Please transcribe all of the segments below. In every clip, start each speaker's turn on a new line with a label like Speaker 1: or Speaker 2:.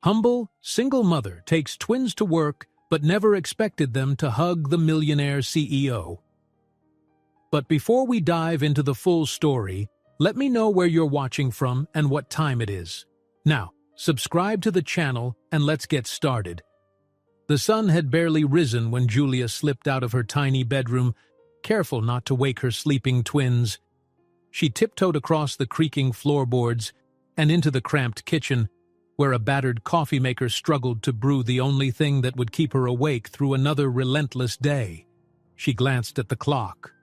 Speaker 1: Humble, single mother takes twins to work but never expected them to hug the millionaire CEO. But before we dive into the full story, let me know where you're watching from and what time it is. Now, subscribe to the channel and let's get started. The sun had barely risen when Julia slipped out of her tiny bedroom, careful not to wake her sleeping twins. She tiptoed across the creaking floorboards and into the cramped kitchen, where a battered coffee maker struggled to brew the only thing that would keep her awake through another relentless day. She glanced at the clock.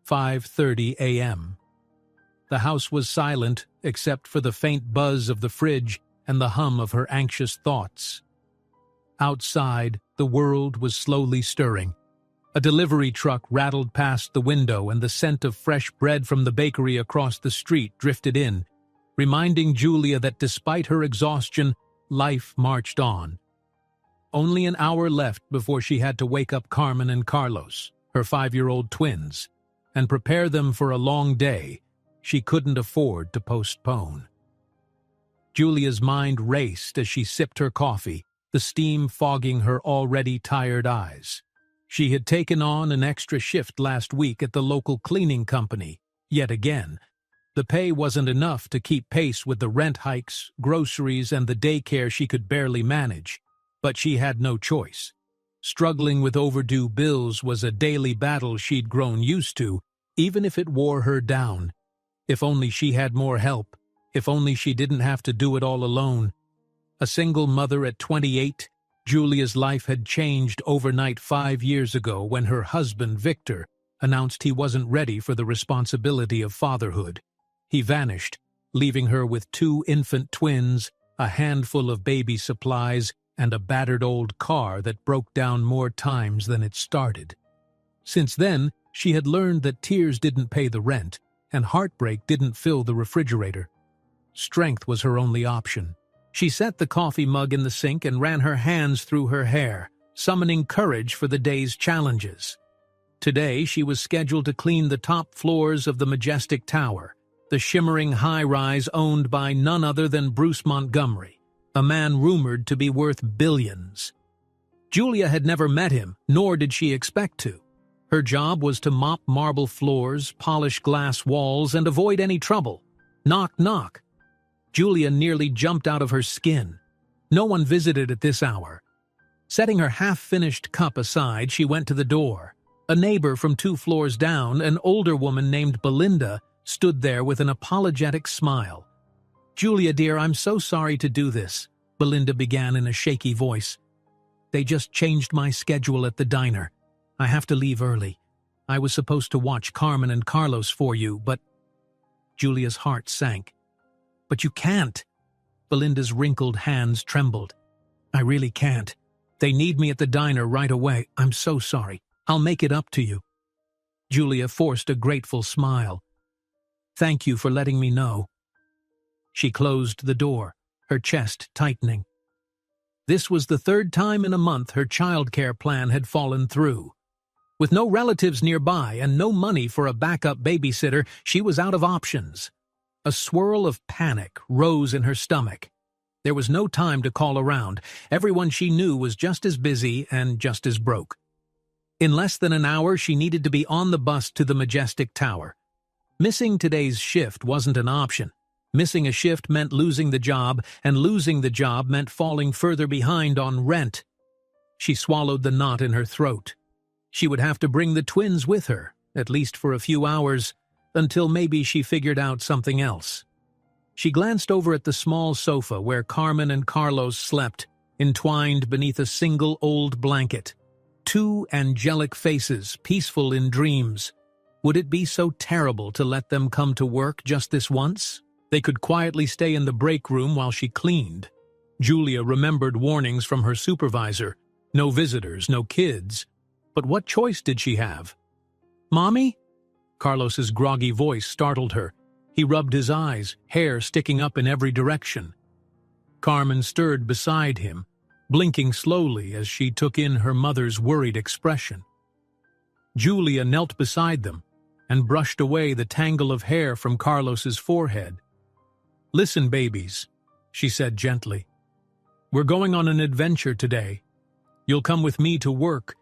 Speaker 1: 5:30 a.m. The house was silent except for the faint buzz of the fridge and the hum of her anxious thoughts. Outside, the world was slowly stirring. A delivery truck rattled past the window and the scent of fresh bread from the bakery across the street drifted in, reminding Julia that despite her exhaustion, life marched on. Only an hour left before she had to wake up Carmen and Carlos, her 5-year-old twins, and prepare them for a long day she couldn't afford to postpone. Julia's mind raced as she sipped her coffee, the steam fogging her already tired eyes. She had taken on an extra shift last week at the local cleaning company, yet again. The pay wasn't enough to keep pace with the rent hikes, groceries, and the daycare she could barely manage, but she had no choice. Struggling with overdue bills was a daily battle she'd grown used to, even if it wore her down. If only she had more help, if only she didn't have to do it all alone. A single mother at 28, Julia's life had changed overnight 5 years ago when her husband, Victor, announced he wasn't ready for the responsibility of fatherhood. He vanished, leaving her with 2 infant twins, a handful of baby supplies, and a battered old car that broke down more times than it started. Since then, she had learned that tears didn't pay the rent, and heartbreak didn't fill the refrigerator. Strength was her only option. She set the coffee mug in the sink and ran her hands through her hair, summoning courage for the day's challenges. Today, she was scheduled to clean the top floors of the majestic tower, the shimmering high-rise owned by none other than Bruce Montgomery, a man rumored to be worth billions. Julia had never met him, nor did she expect to. Her job was to mop marble floors, polish glass walls, and avoid any trouble. Knock, knock. Julia nearly jumped out of her skin. No one visited at this hour. Setting her half-finished cup aside, she went to the door. A neighbor from 2 floors down, an older woman named Belinda, stood there with an apologetic smile. "Julia, dear, I'm so sorry to do this," Belinda began in a shaky voice. "They just changed my schedule at the diner. I have to leave early. I was supposed to watch Carmen and Carlos for you, but—" Julia's heart sank. "But you can't." Belinda's wrinkled hands trembled. "I really can't. They need me at the diner right away. I'm so sorry. I'll make it up to you." Julia forced a grateful smile. "Thank you for letting me know." She closed the door, her chest tightening. This was the 3rd time in a month her childcare plan had fallen through. With no relatives nearby and no money for a backup babysitter, she was out of options. A swirl of panic rose in her stomach. There was no time to call around. Everyone she knew was just as busy and just as broke. In less than an hour, she needed to be on the bus to the majestic tower. Missing today's shift wasn't an option. Missing a shift meant losing the job, and losing the job meant falling further behind on rent. She swallowed the knot in her throat. She would have to bring the twins with her, at least for a few hours, until maybe she figured out something else. She glanced over at the small sofa where Carmen and Carlos slept, entwined beneath a single old blanket. 2 angelic faces, peaceful in dreams. Would it be so terrible to let them come to work just this once? They could quietly stay in the break room while she cleaned. Julia remembered warnings from her supervisor. No visitors, no kids. But what choice did she have? "Mommy?" Carlos's groggy voice startled her. He rubbed his eyes, hair sticking up in every direction. Carmen stirred beside him, blinking slowly as she took in her mother's worried expression. Julia knelt beside them and brushed away the tangle of hair from Carlos's forehead. "Listen, babies," she said gently. we're going on an adventure today. You'll come with me to work,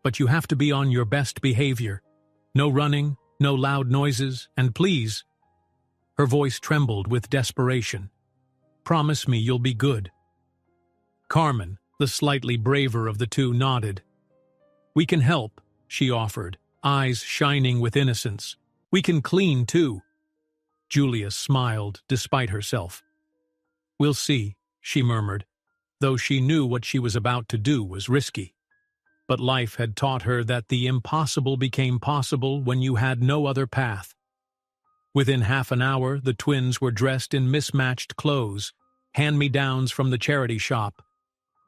Speaker 1: but you have to be on your best behavior. No running, no loud noises, and please—" Her voice trembled with desperation. "Promise me you'll be good." Carmen, the slightly braver of the two, nodded. "We can help," she offered, eyes shining with innocence. "We can clean, too." Julia smiled despite herself. "We'll see," she murmured, though she knew what she was about to do was risky. But life had taught her that the impossible became possible when you had no other path. Within half an hour, the twins were dressed in mismatched clothes, hand-me-downs from the charity shop.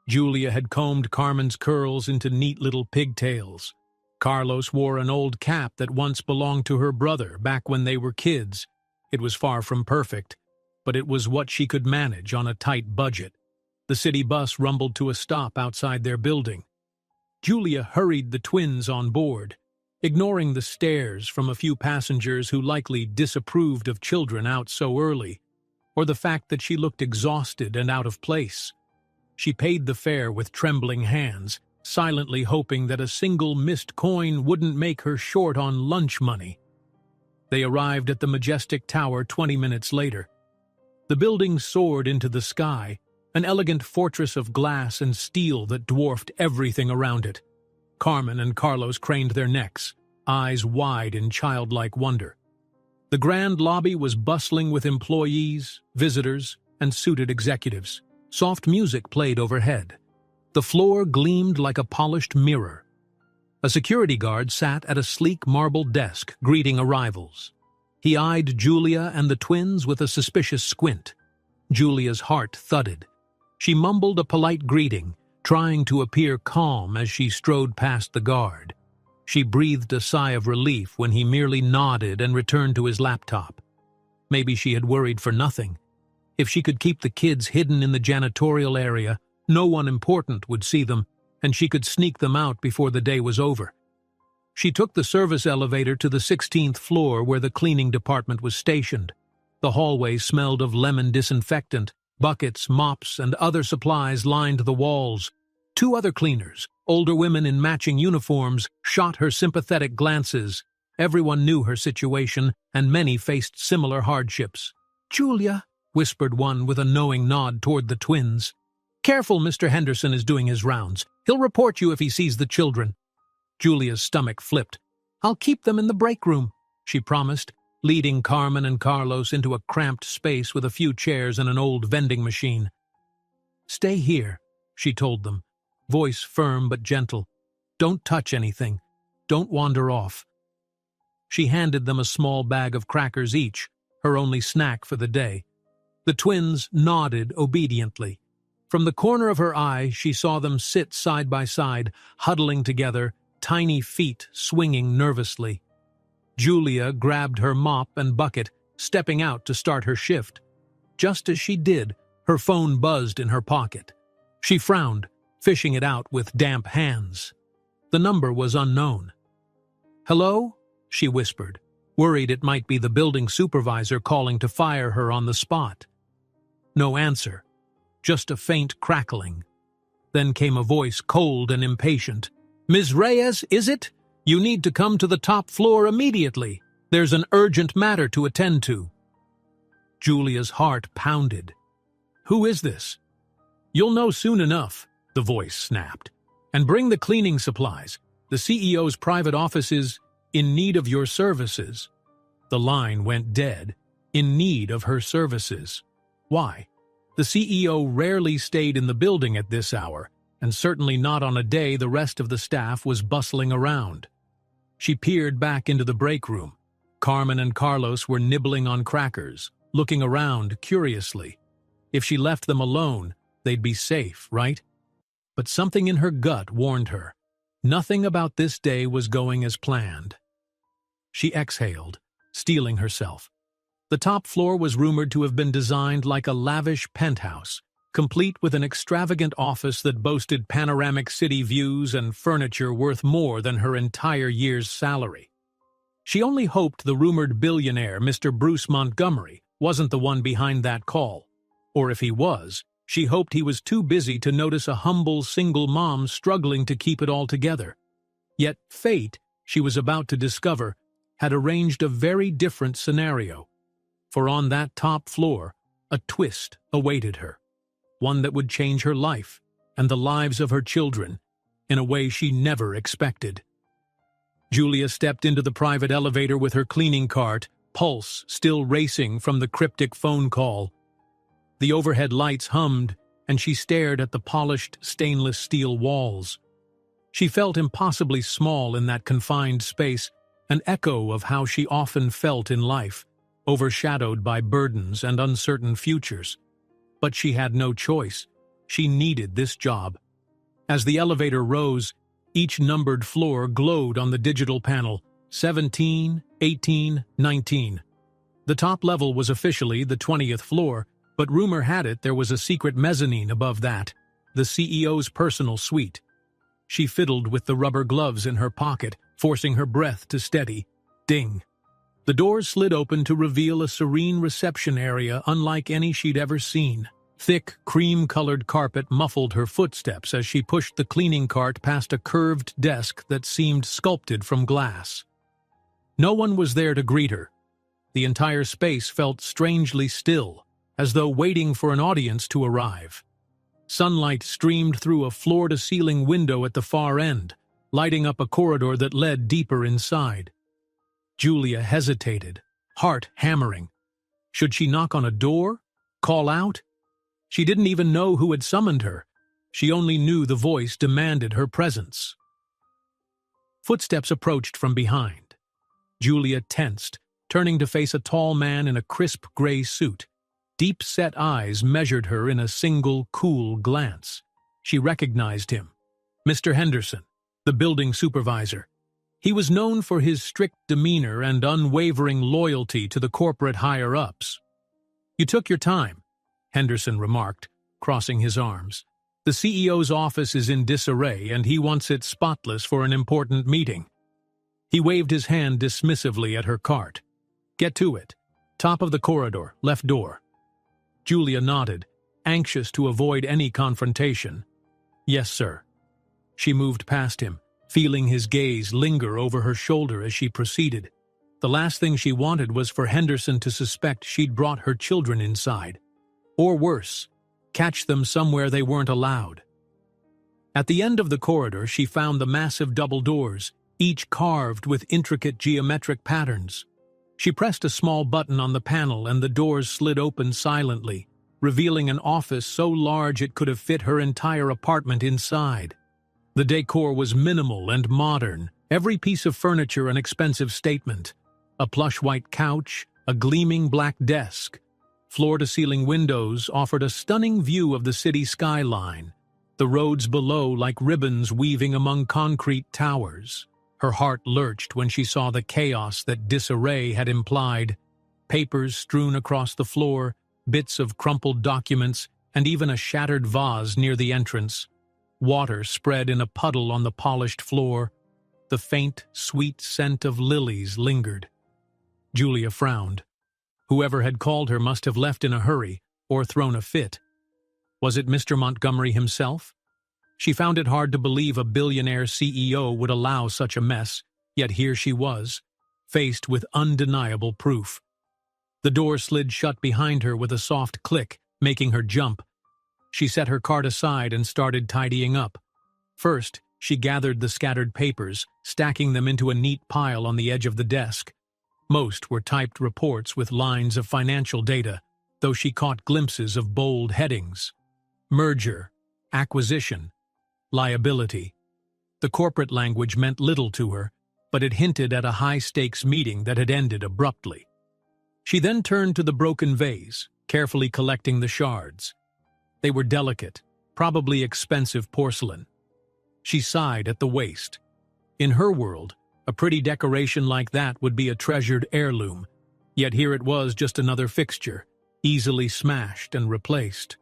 Speaker 1: Julia had combed Carmen's curls into neat little pigtails. Carlos wore an old cap that once belonged to her brother back when they were kids. It was far from perfect, but it was what she could manage on a tight budget. The city bus rumbled to a stop outside their building. Julia hurried the twins on board, ignoring the stares from a few passengers who likely disapproved of children out so early, or the fact that she looked exhausted and out of place. She paid the fare with trembling hands, silently hoping that a single missed coin wouldn't make her short on lunch money. They arrived at the majestic tower 20 minutes later. The building soared into the sky, an elegant fortress of glass and steel that dwarfed everything around it. Carmen and Carlos craned their necks, eyes wide in childlike wonder. The grand lobby was bustling with employees, visitors, and suited executives. Soft music played overhead. The floor gleamed like a polished mirror. A security guard sat at a sleek marble desk, greeting arrivals. He eyed Julia and the twins with a suspicious squint. Julia's heart thudded. She mumbled a polite greeting, trying to appear calm as she strode past the guard. She breathed a sigh of relief when he merely nodded and returned to his laptop. Maybe she had worried for nothing. If she could keep the kids hidden in the janitorial area, no one important would see them, and she could sneak them out before the day was over. She took the service elevator to the 16th floor where the cleaning department was stationed. The hallway smelled of lemon disinfectant. Buckets, mops, and other supplies lined the walls. Two other cleaners, older women in matching uniforms, shot her sympathetic glances. Everyone knew her situation, and many faced similar hardships. "Julia," whispered one with a knowing nod toward the twins. "Careful, Mr. Henderson is doing his rounds. He'll report you if he sees the children." Julia's stomach flipped. "I'll keep them in the break room," she promised, leading Carmen and Carlos into a cramped space with a few chairs and an old vending machine. "Stay here," she told them, voice firm but gentle. "Don't touch anything. Don't wander off." She handed them a small bag of crackers each, her only snack for the day. The twins nodded obediently. From the corner of her eye, she saw them sit side by side, huddling together, tiny feet swinging nervously. Julia grabbed her mop and bucket, stepping out to start her shift. Just as she did, her phone buzzed in her pocket. She frowned, fishing it out with damp hands. The number was unknown. "Hello?" she whispered, worried it might be the building supervisor calling to fire her on the spot. No answer, just a faint crackling. Then came a voice cold and impatient. "Ms. Reyes, is it? You need to come to the top floor immediately. There's an urgent matter to attend to." Julia's heart pounded. "Who is this?" "You'll know soon enough," the voice snapped. "And bring the cleaning supplies. The CEO's private office is in need of your services." The line went dead. In need of her services. Why? The CEO rarely stayed in the building at this hour, and certainly not on a day the rest of the staff was bustling around. She peered back into the break room. Carmen and Carlos were nibbling on crackers, looking around curiously. If she left them alone, they'd be safe, right? But something in her gut warned her. Nothing about this day was going as planned. She exhaled, steeling herself. The top floor was rumored to have been designed like a lavish penthouse, complete with an extravagant office that boasted panoramic city views and furniture worth more than her entire year's salary. She only hoped the rumored billionaire, Mr. Bruce Montgomery, wasn't the one behind that call. Or if he was, She hoped he was too busy to notice a humble single mom struggling to keep it all together. Yet fate, she was about to discover, had arranged a very different scenario. For on that top floor, a twist awaited her, one that would change her life and the lives of her children in a way she never expected. Julia stepped into the private elevator with her cleaning cart, pulse still racing from the cryptic phone call. The overhead lights hummed, and she stared at the polished stainless steel walls. She felt impossibly small in that confined space, an echo of how she often felt in life, overshadowed by burdens and uncertain futures. But she had no choice. She needed this job. As the elevator rose, each numbered floor glowed on the digital panel, 17, 18, 19. The top level was officially the 20th floor, but rumor had it there was a secret mezzanine above that, the CEO's personal suite. She fiddled with the rubber gloves in her pocket, forcing her breath to steady. Ding. The doors slid open to reveal a serene reception area unlike any she'd ever seen. Thick, cream-colored carpet muffled her footsteps as she pushed the cleaning cart past a curved desk that seemed sculpted from glass. No one was there to greet her. The entire space felt strangely still, as though waiting for an audience to arrive. Sunlight streamed through a floor-to-ceiling window at the far end, lighting up a corridor that led deeper inside. Julia hesitated, heart hammering. Should she knock on a door? Call out? She didn't even know who had summoned her. She only knew the voice demanded her presence. Footsteps approached from behind. Julia tensed, turning to face a tall man in a crisp gray suit. Deep-set eyes measured her in a single, cool glance. She recognized him. Mr. Henderson, the building supervisor. He was known for his strict demeanor and unwavering loyalty to the corporate higher-ups. "You took your time," Henderson remarked, crossing his arms. "The CEO's office is in disarray, and he wants it spotless for an important meeting." He waved his hand dismissively at her cart. "Get to it. Top of the corridor, left door." Julia nodded, anxious to avoid any confrontation. "Yes, sir." She moved past him, feeling his gaze linger over her shoulder as she proceeded. The last thing she wanted was for Henderson to suspect she'd brought her children inside. Or worse, catch them somewhere they weren't allowed. At the end of the corridor, she found the massive double doors, each carved with intricate geometric patterns. She pressed a small button on the panel and the doors slid open silently, revealing an office so large it could have fit her entire apartment inside. The decor was minimal and modern, every piece of furniture an expensive statement. A plush white couch, a gleaming black desk. Floor-to-ceiling windows offered a stunning view of the city skyline, the roads below like ribbons weaving among concrete towers. Her heart lurched when she saw the chaos that disarray had implied. Papers strewn across the floor, bits of crumpled documents, and even a shattered vase near the entrance. Water spread in a puddle on the polished floor. The faint, sweet scent of lilies lingered. Julia frowned. Whoever had called her must have left in a hurry, or thrown a fit. Was it Mr. Montgomery himself? She found it hard to believe a billionaire CEO would allow such a mess, yet here she was, faced with undeniable proof. The door slid shut behind her with a soft click, making her jump. She set her cart aside and started tidying up. First, she gathered the scattered papers, stacking them into a neat pile on the edge of the desk. Most were typed reports with lines of financial data, though she caught glimpses of bold headings. Merger, acquisition, liability. The corporate language meant little to her, but it hinted at a high-stakes meeting that had ended abruptly. She then turned to the broken vase, carefully collecting the shards. They were delicate, probably expensive porcelain. She sighed at the waste. In her world, a pretty decoration like that would be a treasured heirloom, yet here it was just another fixture, easily smashed and replaced.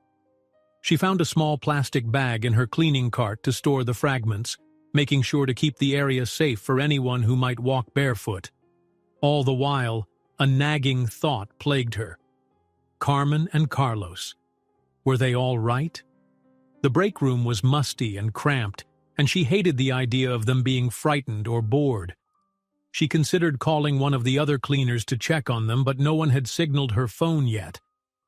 Speaker 1: She found a small plastic bag in her cleaning cart to store the fragments, making sure to keep the area safe for anyone who might walk barefoot. All the while, a nagging thought plagued her. Carmen and Carlos. Were they all right? The break room was musty and cramped, and she hated the idea of them being frightened or bored. She considered calling one of the other cleaners to check on them, but no one had signaled her phone yet.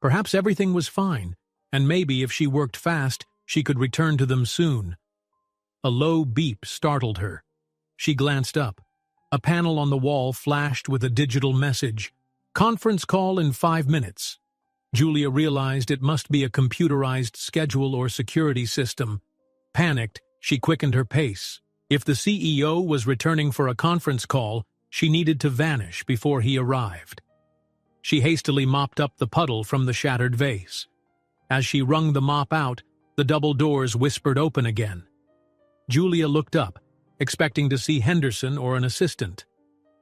Speaker 1: Perhaps everything was fine, and maybe if she worked fast, she could return to them soon. A low beep startled her. She glanced up. A panel on the wall flashed with a digital message. "Conference call in 5 minutes." Julia realized it must be a computerized schedule or security system. Panicked, she quickened her pace. If the CEO was returning for a conference call, she needed to vanish before he arrived. She hastily mopped up the puddle from the shattered vase. As she wrung the mop out, the double doors whispered open again. Julia looked up, expecting to see Henderson or an assistant.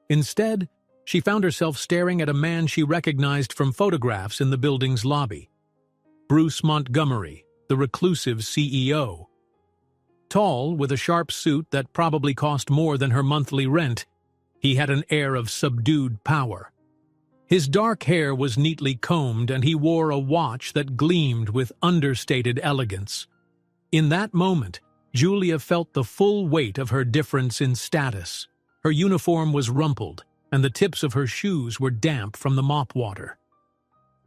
Speaker 1: Instead, she found herself staring at a man she recognized from photographs in the building's lobby. Bruce Montgomery, the reclusive CEO. Tall, with a sharp suit that probably cost more than her monthly rent, he had an air of subdued power. His dark hair was neatly combed, and he wore a watch that gleamed with understated elegance. In that moment, Julia felt the full weight of her difference in status. Her uniform was rumpled, and the tips of her shoes were damp from the mop water.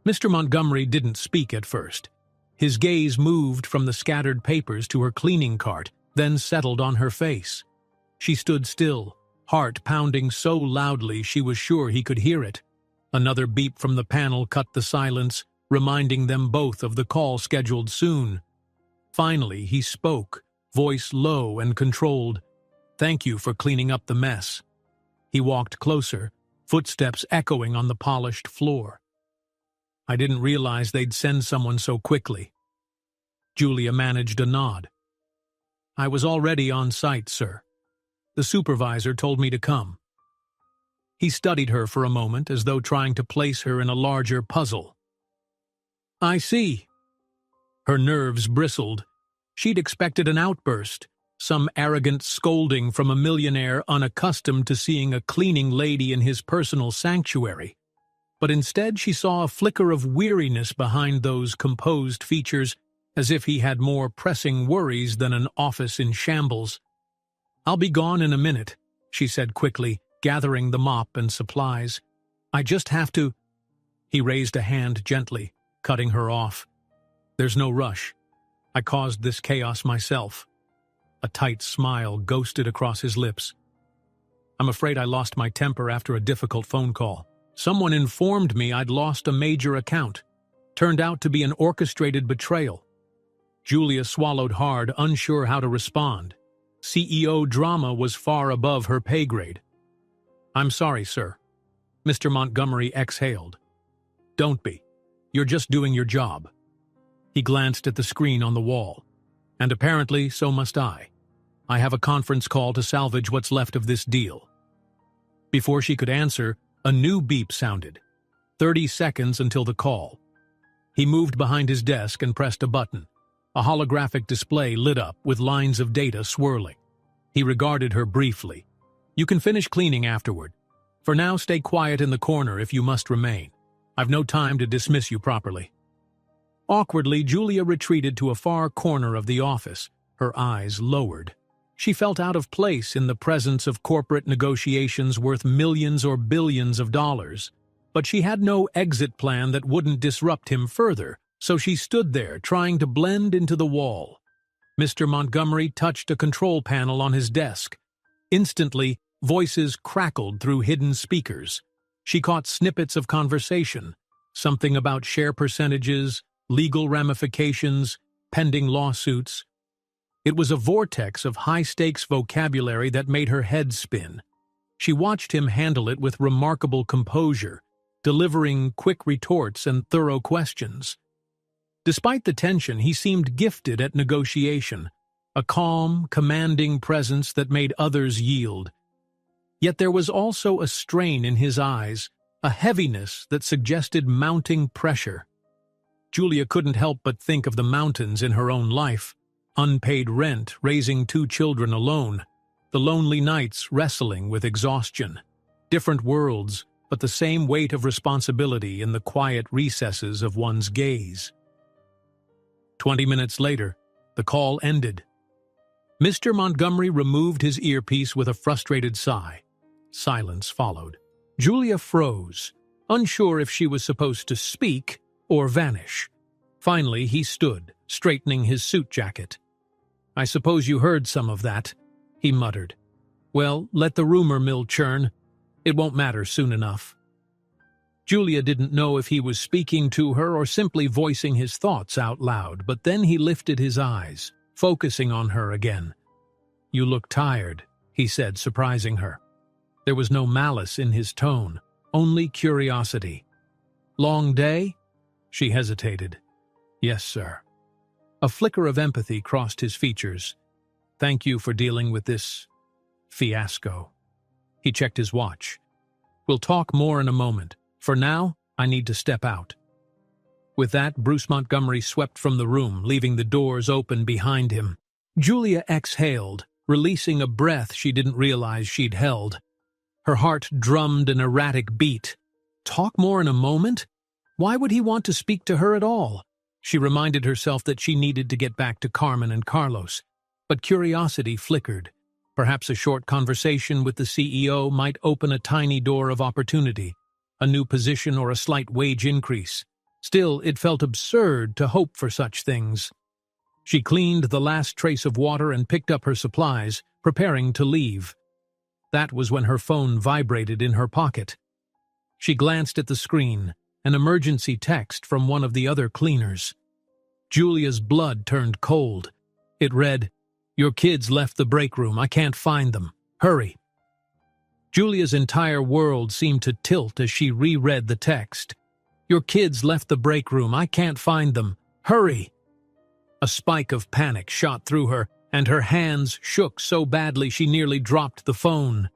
Speaker 1: Mr. Montgomery didn't speak at first. His gaze moved from the scattered papers to her cleaning cart, then settled on her face. She stood still, heart pounding so loudly she was sure he could hear it. Another beep from the panel cut the silence, reminding them both of the call scheduled soon. Finally, he spoke, voice low and controlled. "Thank you for cleaning up the mess." He walked closer, footsteps echoing on the polished floor. "I didn't realize they'd send someone so quickly." Julia managed a nod. "I was already on site, sir. The supervisor told me to come." He studied her for a moment as though trying to place her in a larger puzzle. "I see." Her nerves bristled. She'd expected an outburst, some arrogant scolding from a millionaire unaccustomed to seeing a cleaning lady in his personal sanctuary. But instead she saw a flicker of weariness behind those composed features, as if he had more pressing worries than an office in shambles. "I'll be gone in a minute," she said quickly, gathering the mop and supplies. "I just have to—" He raised a hand gently, cutting her off. "There's no rush. I caused this chaos myself." A tight smile ghosted across his lips. "I'm afraid I lost my temper after a difficult phone call. Someone informed me I'd lost a major account. Turned out to be an orchestrated betrayal." Julia swallowed hard, unsure how to respond. CEO drama was far above her pay grade. "I'm sorry, sir." Mr. Montgomery exhaled. "Don't be. You're just doing your job." He glanced at the screen on the wall. "And apparently, so must I. I have a conference call to salvage what's left of this deal." Before she could answer, a new beep sounded. 30 seconds until the call. He moved behind his desk and pressed a button. A holographic display lit up with lines of data swirling. He regarded her briefly. "You can finish cleaning afterward. For now, stay quiet in the corner if you must remain. I've no time to dismiss you properly." Awkwardly, Julia retreated to a far corner of the office, her eyes lowered. She felt out of place in the presence of corporate negotiations worth millions or billions of dollars. But she had no exit plan that wouldn't disrupt him further, so she stood there trying to blend into the wall. Mr. Montgomery touched a control panel on his desk. Instantly, voices crackled through hidden speakers. She caught snippets of conversation, something about share percentages, legal ramifications, pending lawsuits. It was a vortex of high-stakes vocabulary that made her head spin. She watched him handle it with remarkable composure, delivering quick retorts and thorough questions. Despite the tension, he seemed gifted at negotiation, a calm, commanding presence that made others yield. Yet there was also a strain in his eyes, a heaviness that suggested mounting pressure. Julia couldn't help but think of the mountains in her own life. Unpaid rent, raising 2 children alone, the lonely nights wrestling with exhaustion. Different worlds, but the same weight of responsibility in the quiet recesses of one's gaze. 20 minutes later, the call ended. Mr. Montgomery removed his earpiece with a frustrated sigh. Silence followed. Julia froze, unsure if she was supposed to speak or vanish. Finally, he stood, straightening his suit jacket. "I suppose you heard some of that," he muttered. "Well, let the rumor mill churn. It won't matter soon enough." Julia didn't know if he was speaking to her or simply voicing his thoughts out loud, but then he lifted his eyes, focusing on her again. "You look tired," he said, surprising her. There was no malice in his tone, only curiosity. "Long day?" She hesitated. "Yes, sir." A flicker of empathy crossed his features. "Thank you for dealing with this fiasco." He checked his watch. "We'll talk more in a moment. For now, I need to step out." With that, Bruce Montgomery swept from the room, leaving the doors open behind him. Julia exhaled, releasing a breath she didn't realize she'd held. Her heart drummed an erratic beat. Talk more in a moment? Why would he want to speak to her at all? She reminded herself that she needed to get back to Carmen and Carlos. But curiosity flickered. Perhaps a short conversation with the CEO might open a tiny door of opportunity, a new position or a slight wage increase. Still, it felt absurd to hope for such things. She cleaned the last trace of water and picked up her supplies, preparing to leave. That was when her phone vibrated in her pocket. She glanced at the screen, an emergency text from one of the other cleaners. Julia's blood turned cold. It read, "Your kids left the break room. I can't find them. Hurry." Julia's entire world seemed to tilt as she reread the text. "Your kids left the break room. I can't find them. Hurry." A spike of panic shot through her, and her hands shook so badly she nearly dropped the phone.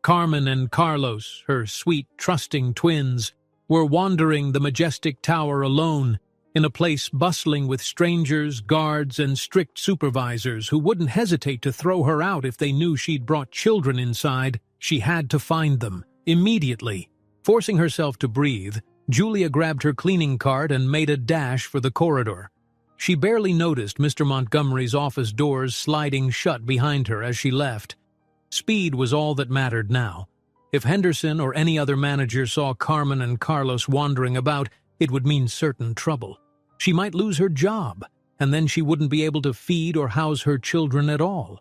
Speaker 1: Carmen and Carlos, her sweet, trusting twins, were wandering the majestic tower alone, in a place bustling with strangers, guards, and strict supervisors who wouldn't hesitate to throw her out if they knew she'd brought children inside. She had to find them, immediately. Forcing herself to breathe, Julia grabbed her cleaning cart and made a dash for the corridor. She barely noticed Mr. Montgomery's office doors sliding shut behind her as she left. Speed was all that mattered now. If Henderson or any other manager saw Carmen and Carlos wandering about, it would mean certain trouble. She might lose her job, and then she wouldn't be able to feed or house her children at all.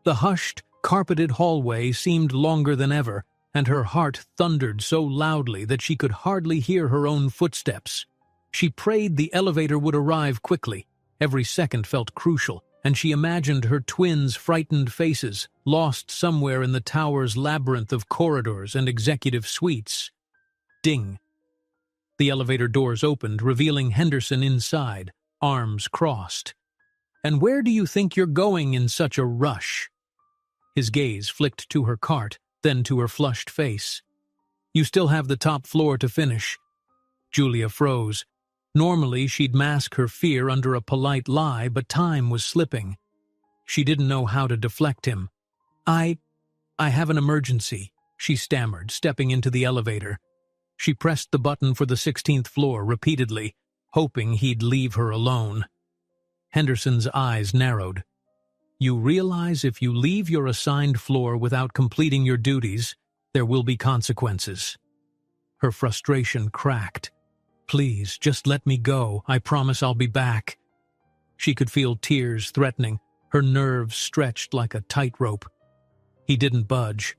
Speaker 1: The hushed, carpeted hallway seemed longer than ever, and her heart thundered so loudly that she could hardly hear her own footsteps. She prayed the elevator would arrive quickly. Every second felt crucial, and she imagined her twins' frightened faces, lost somewhere in the tower's labyrinth of corridors and executive suites. Ding. The elevator doors opened, revealing Henderson inside, arms crossed. "And where do you think you're going in such a rush?" His gaze flicked to her cart, then to her flushed face. "You still have the top floor to finish." Julia froze. Normally, she'd mask her fear under a polite lie, but time was slipping. She didn't know how to deflect him. I have an emergency," she stammered, stepping into the elevator. She pressed the button for the 16th floor repeatedly, hoping he'd leave her alone. Henderson's eyes narrowed. "You realize if you leave your assigned floor without completing your duties, there will be consequences." Her frustration cracked. "Please, just let me go. I promise I'll be back." She could feel tears threatening, her nerves stretched like a tightrope. He didn't budge.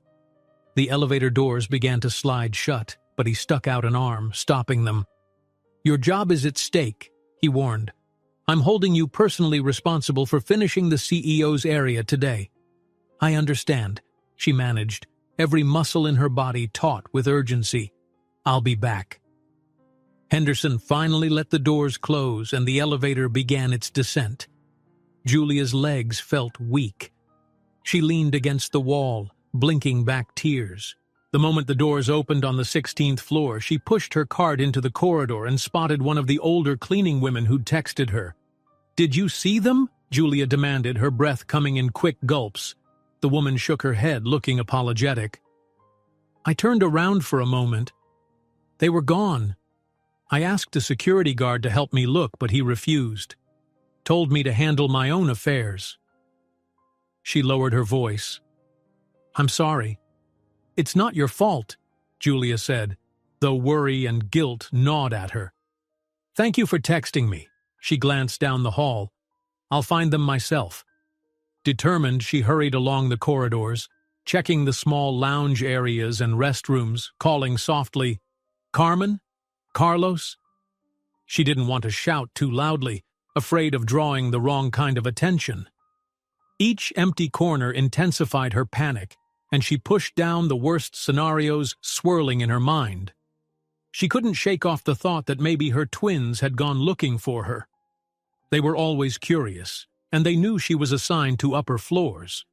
Speaker 1: The elevator doors began to slide shut, but he stuck out an arm, stopping them. "Your job is at stake," he warned. "I'm holding you personally responsible for finishing the CEO's area today." "I understand," she managed, every muscle in her body taut with urgency. "I'll be back." Henderson finally let the doors close and the elevator began its descent. Julia's legs felt weak. She leaned against the wall, blinking back tears. The moment the doors opened on the 16th floor, she pushed her cart into the corridor and spotted one of the older cleaning women who'd texted her. "Did you see them?" Julia demanded, her breath coming in quick gulps. The woman shook her head, looking apologetic. "I turned around for a moment. They were gone. I asked a security guard to help me look, but he refused." told me to handle my own affairs." She lowered her voice. "I'm sorry. It's not your fault," Julia said, though worry and guilt gnawed at her. "Thank you for texting me." She glanced down the hall. "I'll find them myself." Determined, she hurried along the corridors, checking the small lounge areas and restrooms, calling softly, "Carmen? Carlos?" She didn't want to shout too loudly, afraid of drawing the wrong kind of attention. Each empty corner intensified her panic, and she pushed down the worst scenarios swirling in her mind. She couldn't shake off the thought that maybe her twins had gone looking for her. They were always curious, and they knew she was assigned to upper floors.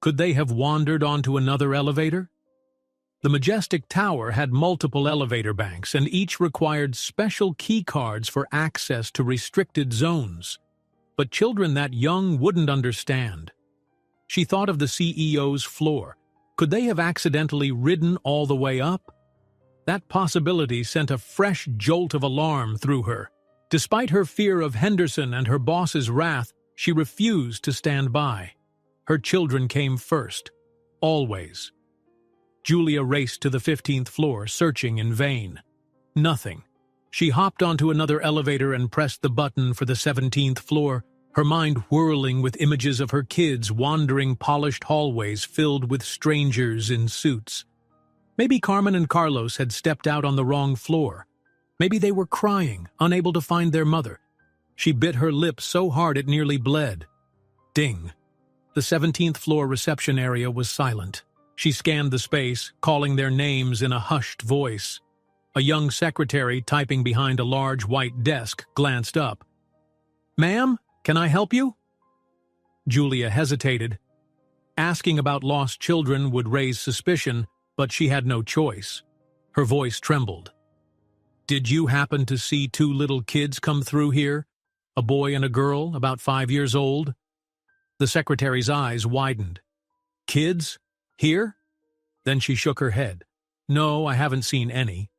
Speaker 1: Could they have wandered onto another elevator? The majestic tower had multiple elevator banks, and each required special key cards for access to restricted zones. But children that young wouldn't understand. She thought of the CEO's floor. Could they have accidentally ridden all the way up? That possibility sent a fresh jolt of alarm through her. Despite her fear of Henderson and her boss's wrath, she refused to stand by. Her children came first. Always. Julia raced to the 15th floor, searching in vain. Nothing. She hopped onto another elevator and pressed the button for the 17th floor, her mind whirling with images of her kids wandering polished hallways filled with strangers in suits. Maybe Carmen and Carlos had stepped out on the wrong floor. Maybe they were crying, unable to find their mother. She bit her lip so hard it nearly bled. Ding. The 17th floor reception area was silent. She scanned the space, calling their names in a hushed voice. A young secretary typing behind a large white desk glanced up. "Ma'am, can I help you?" Julia hesitated. Asking about lost children would raise suspicion, but she had no choice. Her voice trembled. "Did you happen to see two little kids come through here? A boy and a girl, about 5 years old?" The secretary's eyes widened. "Kids? Here?" Then she shook her head. "No, I haven't seen any."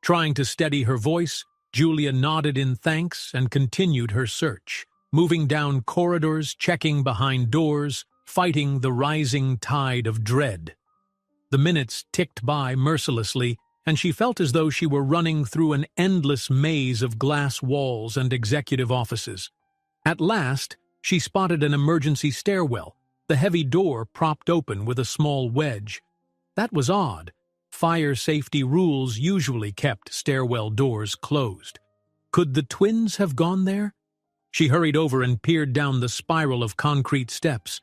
Speaker 1: Trying to steady her voice, Julia nodded in thanks and continued her search, moving down corridors, checking behind doors, fighting the rising tide of dread. The minutes ticked by mercilessly, and she felt as though she were running through an endless maze of glass walls and executive offices. At last, she spotted an emergency stairwell, the heavy door propped open with a small wedge. That was odd. Fire safety rules usually kept stairwell doors closed. Could the twins have gone there? She hurried over and peered down the spiral of concrete steps.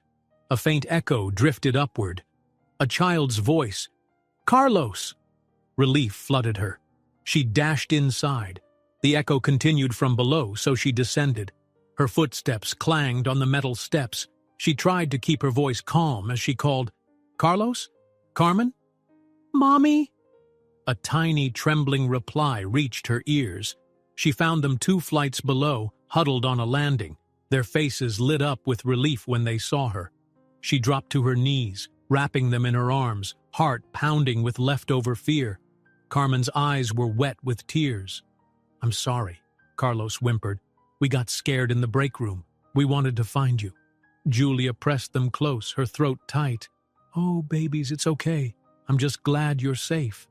Speaker 1: A faint echo drifted upward. A child's voice. "Carlos!" Relief flooded her. She dashed inside. The echo continued from below, so she descended. Her footsteps clanged on the metal steps. She tried to keep her voice calm as she called, "Carlos? Carmen? Mommy?" A tiny, trembling reply reached her ears. She found them 2 flights below, huddled on a landing. Their faces lit up with relief when they saw her. She dropped to her knees, wrapping them in her arms, heart pounding with leftover fear. Carmen's eyes were wet with tears. "I'm sorry," Carlos whimpered. "We got scared in the break room. We wanted to find you." Julia pressed them close, her throat tight. "Oh, babies, it's okay. I'm just glad you're safe."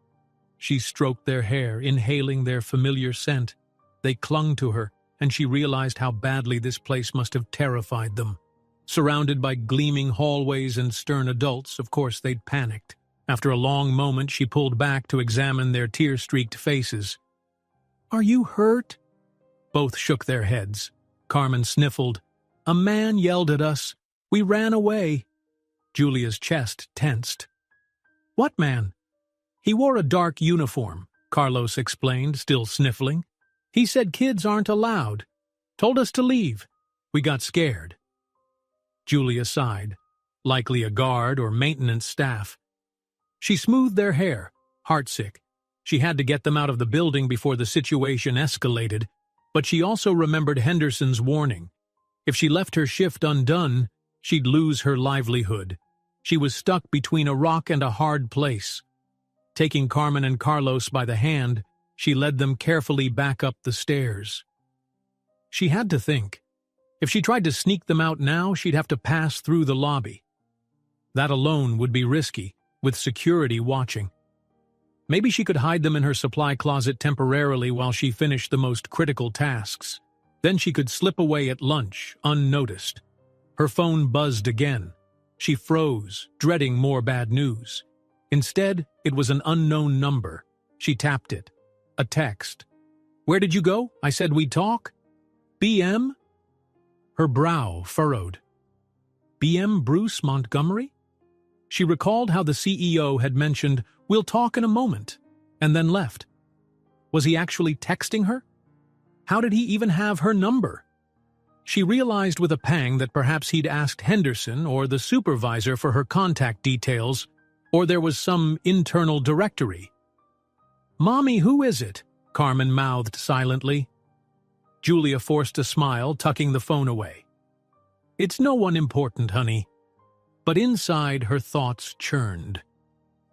Speaker 1: She stroked their hair, inhaling their familiar scent. They clung to her, and she realized how badly this place must have terrified them. Surrounded by gleaming hallways and stern adults, of course they'd panicked. After a long moment, she pulled back to examine their tear-streaked faces. "Are you hurt?" Both shook their heads. Carmen sniffled. "A man yelled at us. We ran away." Julia's chest tensed. "What man?" "He wore a dark uniform," Carlos explained, still sniffling. "He said kids aren't allowed. Told us to leave. We got scared." Julia sighed. Likely a guard or maintenance staff. She smoothed their hair, heartsick. She had to get them out of the building before the situation escalated, but she also remembered Henderson's warning. If she left her shift undone, she'd lose her livelihood. She was stuck between a rock and a hard place. Taking Carmen and Carlos by the hand, she led them carefully back up the stairs. She had to think. If she tried to sneak them out now, she'd have to pass through the lobby. That alone would be risky, with security watching. Maybe she could hide them in her supply closet temporarily while she finished the most critical tasks. Then she could slip away at lunch, unnoticed. Her phone buzzed again. She froze, dreading more bad news. Instead, it was an unknown number. She tapped it. A text. "Where did you go? I said we'd talk." "BM?" Her brow furrowed. BM Bruce Montgomery? She recalled how the CEO had mentioned, "We'll talk in a moment," and then left. Was he actually texting her? How did he even have her number? She realized with a pang that perhaps he'd asked Henderson or the supervisor for her contact details, or there was some internal directory. "Mommy, who is it?" Carmen mouthed silently. Julia forced a smile, tucking the phone away. "It's no one important, honey." But inside, her thoughts churned.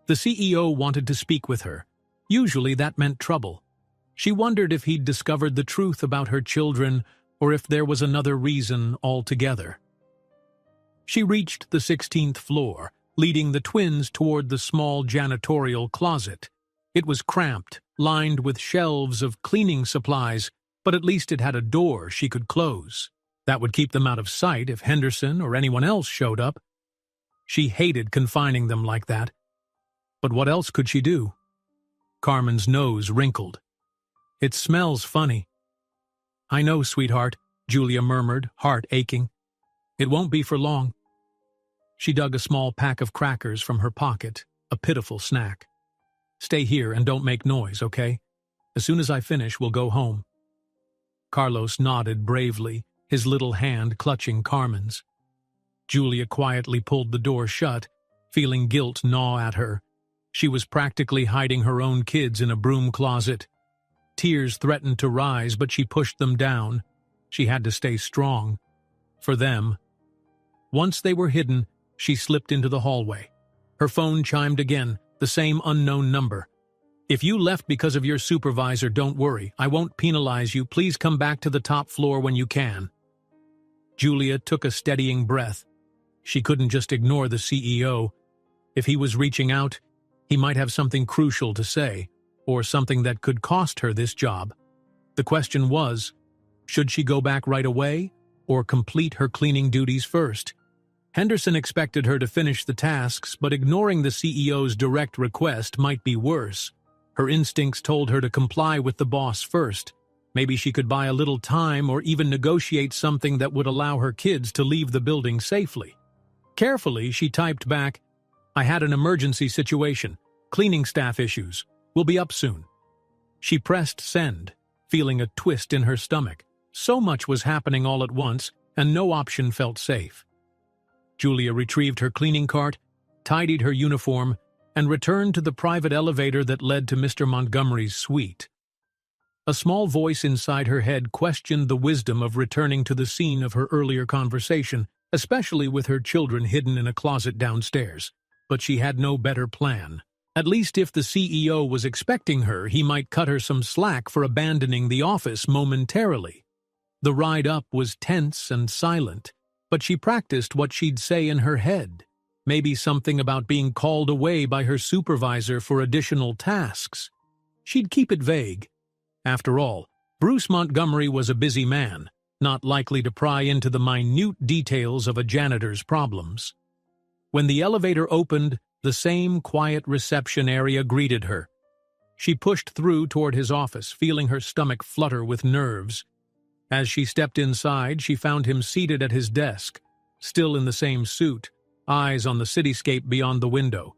Speaker 1: The CEO wanted to speak with her. Usually that meant trouble. She wondered if he'd discovered the truth about her children or if there was another reason altogether. She reached the 16th floor, leading the twins toward the small janitorial closet. It was cramped, lined with shelves of cleaning supplies, but at least it had a door she could close. That would keep them out of sight if Henderson or anyone else showed up. She hated confining them like that. But what else could she do? Carmen's nose wrinkled. "It smells funny." "I know, sweetheart," Julia murmured, heart aching. "It won't be for long." She dug a small pack of crackers from her pocket, a pitiful snack. "Stay here and don't make noise, okay? As soon as I finish, we'll go home." Carlos nodded bravely, his little hand clutching Carmen's. Julia quietly pulled the door shut, feeling guilt gnaw at her. She was practically hiding her own kids in a broom closet. Tears threatened to rise, but she pushed them down. She had to stay strong. For them. Once they were hidden, she slipped into the hallway. Her phone chimed again, the same unknown number. "If you left because of your supervisor, don't worry. I won't penalize you. Please come back to the top floor when you can." Julia took a steadying breath. She couldn't just ignore the CEO. If he was reaching out, he might have something crucial to say, or something that could cost her this job. The question was, should she go back right away, or complete her cleaning duties first? Henderson expected her to finish the tasks, but ignoring the CEO's direct request might be worse. Her instincts told her to comply with the boss first. Maybe she could buy a little time or even negotiate something that would allow her kids to leave the building safely. Carefully, she typed back, "I had an emergency situation. Cleaning staff issues. We'll be up soon." She pressed send, feeling a twist in her stomach. So much was happening all at once, and no option felt safe. Julia retrieved her cleaning cart, tidied her uniform, and returned to the private elevator that led to Mr. Montgomery's suite. A small voice inside her head questioned the wisdom of returning to the scene of her earlier conversation, especially with her children hidden in a closet downstairs. But she had no better plan. At least if the CEO was expecting her, he might cut her some slack for abandoning the office momentarily. The ride up was tense and silent, but she practiced what she'd say in her head. Maybe something about being called away by her supervisor for additional tasks. She'd keep it vague. After all, Bruce Montgomery was a busy man, not likely to pry into the minute details of a janitor's problems. When the elevator opened, the same quiet reception area greeted her. She pushed through toward his office, feeling her stomach flutter with nerves. As she stepped inside, she found him seated at his desk, still in the same suit, eyes on the cityscape beyond the window.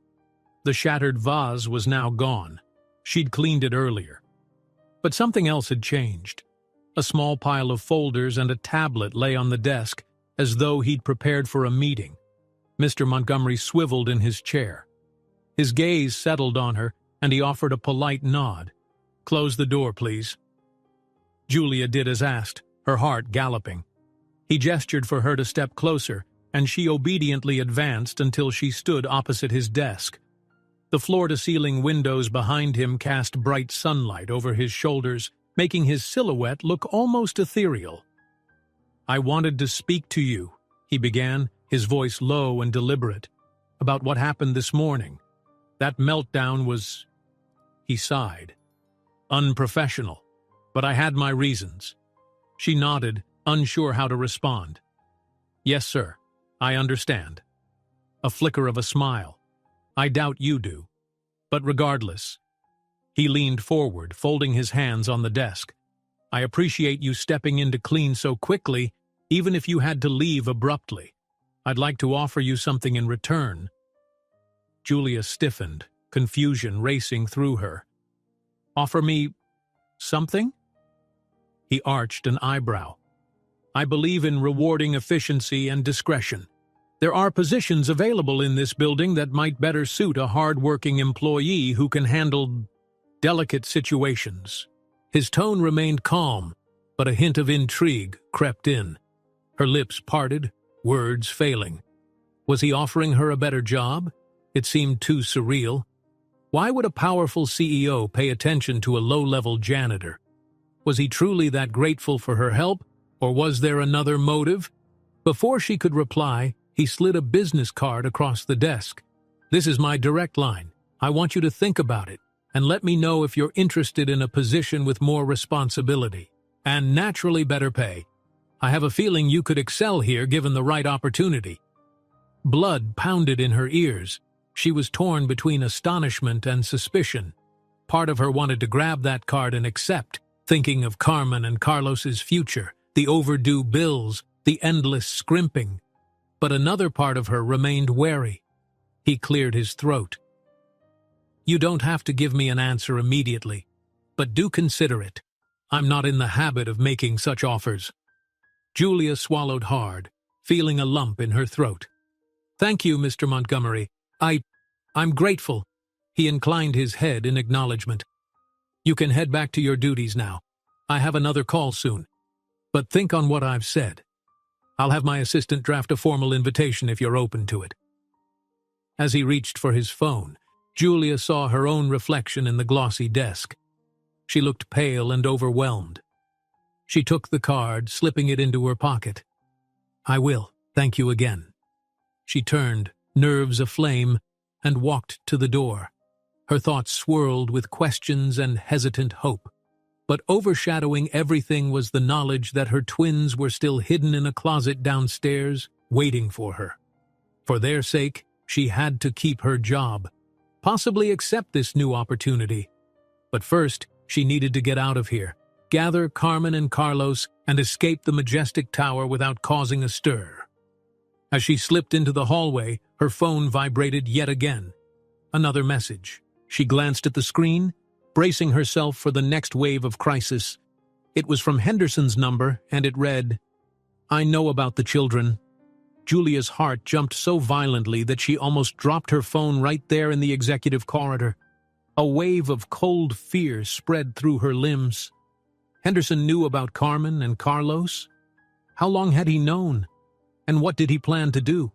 Speaker 1: The shattered vase was now gone. She'd cleaned it earlier. But something else had changed. A small pile of folders and a tablet lay on the desk, as though he'd prepared for a meeting. Mr. Montgomery swiveled in his chair. His gaze settled on her, and he offered a polite nod. "Close the door, please." Julia did as asked, her heart galloping. He gestured for her to step closer, and she obediently advanced until she stood opposite his desk. The floor-to-ceiling windows behind him cast bright sunlight over his shoulders, making his silhouette look almost ethereal. I wanted to speak to you, he began, his voice low and deliberate, about what happened this morning. That meltdown was, he sighed, unprofessional, but I had my reasons. She nodded, unsure how to respond. Yes, sir, I understand. A flicker of a smile. I doubt you do. But regardless. He leaned forward, folding his hands on the desk. I appreciate you stepping in to clean so quickly, even if you had to leave abruptly. I'd like to offer you something in return. Julia stiffened, confusion racing through her. Offer me something? He arched an eyebrow. I believe in rewarding efficiency and discretion. There are positions available in this building that might better suit a hard-working employee who can handle delicate situations. His tone remained calm, but a hint of intrigue crept in. Her lips parted, words failing. Was he offering her a better job? It seemed too surreal. Why would a powerful CEO pay attention to a low-level janitor? Was he truly that grateful for her help, or was there another motive? Before she could reply, he slid a business card across the desk. This is my direct line. I want you to think about it, and let me know if you're interested in a position with more responsibility, and naturally better pay. I have a feeling you could excel here given the right opportunity. Blood pounded in her ears. She was torn between astonishment and suspicion. Part of her wanted to grab that card and accept, thinking of Carmen and Carlos's future, the overdue bills, the endless scrimping. But another part of her remained wary. He cleared his throat. You don't have to give me an answer immediately, but do consider it. I'm not in the habit of making such offers. Julia swallowed hard, feeling a lump in her throat. Thank you, Mr. Montgomery. I'm grateful. He inclined his head in acknowledgement. You can head back to your duties now. I have another call soon. But think on what I've said. I'll have my assistant draft a formal invitation if you're open to it. As he reached for his phone, Julia saw her own reflection in the glossy desk. She looked pale and overwhelmed. She took the card, slipping it into her pocket. I will, thank you again. She turned, nerves aflame, and walked to the door. Her thoughts swirled with questions and hesitant hope. But overshadowing everything was the knowledge that her twins were still hidden in a closet downstairs, waiting for her. For their sake, she had to keep her job, possibly accept this new opportunity. But first, she needed to get out of here, gather Carmen and Carlos, and escape the majestic tower without causing a stir. As she slipped into the hallway, her phone vibrated yet again. Another message. She glanced at the screen, bracing herself for the next wave of crisis. It was from Henderson's number, and it read, I know about the children. Julia's heart jumped so violently that she almost dropped her phone right there in the executive corridor. A wave of cold fear spread through her limbs. Henderson knew about Carmen and Carlos? How long had he known? And what did he plan to do?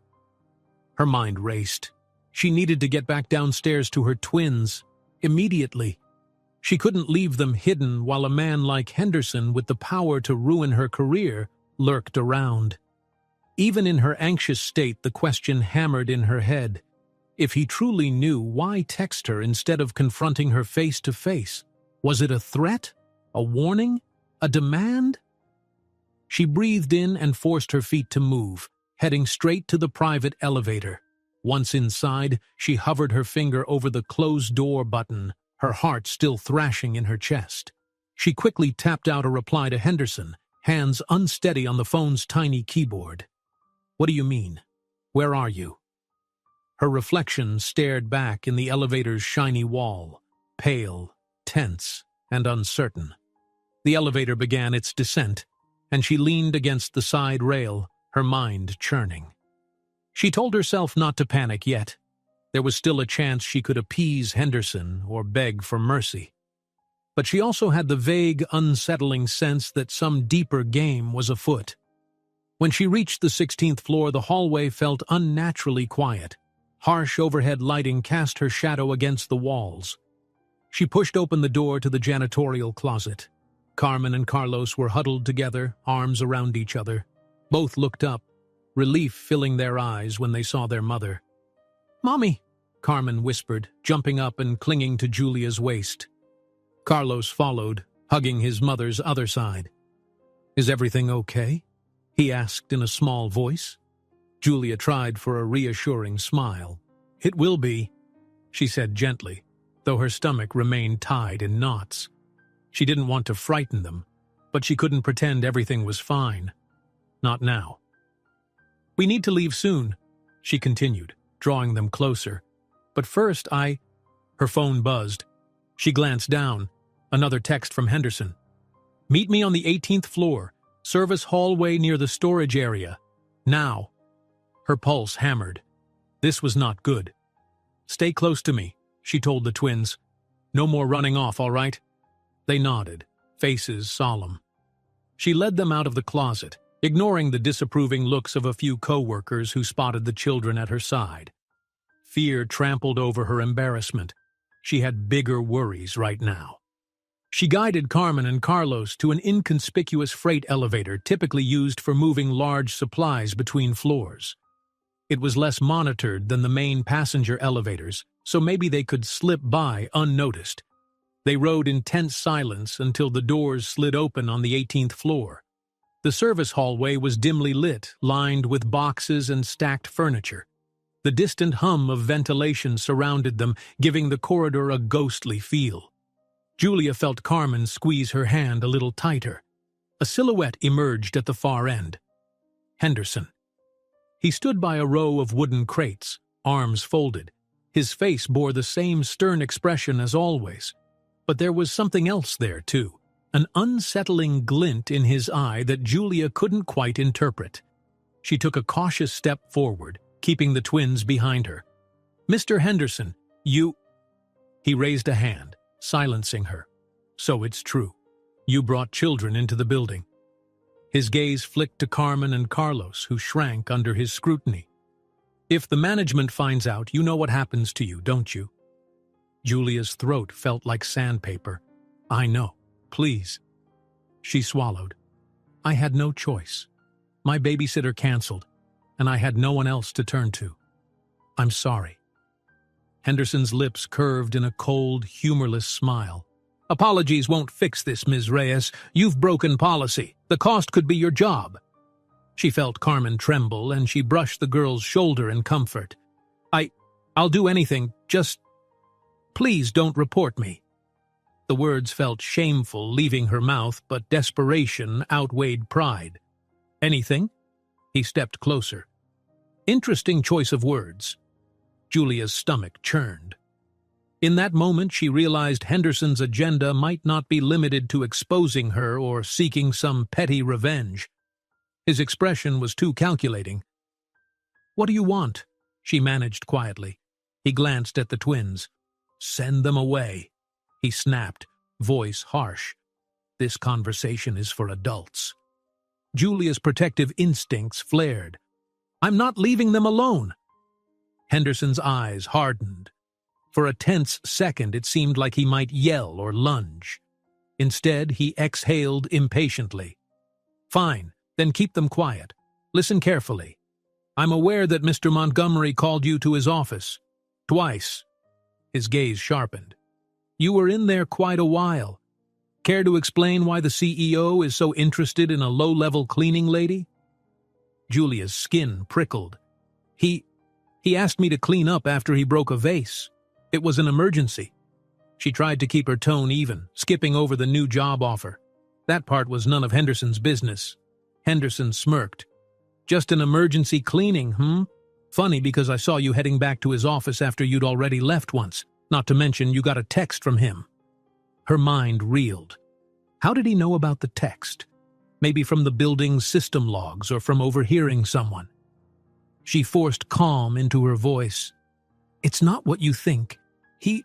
Speaker 1: Her mind raced. She needed to get back downstairs to her twins, immediately. She couldn't leave them hidden while a man like Henderson with the power to ruin her career lurked around. Even in her anxious state, the question hammered in her head. If he truly knew, why text her instead of confronting her face to face? Was it a threat? A warning? A demand? She breathed in and forced her feet to move, heading straight to the private elevator. Once inside, she hovered her finger over the closed door button, her heart still thrashing in her chest. She quickly tapped out a reply to Henderson, hands unsteady on the phone's tiny keyboard. What do you mean? Where are you? Her reflection stared back in the elevator's shiny wall, pale, tense, and uncertain. The elevator began its descent, and she leaned against the side rail, her mind churning. She told herself not to panic yet. There was still a chance she could appease Henderson or beg for mercy. But she also had the vague, unsettling sense that some deeper game was afoot. When she reached the 16th floor, the hallway felt unnaturally quiet. Harsh overhead lighting cast her shadow against the walls. She pushed open the door to the janitorial closet. Carmen and Carlos were huddled together, arms around each other. Both looked up, relief filling their eyes when they saw their mother. "Mommy," Carmen whispered, jumping up and clinging to Julia's waist. Carlos followed, hugging his mother's other side. "Is everything okay?" he asked in a small voice. Julia tried for a reassuring smile. "It will be," she said gently, though her stomach remained tied in knots. She didn't want to frighten them, but she couldn't pretend everything was fine. Not now. "We need to leave soon," she continued, drawing them closer. "But first Her phone buzzed. She glanced down. Another text from Henderson. "Meet me on the 18th floor, service hallway near the storage area. Now." Her pulse hammered. This was not good. "Stay close to me," she told the twins. "No more running off, all right?" They nodded, faces solemn. She led them out of the closet, ignoring the disapproving looks of a few co-workers who spotted the children at her side. Fear trampled over her embarrassment. She had bigger worries right now. She guided Carmen and Carlos to an inconspicuous freight elevator typically used for moving large supplies between floors. It was less monitored than the main passenger elevators, so maybe they could slip by unnoticed. They rode in tense silence until the doors slid open on the 18th floor. The service hallway was dimly lit, lined with boxes and stacked furniture. The distant hum of ventilation surrounded them, giving the corridor a ghostly feel. Julia felt Carmen squeeze her hand a little tighter. A silhouette emerged at the far end. Henderson. He stood by a row of wooden crates, arms folded. His face bore the same stern expression as always. But there was something else there, too. An unsettling glint in his eye that Julia couldn't quite interpret. She took a cautious step forward, keeping the twins behind her. "Mr. Henderson, you—" He raised a hand, silencing her. "So it's true. You brought children into the building." His gaze flicked to Carmen and Carlos, who shrank under his scrutiny. "If the management finds out, you know what happens to you, don't you?" Julia's throat felt like sandpaper. "I know. Please." She swallowed. "I had no choice. My babysitter canceled, and I had no one else to turn to. I'm sorry." Henderson's lips curved in a cold, humorless smile. "Apologies won't fix this, Ms. Reyes. You've broken policy. The cost could be your job." She felt Carmen tremble, and she brushed the girl's shoulder in comfort. I'll do anything, just please don't report me." The words felt shameful leaving her mouth, but desperation outweighed pride. "Anything?" He stepped closer. Interesting choice of words. Julia's stomach churned. In that moment, she realized Henderson's agenda might not be limited to exposing her or seeking some petty revenge. His expression was too calculating. "What do you want?" she managed quietly. He glanced at the twins. "Send them away," he snapped, voice harsh. "This conversation is for adults." Julia's protective instincts flared. "I'm not leaving them alone." Henderson's eyes hardened. For a tense second, it seemed like he might yell or lunge. Instead, he exhaled impatiently. "Fine, then keep them quiet. Listen carefully. I'm aware that Mr. Montgomery called you to his office. Twice." His gaze sharpened. "You were in there quite a while. Care to explain why the CEO is so interested in a low-level cleaning lady?" Julia's skin prickled. He asked me to clean up after he broke a vase. It was an emergency." She tried to keep her tone even, skipping over the new job offer. That part was none of Henderson's business. Henderson smirked. "Just an emergency cleaning, Funny because I saw you heading back to his office after you'd already left once, not to mention you got a text from him." Her mind reeled. How did he know about the text? Maybe from the building's system logs or from overhearing someone. She forced calm into her voice. "It's not what you think. He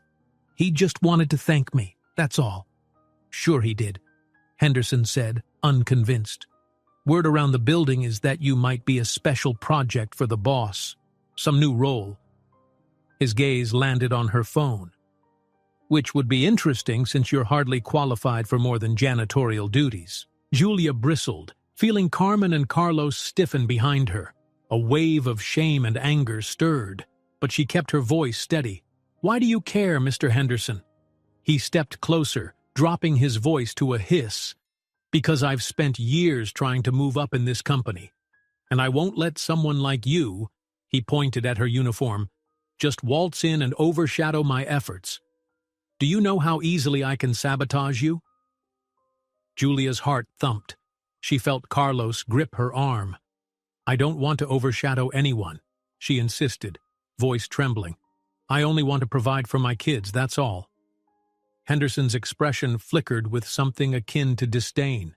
Speaker 1: just wanted to thank me, that's all." "Sure he did," Henderson said, unconvinced. "Word around the building is that you might be a special project for the boss. Some new role." His gaze landed on her phone. "Which would be interesting since you're hardly qualified for more than janitorial duties." Julia bristled, feeling Carmen and Carlos stiffen behind her. A wave of shame and anger stirred, but she kept her voice steady. "Why do you care, Mr. Henderson?" He stepped closer, dropping his voice to a hiss. "Because I've spent years trying to move up in this company, and I won't let someone like you," he pointed at her uniform, "just waltz in and overshadow my efforts. Do you know how easily I can sabotage you?" Julia's heart thumped. She felt Carlos grip her arm. "I don't want to overshadow anyone," she insisted, voice trembling. "I only want to provide for my kids, that's all." Henderson's expression flickered with something akin to disdain.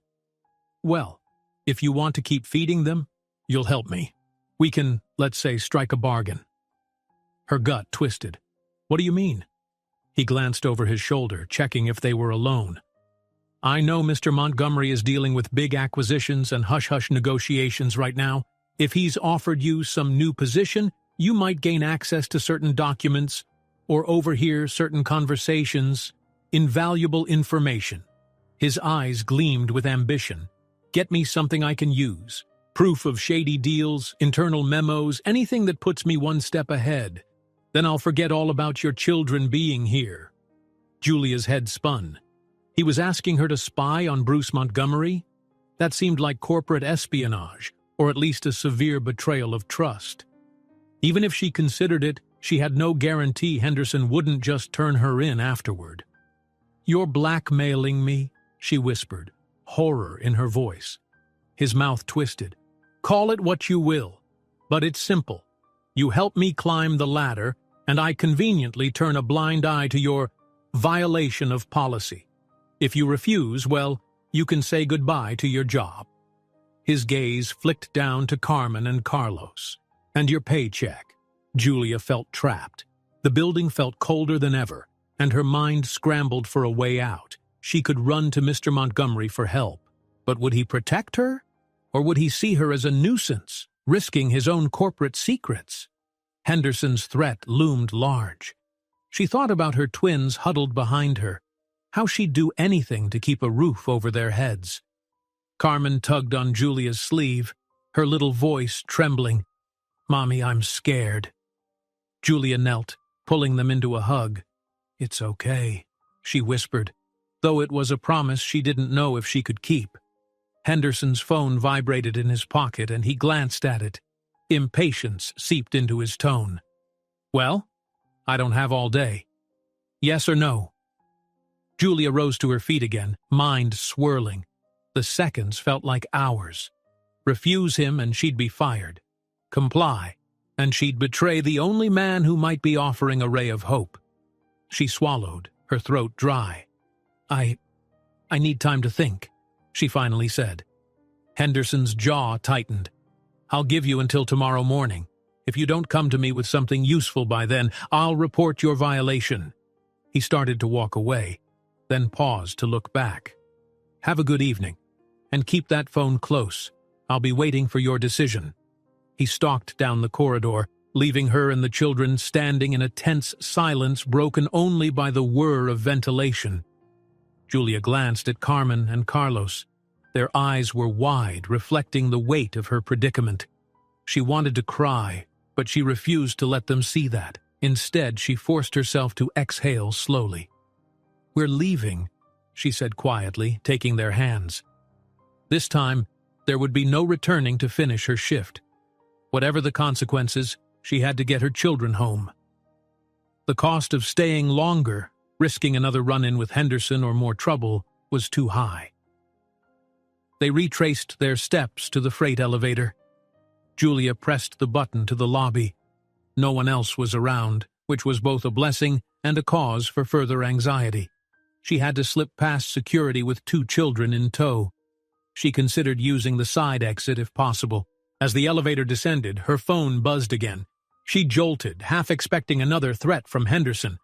Speaker 1: "Well, if you want to keep feeding them, you'll help me. We can, let's say, strike a bargain." Her gut twisted. "What do you mean?" He glanced over his shoulder, checking if they were alone. "I know Mr. Montgomery is dealing with big acquisitions and hush-hush negotiations right now. If he's offered you some new position, you might gain access to certain documents or overhear certain conversations. Invaluable information." His eyes gleamed with ambition. "Get me something I can use. Proof of shady deals, internal memos, anything that puts me one step ahead. Then I'll forget all about your children being here." Julia's head spun. He was asking her to spy on Bruce Montgomery? That seemed like corporate espionage, or at least a severe betrayal of trust. Even if she considered it, she had no guarantee Henderson wouldn't just turn her in afterward. "You're blackmailing me," she whispered, horror in her voice. His mouth twisted. "Call it what you will, but it's simple. You help me climb the ladder, and I conveniently turn a blind eye to your violation of policy. If you refuse, well, you can say goodbye to your job." His gaze flicked down to Carmen and Carlos. "And your paycheck." Julia felt trapped. The building felt colder than ever, and her mind scrambled for a way out. She could run to Mr. Montgomery for help. But would he protect her? Or would he see her as a nuisance, risking his own corporate secrets? Henderson's threat loomed large. She thought about her twins huddled behind her, how she'd do anything to keep a roof over their heads. Carmen tugged on Julia's sleeve, her little voice trembling. "Mommy, I'm scared." Julia knelt, pulling them into a hug. "It's okay," she whispered, though it was a promise she didn't know if she could keep. Henderson's phone vibrated in his pocket and he glanced at it. Impatience seeped into his tone. "Well, I don't have all day. Yes or no?" Julia rose to her feet again, mind swirling. The seconds felt like hours. Refuse him and she'd be fired. Comply, and she'd betray the only man who might be offering a ray of hope. She swallowed, her throat dry. I need time to think," she finally said. Henderson's jaw tightened. "I'll give you until tomorrow morning. If you don't come to me with something useful by then, I'll report your violation." He started to walk away, then paused to look back. "Have a good evening, and keep that phone close. I'll be waiting for your decision." He stalked down the corridor, leaving her and the children standing in a tense silence broken only by the whir of ventilation. Julia glanced at Carmen and Carlos. Their eyes were wide, reflecting the weight of her predicament. She wanted to cry, but she refused to let them see that. Instead, she forced herself to exhale slowly. "We're leaving," she said quietly, taking their hands. This time, there would be no returning to finish her shift. Whatever the consequences, she had to get her children home. The cost of staying longer, risking another run-in with Henderson or more trouble, was too high. They retraced their steps to the freight elevator. Julia pressed the button to the lobby. No one else was around, which was both a blessing and a cause for further anxiety. She had to slip past security with 2 children in tow. She considered using the side exit if possible. As the elevator descended, her phone buzzed again. She jolted, half expecting another threat from Henderson.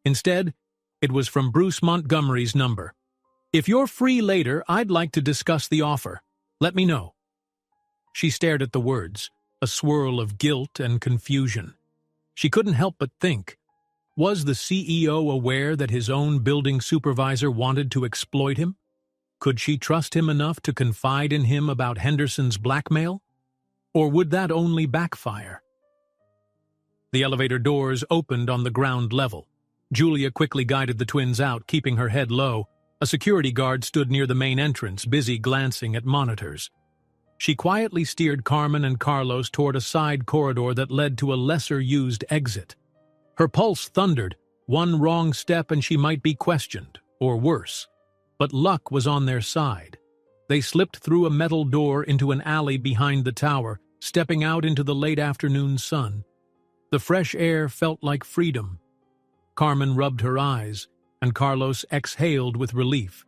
Speaker 1: Instead, it was from Bruce Montgomery's number. "If you're free later, I'd like to discuss the offer. Let me know." She stared at the words, a swirl of guilt and confusion. She couldn't help but think, was the CEO aware that his own building supervisor wanted to exploit him? Could she trust him enough to confide in him about Henderson's blackmail? Or would that only backfire? The elevator doors opened on the ground level. Julia quickly guided the twins out, keeping her head low. A security guard stood near the main entrance, busy glancing at monitors. She quietly steered Carmen and Carlos toward a side corridor that led to a lesser-used exit. Her pulse thundered. One wrong step and she might be questioned, or worse. But luck was on their side. They slipped through a metal door into an alley behind the tower, stepping out into the late afternoon sun. The fresh air felt like freedom. Carmen rubbed her eyes, and Carlos exhaled with relief.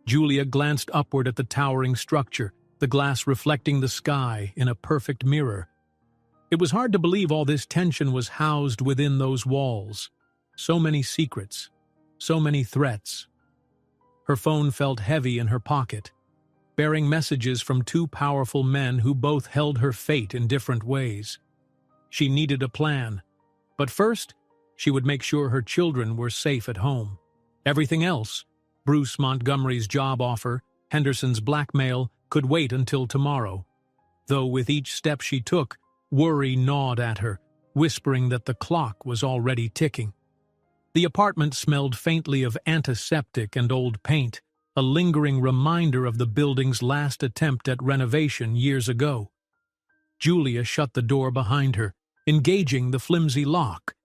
Speaker 1: Julia glanced upward at the towering structure, the glass reflecting the sky in a perfect mirror. It was hard to believe all this tension was housed within those walls. So many secrets, so many threats. Her phone felt heavy in her pocket, bearing messages from two powerful men who both held her fate in different ways. She needed a plan, but first, she would make sure her children were safe at home. Everything else, Bruce Montgomery's job offer, Henderson's blackmail, could wait until tomorrow. Though with each step she took, worry gnawed at her, whispering that the clock was already ticking. The apartment smelled faintly of antiseptic and old paint, a lingering reminder of the building's last attempt at renovation years ago. Julia shut the door behind her, engaging the flimsy lock.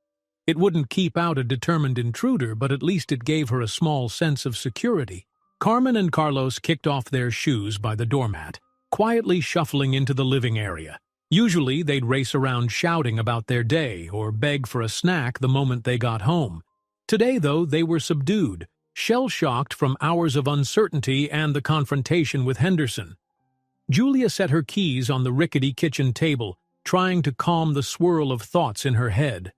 Speaker 1: It wouldn't keep out a determined intruder, but at least it gave her a small sense of security. Carmen and Carlos kicked off their shoes by the doormat, quietly shuffling into the living area. Usually, they'd race around shouting about their day or beg for a snack the moment they got home. Today, though, they were subdued, shell-shocked from hours of uncertainty and the confrontation with Henderson. Julia set her keys on the rickety kitchen table, trying to calm the swirl of thoughts in her head.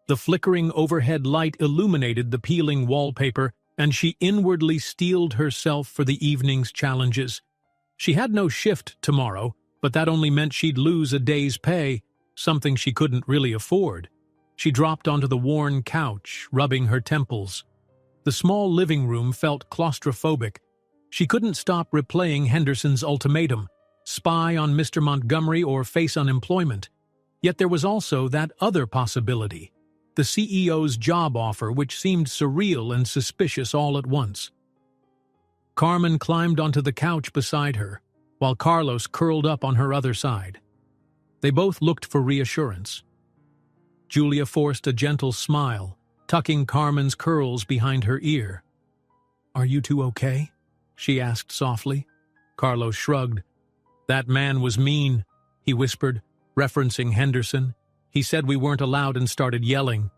Speaker 1: The flickering overhead light illuminated the peeling wallpaper, and she inwardly steeled herself for the evening's challenges. She had no shift tomorrow, but that only meant she'd lose a day's pay, something she couldn't really afford. She dropped onto the worn couch, rubbing her temples. The small living room felt claustrophobic. She couldn't stop replaying Henderson's ultimatum, spy on Mr. Montgomery or face unemployment. Yet there was also that other possibility, the CEO's job offer, which seemed surreal and suspicious all at once. Carmen climbed onto the couch beside her, while Carlos curled up on her other side. They both looked for reassurance. Julia forced a gentle smile, tucking Carmen's curls behind her ear. "Are you two okay?" she asked softly. Carlos shrugged. "That man was mean," he whispered, referencing Henderson. "He said we weren't allowed and started yelling."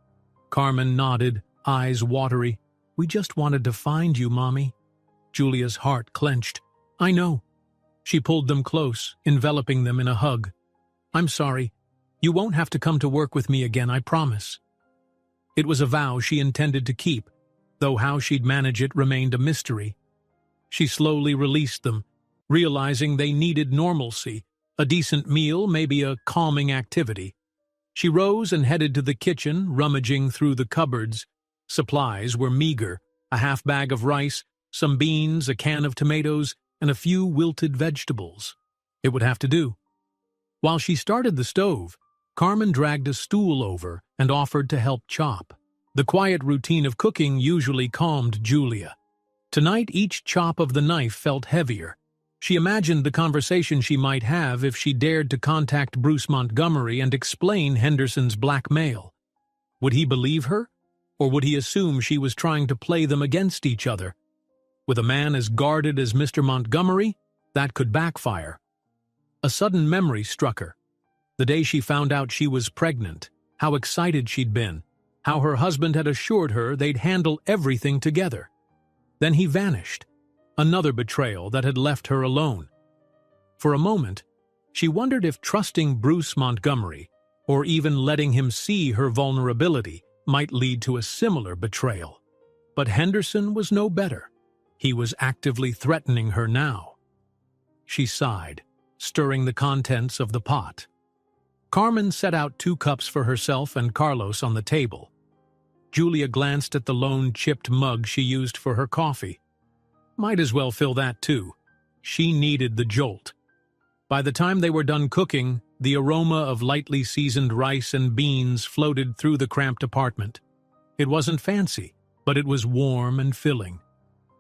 Speaker 1: Carmen nodded, eyes watery. "We just wanted to find you, Mommy." Julia's heart clenched. "I know." She pulled them close, enveloping them in a hug. "I'm sorry. You won't have to come to work with me again, I promise." It was a vow she intended to keep, though how she'd manage it remained a mystery. She slowly released them, realizing they needed normalcy, a decent meal, maybe a calming activity. She rose and headed to the kitchen, rummaging through the cupboards. Supplies were meager, a half bag of rice, some beans, a can of tomatoes, and a few wilted vegetables. It would have to do. While she started the stove, Carmen dragged a stool over and offered to help chop. The quiet routine of cooking usually calmed Julia. Tonight, each chop of the knife felt heavier. She imagined the conversation she might have if she dared to contact Bruce Montgomery and explain Henderson's blackmail. Would he believe her, or would he assume she was trying to play them against each other? With a man as guarded as Mr. Montgomery, that could backfire. A sudden memory struck her. The day she found out she was pregnant, how excited she'd been, how her husband had assured her they'd handle everything together. Then he vanished, another betrayal that had left her alone. For a moment, she wondered if trusting Bruce Montgomery, or even letting him see her vulnerability, might lead to a similar betrayal. But Henderson was no better. He was actively threatening her now. She sighed, stirring the contents of the pot. Carmen set out 2 cups for herself and Carlos on the table. Julia glanced at the lone chipped mug she used for her coffee. might as well fill that too. She needed the jolt. By the time they were done cooking, the aroma of lightly seasoned rice and beans floated through the cramped apartment. It wasn't fancy, but it was warm and filling.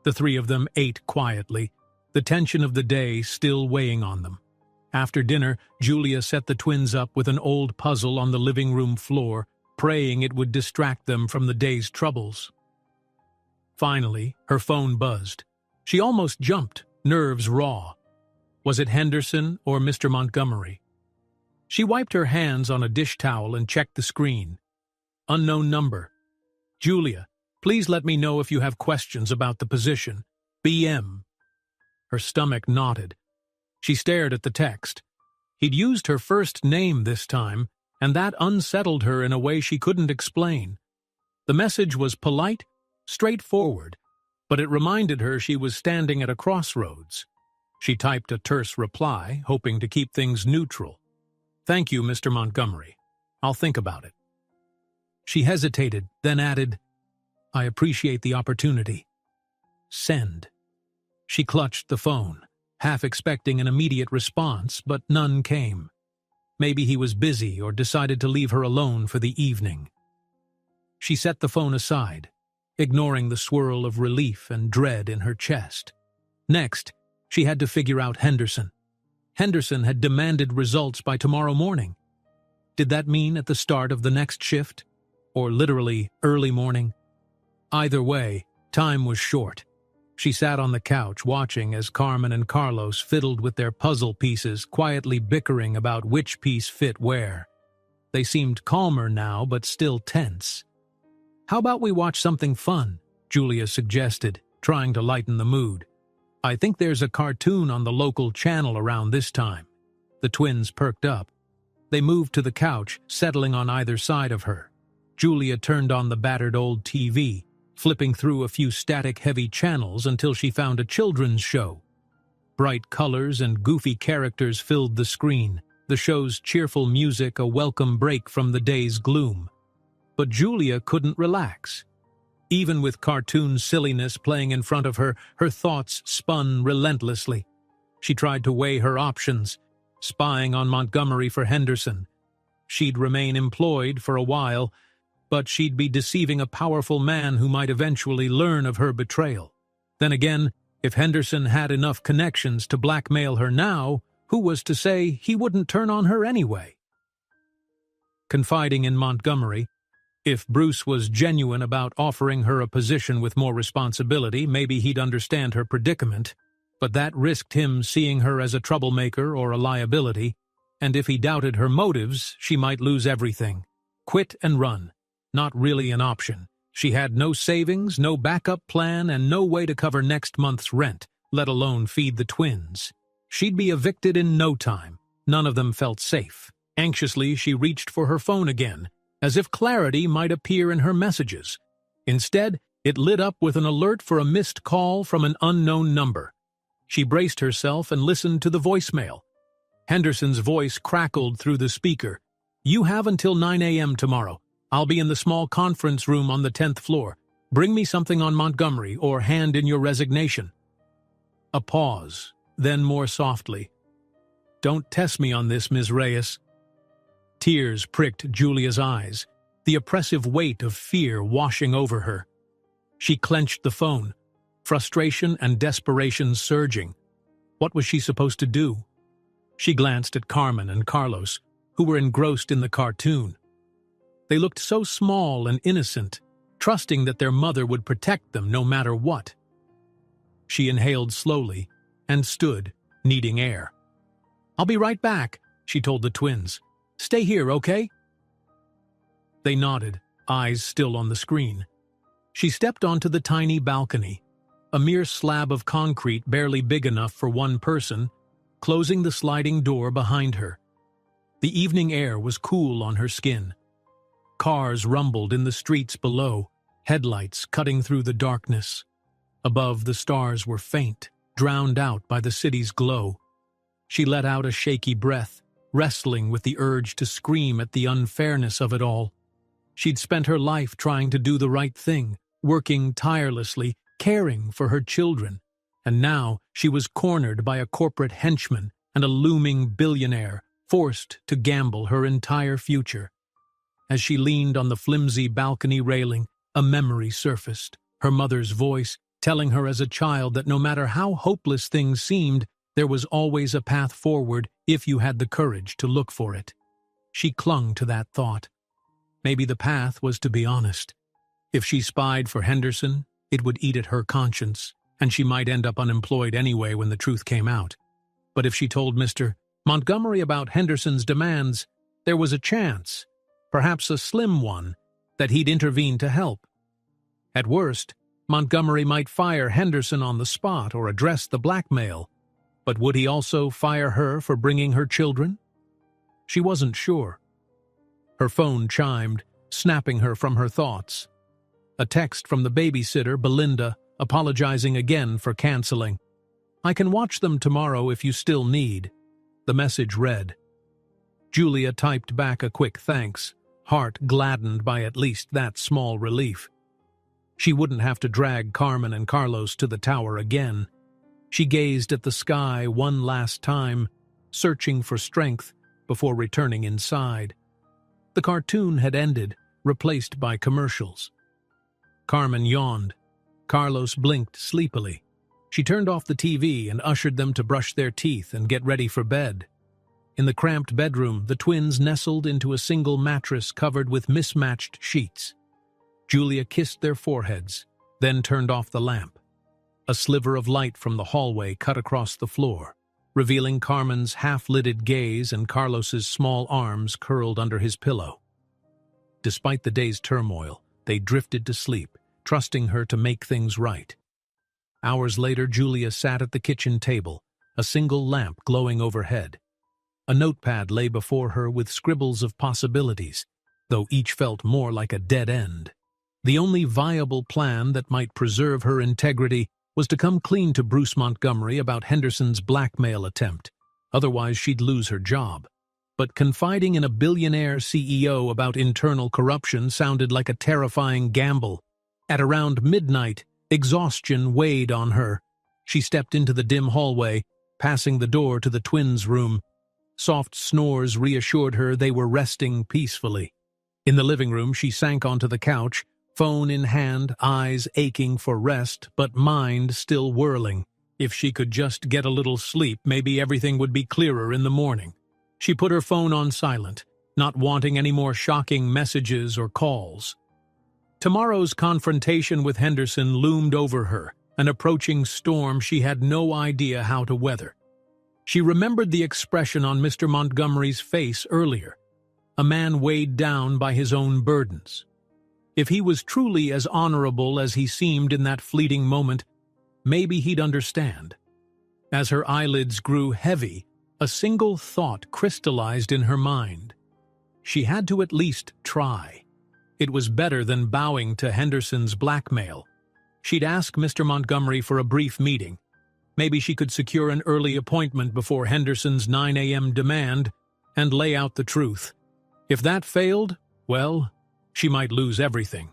Speaker 1: The three of them ate quietly, the tension of the day still weighing on them. After dinner, Julia set the twins up with an old puzzle on the living room floor, praying it would distract them from the day's troubles. Finally, her phone buzzed. She almost jumped, nerves raw. Was it Henderson or Mr. Montgomery? She wiped her hands on a dish towel and checked the screen. Unknown number. Julia, please let me know if you have questions about the position. BM. Her stomach knotted. She stared at the text. He'd used her first name this time, and that unsettled her in a way she couldn't explain. The message was polite, straightforward, but it reminded her she was standing at a crossroads. She typed a terse reply, hoping to keep things neutral. Thank you, Mr. Montgomery. I'll think about it. She hesitated, then added, I appreciate the opportunity. Send. She clutched the phone, half expecting an immediate response, but none came. Maybe he was busy or decided to leave her alone for the evening. She set the phone aside, ignoring the swirl of relief and dread in her chest. Next, she had to figure out Henderson. Henderson had demanded results by tomorrow morning. Did that mean at the start of the next shift? Or literally early morning? Either way, time was short. She sat on the couch watching as Carmen and Carlos fiddled with their puzzle pieces, quietly bickering about which piece fit where. They seemed calmer now, but still tense. How about we watch something fun? Julia suggested, trying to lighten the mood. I think there's a cartoon on the local channel around this time. The twins perked up. They moved to the couch, settling on either side of her. Julia turned on the battered old TV, flipping through a few static-heavy channels until she found a children's show. Bright colors and goofy characters filled the screen, the show's cheerful music a welcome break from the day's gloom. But Julia couldn't relax. Even with cartoon silliness playing in front of her, her thoughts spun relentlessly. She tried to weigh her options, spying on Montgomery for Henderson. She'd remain employed for a while, but she'd be deceiving a powerful man who might eventually learn of her betrayal. Then again, if Henderson had enough connections to blackmail her now, who was to say he wouldn't turn on her anyway? Confiding in Montgomery, if Bruce was genuine about offering her a position with more responsibility, maybe he'd understand her predicament, but that risked him seeing her as a troublemaker or a liability, and if he doubted her motives, she might lose everything. Quit and run. Not really an option. She had no savings, no backup plan, and no way to cover next month's rent, let alone feed the twins. She'd be evicted in no time. None of them felt safe. Anxiously, she reached for her phone again, as if clarity might appear in her messages. Instead, it lit up with an alert for a missed call from an unknown number. She braced herself and listened to the voicemail. Henderson's voice crackled through the speaker. You have until 9 a.m. tomorrow. I'll be in the small conference room on the 10th floor. Bring me something on Montgomery or hand in your resignation. A pause, then more softly. Don't test me on this, Ms. Reyes. Tears pricked Julia's eyes, the oppressive weight of fear washing over her. She clenched the phone, frustration and desperation surging. What was she supposed to do? She glanced at Carmen and Carlos, who were engrossed in the cartoon. They looked so small and innocent, trusting that their mother would protect them no matter what. She inhaled slowly and stood, needing air. I'll be right back, she told the twins. Stay here, okay? They nodded, eyes still on the screen. She stepped onto the tiny balcony, a mere slab of concrete barely big enough for one person, closing the sliding door behind her. The evening air was cool on her skin. Cars rumbled in the streets below, headlights cutting through the darkness. Above, the stars were faint, drowned out by the city's glow. She let out a shaky breath, wrestling with the urge to scream at the unfairness of it all. She'd spent her life trying to do the right thing, working tirelessly, caring for her children. and now she was cornered by a corporate henchman and a looming billionaire, forced to gamble her entire future. As she leaned on the flimsy balcony railing, a memory surfaced, her mother's voice telling her as a child that no matter how hopeless things seemed, there was always a path forward if you had the courage to look for it. She clung to that thought. Maybe the path was to be honest. If she spied for Henderson, it would eat at her conscience, and she might end up unemployed anyway when the truth came out. But if she told Mr. Montgomery about Henderson's demands, there was a chance, perhaps a slim one, that he'd intervene to help. At worst, Montgomery might fire Henderson on the spot or address the blackmail, but would he also fire her for bringing her children? She wasn't sure. Her phone chimed, snapping her from her thoughts. A text from the babysitter, Belinda, apologizing again for canceling. "I can watch them tomorrow if you still need." The message read. Julia typed back a quick thanks, heart gladdened by at least that small relief. She wouldn't have to drag Carmen and Carlos to the tower again. She gazed at the sky one last time, searching for strength before returning inside. The cartoon had ended, replaced by commercials. Carmen yawned. Carlos blinked sleepily. She turned off the TV and ushered them to brush their teeth and get ready for bed. In the cramped bedroom, the twins nestled into a single mattress covered with mismatched sheets. Julia kissed their foreheads, then turned off the lamp. A sliver of light from the hallway cut across the floor, revealing Carmen's half-lidded gaze and Carlos's small arms curled under his pillow. Despite the day's turmoil, they drifted to sleep, trusting her to make things right. Hours later, Julia sat at the kitchen table, a single lamp glowing overhead. A notepad lay before her with scribbles of possibilities, though each felt more like a dead end. The only viable plan that might preserve her integrity was to come clean to Bruce Montgomery about Henderson's blackmail attempt. Otherwise, she'd lose her job. But confiding in a billionaire CEO about internal corruption sounded like a terrifying gamble. At around midnight, exhaustion weighed on her. She stepped into the dim hallway, passing the door to the twins' room. Soft snores reassured her they were resting peacefully. In the living room, she sank onto the couch, phone in hand, eyes aching for rest, but mind still whirling. If she could just get a little sleep, maybe everything would be clearer in the morning. She put her phone on silent, not wanting any more shocking messages or calls. Tomorrow's confrontation with Henderson loomed over her, an approaching storm she had no idea how to weather. She remembered the expression on Mr. Montgomery's face earlier, a man weighed down by his own burdens. If he was truly as honorable as he seemed in that fleeting moment, maybe he'd understand. As her eyelids grew heavy, a single thought crystallized in her mind. She had to at least try. It was better than bowing to Henderson's blackmail. She'd ask Mr. Montgomery for a brief meeting. Maybe she could secure an early appointment before Henderson's 9 a.m. demand and lay out the truth. If that failed, well, she might lose everything.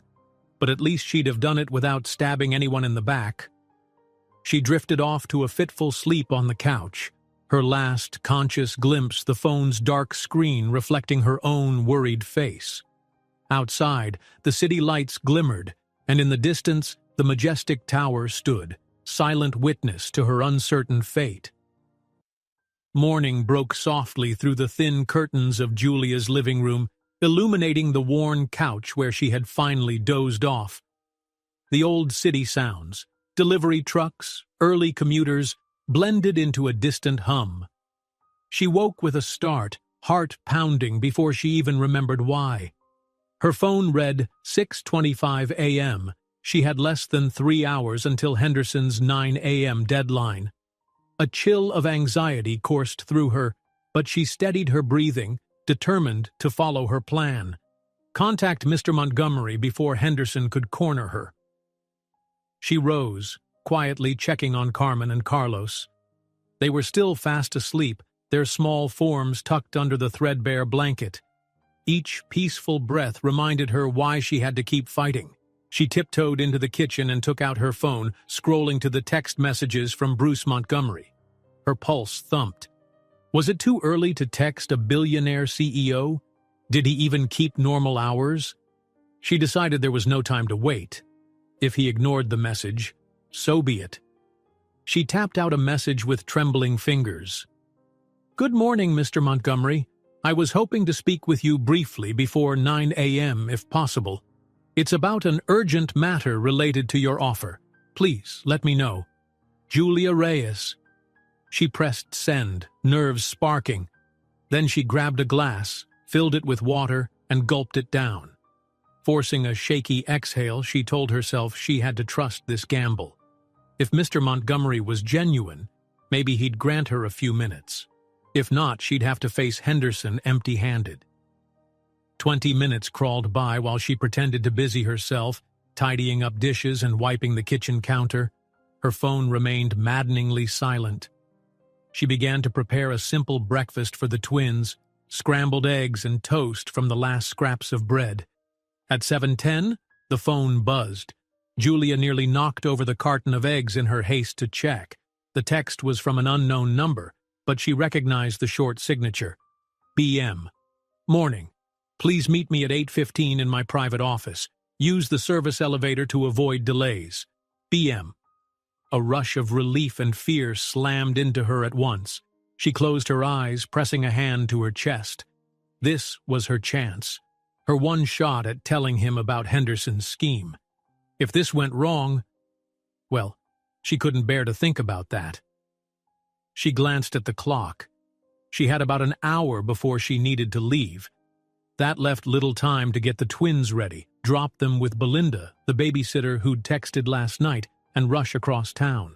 Speaker 1: But at least she'd have done it without stabbing anyone in the back. She drifted off to a fitful sleep on the couch, her last conscious glimpse the phone's dark screen reflecting her own worried face. Outside, the city lights glimmered, and in the distance, the majestic tower stood, silent witness to her uncertain fate. Morning broke softly through the thin curtains of Julia's living room, illuminating the worn couch where she had finally dozed off. The old city sounds, delivery trucks, early commuters, blended into a distant hum. She woke with a start, heart pounding before she even remembered why. Her phone read 6:25 a.m. She had less than 3 hours until Henderson's 9 a.m. deadline. A chill of anxiety coursed through her, but she steadied her breathing, determined to follow her plan. Contact Mr. Montgomery before Henderson could corner her. She rose, quietly checking on Carmen and Carlos. They were still fast asleep, their small forms tucked under the threadbare blanket. Each peaceful breath reminded her why she had to keep fighting. She tiptoed into the kitchen and took out her phone, scrolling to the text messages from Bruce Montgomery. Her pulse thumped. Was it too early to text a billionaire CEO? Did he even keep normal hours? She decided there was no time to wait. If he ignored the message, so be it. She tapped out a message with trembling fingers. "Good morning, Mr. Montgomery. I was hoping to speak with you briefly before 9 a.m. if possible. It's about an urgent matter related to your offer. Please let me know. Julia Reyes." She pressed send, nerves sparking. Then she grabbed a glass, filled it with water, and gulped it down. Forcing a shaky exhale, she told herself she had to trust this gamble. If Mr. Montgomery was genuine, maybe he'd grant her a few minutes. If not, she'd have to face Henderson empty-handed. 20 minutes crawled by while she pretended to busy herself, tidying up dishes and wiping the kitchen counter. Her phone remained maddeningly silent. She began to prepare a simple breakfast for the twins, scrambled eggs and toast from the last scraps of bread. At 7:10, the phone buzzed. Julia nearly knocked over the carton of eggs in her haste to check. The text was from an unknown number, but she recognized the short signature. BM. Morning. Please meet me at 8:15 in my private office. Use the service elevator to avoid delays. BM. A rush of relief and fear slammed into her at once. She closed her eyes, pressing a hand to her chest. This was her chance. Her one shot at telling him about Henderson's scheme. If this went wrong, well, she couldn't bear to think about that. She glanced at the clock. She had about an hour before she needed to leave. That left little time to get the twins ready, drop them with Belinda, the babysitter who'd texted last night, and rush across town.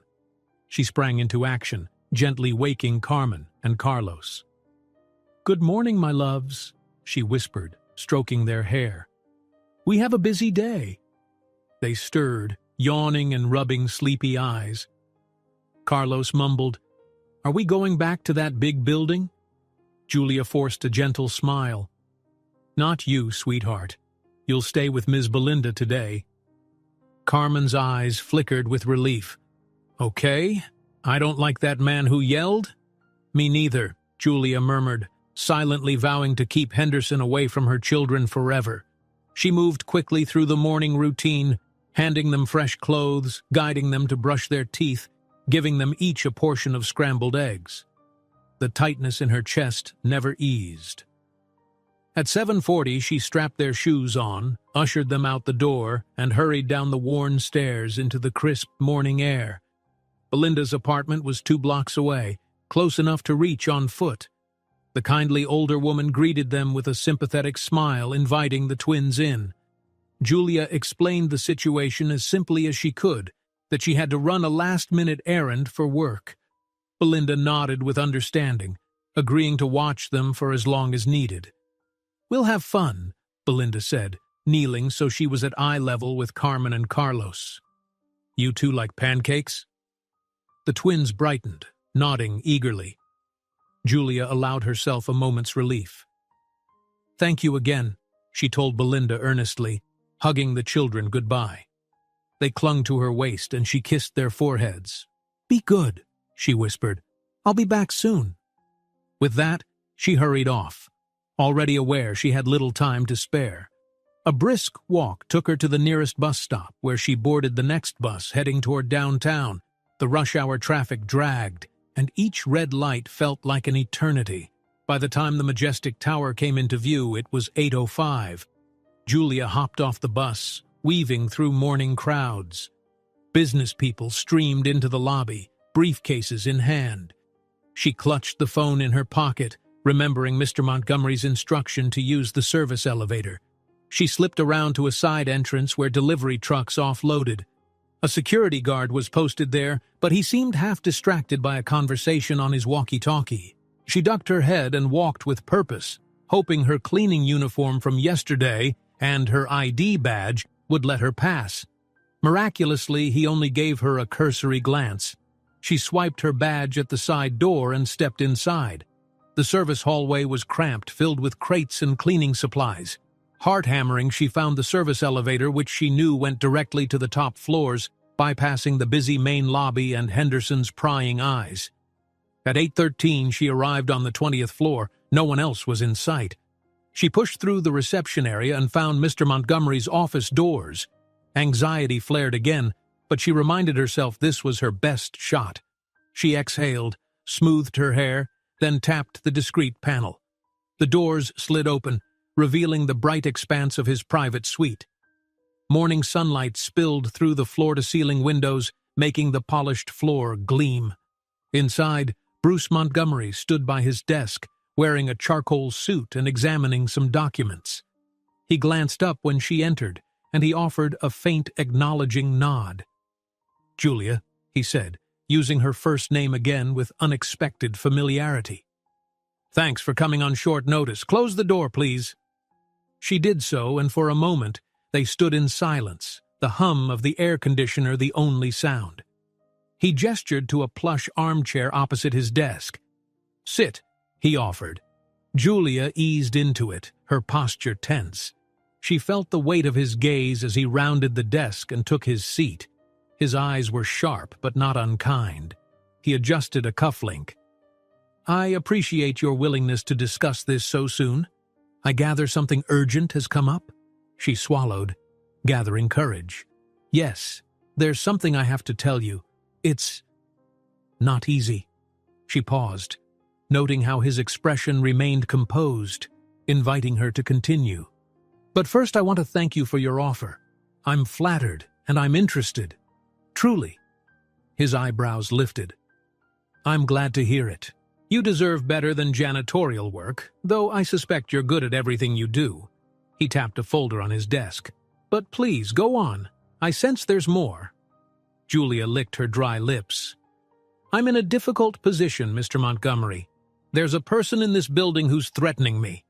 Speaker 1: She sprang into action, gently waking Carmen and Carlos. "Good morning, my loves," she whispered, stroking their hair. "We have a busy day." They stirred, yawning and rubbing sleepy eyes. Carlos mumbled, "Are we going back to that big building?" Julia forced a gentle smile. "Not you, sweetheart. You'll stay with Ms. Belinda today." Carmen's eyes flickered with relief. "Okay, I don't like that man who yelled." "Me neither," Julia murmured, silently vowing to keep Henderson away from her children forever. She moved quickly through the morning routine, handing them fresh clothes, guiding them to brush their teeth, giving them each a portion of scrambled eggs. The tightness in her chest never eased. At 7:40, she strapped their shoes on, ushered them out the door, and hurried down the worn stairs into the crisp morning air. Belinda's apartment was 2 blocks away, close enough to reach on foot. The kindly older woman greeted them with a sympathetic smile, inviting the twins in. Julia explained the situation as simply as she could, that she had to run a last-minute errand for work. Belinda nodded with understanding, agreeing to watch them for as long as needed. "We'll have fun," Belinda said, kneeling so she was at eye level with Carmen and Carlos. "You two like pancakes?" The twins brightened, nodding eagerly. Julia allowed herself a moment's relief. "Thank you again," she told Belinda earnestly, hugging the children goodbye. They clung to her waist and she kissed their foreheads. "Be good," she whispered. "I'll be back soon." With that, she hurried off, already aware she had little time to spare. A brisk walk took her to the nearest bus stop, where she boarded the next bus heading toward downtown. The rush-hour traffic dragged, and each red light felt like an eternity. By the time the majestic tower came into view, it was 8:05. Julia hopped off the bus, weaving through morning crowds. Business people streamed into the lobby, briefcases in hand. She clutched the phone in her pocket, remembering Mr. Montgomery's instruction to use the service elevator. She slipped around to a side entrance where delivery trucks offloaded. A security guard was posted there, but he seemed half distracted by a conversation on his walkie-talkie. She ducked her head and walked with purpose, hoping her cleaning uniform from yesterday and her ID badge would let her pass. Miraculously, he only gave her a cursory glance. She swiped her badge at the side door and stepped inside. The service hallway was cramped, filled with crates and cleaning supplies. Heart-hammering, she found the service elevator, which she knew went directly to the top floors, bypassing the busy main lobby and Henderson's prying eyes. At 8:13, she arrived on the 20th floor. No one else was in sight. She pushed through the reception area and found Mr. Montgomery's office doors. Anxiety flared again, but she reminded herself this was her best shot. She exhaled, smoothed her hair, then tapped the discreet panel. The doors slid open, revealing the bright expanse of his private suite. Morning sunlight spilled through the floor-to-ceiling windows, making the polished floor gleam. Inside, Bruce Montgomery stood by his desk, wearing a charcoal suit and examining some documents. He glanced up when she entered, and he offered a faint acknowledging nod. "Julia," he said, using her first name again with unexpected familiarity. "Thanks for coming on short notice. Close the door, please." She did so, and for a moment they stood in silence, the hum of the air conditioner the only sound. He gestured to a plush armchair opposite his desk. "Sit," he offered. Julia eased into it, her posture tense. She felt the weight of his gaze as he rounded the desk and took his seat. His eyes were sharp but not unkind. He adjusted a cufflink. "I appreciate your willingness to discuss this so soon. I gather something urgent has come up?" She swallowed, gathering courage. "Yes, there's something I have to tell you. It's not easy." She paused, noting how his expression remained composed, inviting her to continue. "But first I want to thank you for your offer. I'm flattered, and I'm interested. Truly." His eyebrows lifted. "I'm glad to hear it. You deserve better than janitorial work, though I suspect you're good at everything you do." He tapped a folder on his desk. "But please, go on. I sense there's more." Julia licked her dry lips. "I'm in a difficult position, Mr. Montgomery. There's a person in this building who's threatening me."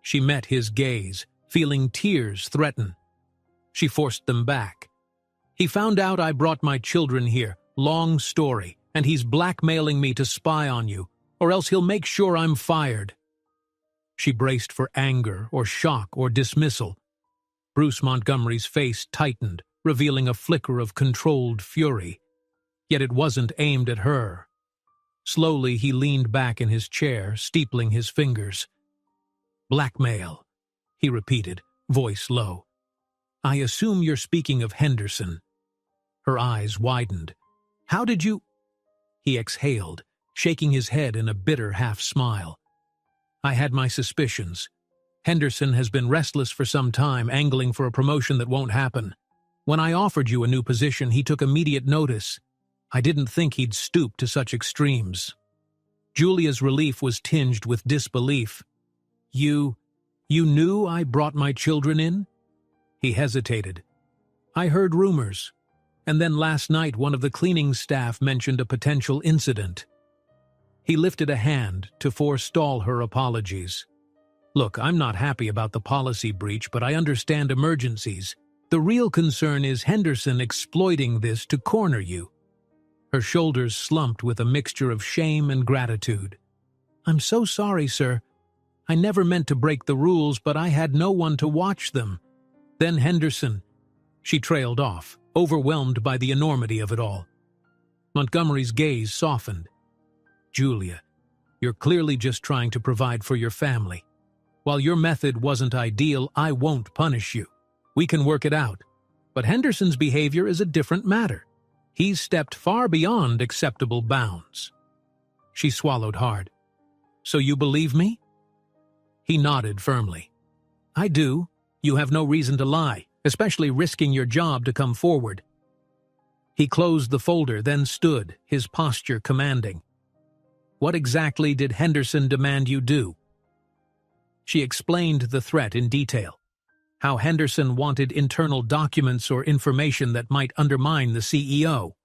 Speaker 1: She met his gaze, feeling tears threaten. She forced them back. "He found out I brought my children here. Long story. And he's blackmailing me to spy on you, or else he'll make sure I'm fired." She braced for anger or shock or dismissal. Bruce Montgomery's face tightened, revealing a flicker of controlled fury. Yet it wasn't aimed at her. Slowly he leaned back in his chair, steepling his fingers. "Blackmail," he repeated, voice low. "I assume you're speaking of Henderson." Her eyes widened. "How did you—" He exhaled, shaking his head in a bitter half-smile. "I had my suspicions. Henderson has been restless for some time, angling for a promotion that won't happen. When I offered you a new position, he took immediate notice. I didn't think he'd stoop to such extremes." Julia's relief was tinged with disbelief. You knew I brought my children in?" He hesitated. "I heard rumors. And then last night one of the cleaning staff mentioned a potential incident." He lifted a hand to forestall her apologies. "Look, I'm not happy about the policy breach, but I understand emergencies. The real concern is Henderson exploiting this to corner you." Her shoulders slumped with a mixture of shame and gratitude. "I'm so sorry, sir. I never meant to break the rules, but I had no one to watch them. Then Henderson—" She trailed off, overwhelmed by the enormity of it all. Montgomery's gaze softened. "Julia, you're clearly just trying to provide for your family. While your method wasn't ideal, I won't punish you. We can work it out. But Henderson's behavior is a different matter. He's stepped far beyond acceptable bounds." She swallowed hard. "So you believe me?" He nodded firmly. "I do. You have no reason to lie, especially risking your job to come forward." He closed the folder, then stood, his posture commanding. "What exactly did Henderson demand you do?" She explained the threat in detail. How Henderson wanted internal documents or information that might undermine the CEO.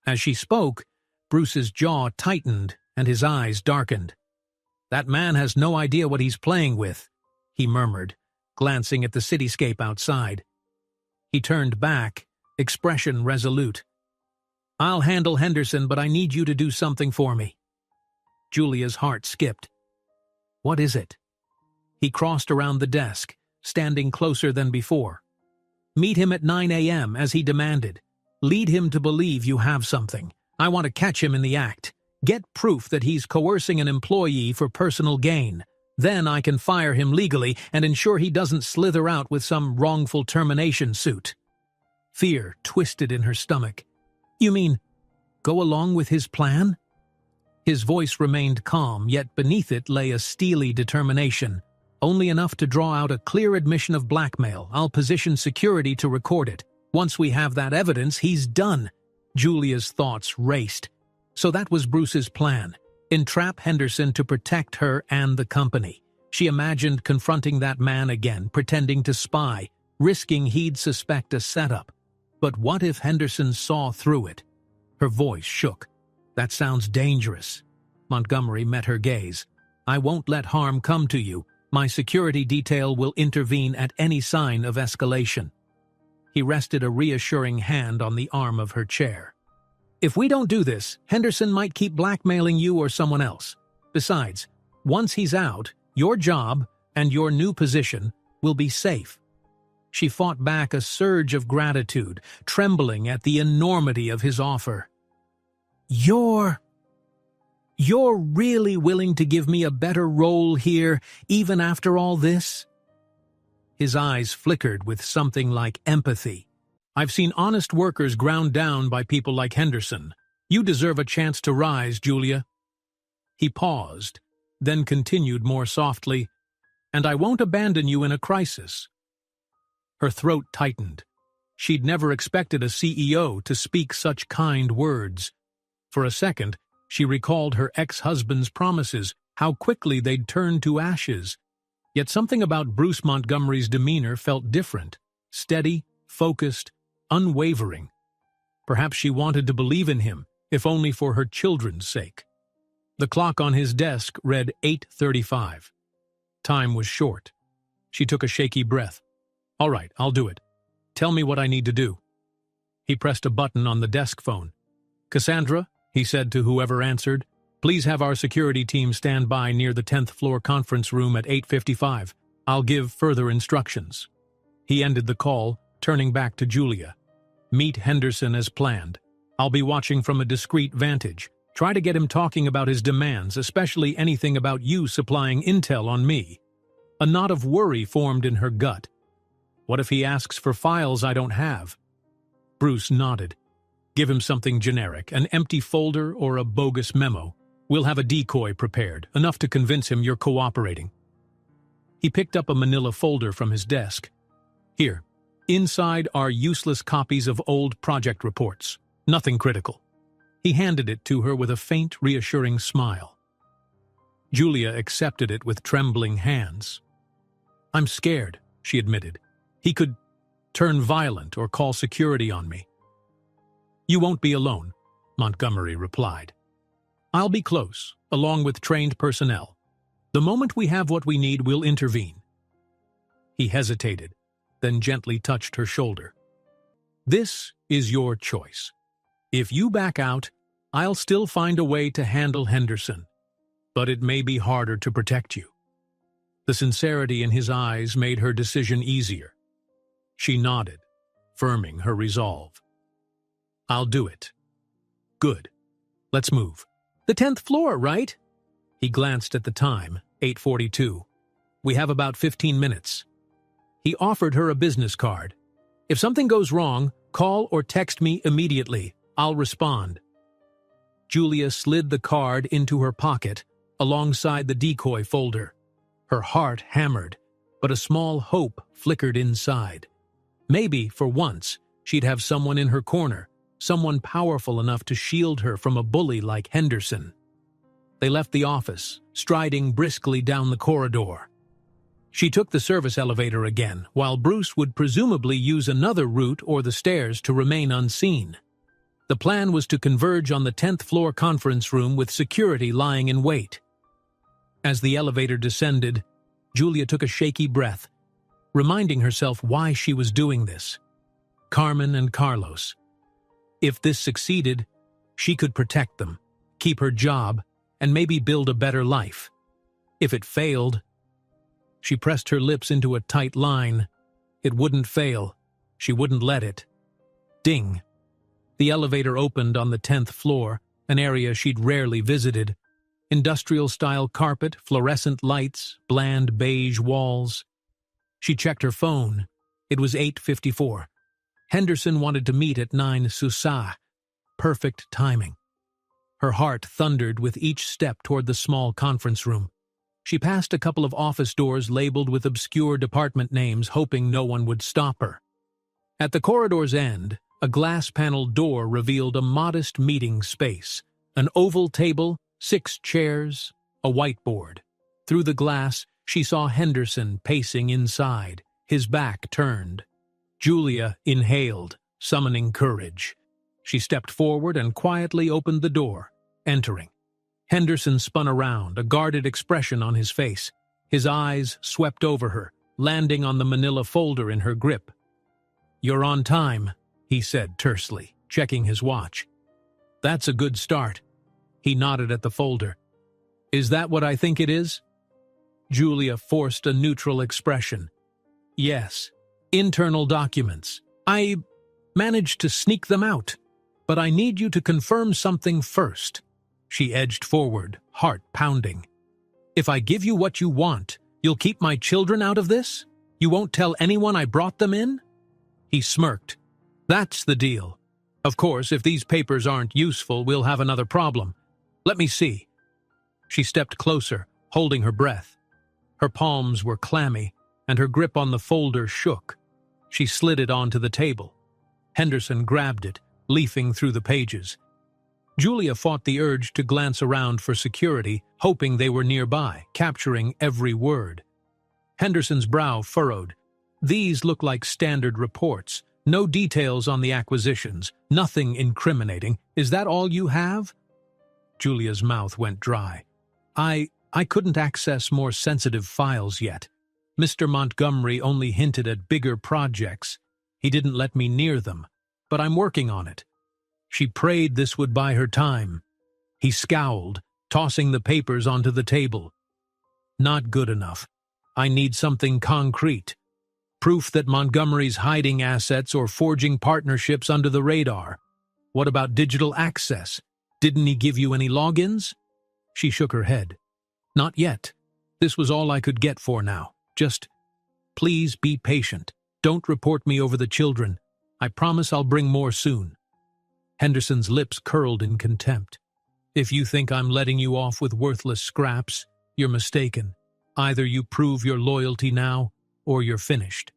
Speaker 1: As she spoke, Bruce's jaw tightened and his eyes darkened. "That man has no idea what he's playing with," he murmured, glancing at the cityscape outside. He turned back, expression resolute. "I'll handle Henderson, but I need you to do something for me." Julia's heart skipped. "What is it?" He crossed around the desk, standing closer than before. Meet him at 9 a.m. as he demanded. Lead him to believe you have something. I want to catch him in the act. Get proof that he's coercing an employee for personal gain. Then I can fire him legally and ensure he doesn't slither out with some wrongful termination suit. Fear twisted in her stomach. You mean, go along with his plan? His voice remained calm, yet beneath it lay a steely determination. Only enough to draw out a clear admission of blackmail. I'll position security to record it. Once we have that evidence, he's done. Julia's thoughts raced. So that was Bruce's plan. Entrap Henderson to protect her and the company. She imagined confronting that man again, pretending to spy, risking he'd suspect a setup. But what if Henderson saw through it? Her voice shook. That sounds dangerous. Montgomery met her gaze. I won't let harm come to you. My security detail will intervene at any sign of escalation. He rested a reassuring hand on the arm of her chair. If we don't do this, Henderson might keep blackmailing you or someone else. Besides, once he's out, your job and your new position will be safe. She fought back a surge of gratitude, trembling at the enormity of his offer. You're really willing to give me a better role here, even after all this? His eyes flickered with something like empathy. I've seen honest workers ground down by people like Henderson. You deserve a chance to rise, Julia. He paused, then continued more softly, and I won't abandon you in a crisis. Her throat tightened. She'd never expected a CEO to speak such kind words. For a second, she recalled her ex-husband's promises, how quickly they'd turn to ashes. Yet something about Bruce Montgomery's demeanor felt different, steady, focused, unwavering. Perhaps she wanted to believe in him, if only for her children's sake. The clock on his desk read 8:35. Time was short. She took a shaky breath. All right, I'll do it. Tell me what I need to do. He pressed a button on the desk phone. Cassandra, he said to whoever answered, please have our security team stand by near the 10th floor conference room at 8:55. I'll give further instructions. He ended the call, turning back to Julia. Meet Henderson as planned. I'll be watching from a discreet vantage. Try to get him talking about his demands, especially anything about you supplying intel on me. A knot of worry formed in her gut. What if he asks for files I don't have? Bruce nodded. Give him something generic, an empty folder or a bogus memo. We'll have a decoy prepared, enough to convince him you're cooperating. He picked up a manila folder from his desk. Here, inside are useless copies of old project reports. Nothing critical. He handed it to her with a faint, reassuring smile. Julia accepted it with trembling hands. I'm scared, she admitted. He could turn violent or call security on me. You won't be alone, Montgomery replied. I'll be close, along with trained personnel. The moment we have what we need, we'll intervene. He hesitated, then gently touched her shoulder. This is your choice. If you back out, I'll still find a way to handle Henderson, but it may be harder to protect you. The sincerity in his eyes made her decision easier. She nodded, firming her resolve. I'll do it. Good. Let's move. The 10th floor, right? He glanced at the time, 8:42. We have about 15 minutes. He offered her a business card. If something goes wrong, call or text me immediately. I'll respond. Julia slid the card into her pocket, alongside the decoy folder. Her heart hammered, but a small hope flickered inside. Maybe, for once, she'd have someone in her corner, someone powerful enough to shield her from a bully like Henderson. They left the office, striding briskly down the corridor. She took the service elevator again, while Bruce would presumably use another route or the stairs to remain unseen. The plan was to converge on the 10th floor conference room with security lying in wait. As the elevator descended, Julia took a shaky breath, reminding herself why she was doing this. Carmen and Carlos. If this succeeded, she could protect them, keep her job, and maybe build a better life. If it failed, She pressed her lips into a tight line. It wouldn't fail. She wouldn't let it. Ding. The elevator opened on the 10th floor, an area she'd rarely visited. Industrial-style carpet, fluorescent lights, bland beige walls. She checked her phone. It was 8:54. Henderson wanted to meet at 9 Susa. Perfect timing. Her heart thundered with each step toward the small conference room. She passed a couple of office doors labeled with obscure department names, hoping no one would stop her. At the corridor's end, a glass-paneled door revealed a modest meeting space. An oval table, 6 chairs, a whiteboard. Through the glass, she saw Henderson pacing inside, his back turned. Julia inhaled, summoning courage. She stepped forward and quietly opened the door, entering. Henderson spun around, a guarded expression on his face. His eyes swept over her, landing on the manila folder in her grip. "You're on time," he said tersely, checking his watch. "That's a good start." He nodded at the folder. "Is that what I think it is?" Julia forced a neutral expression. "Yes. Internal documents. I managed to sneak them out, but I need you to confirm something first." She edged forward, heart pounding. "If I give you what you want, you'll keep my children out of this? You won't tell anyone I brought them in?" He smirked. "That's the deal. Of course, if these papers aren't useful, we'll have another problem. Let me see." She stepped closer, holding her breath. Her palms were clammy, and her grip on the folder shook. She slid it onto the table. Henderson grabbed it, leafing through the pages. Julia fought the urge to glance around for security, hoping they were nearby, capturing every word. Henderson's brow furrowed. These look like standard reports. No details on the acquisitions, nothing incriminating. Is that all you have? Julia's mouth went dry. I couldn't access more sensitive files yet. Mr. Montgomery only hinted at bigger projects. He didn't let me near them, but I'm working on it. She prayed this would buy her time. He scowled, tossing the papers onto the table. Not good enough. I need something concrete. Proof that Montgomery's hiding assets or forging partnerships under the radar. What about digital access? Didn't he give you any logins? She shook her head. Not yet. This was all I could get for now. Just, please be patient. Don't report me over the children. I promise I'll bring more soon. Henderson's lips curled in contempt. If you think I'm letting you off with worthless scraps, you're mistaken. Either you prove your loyalty now, or you're finished.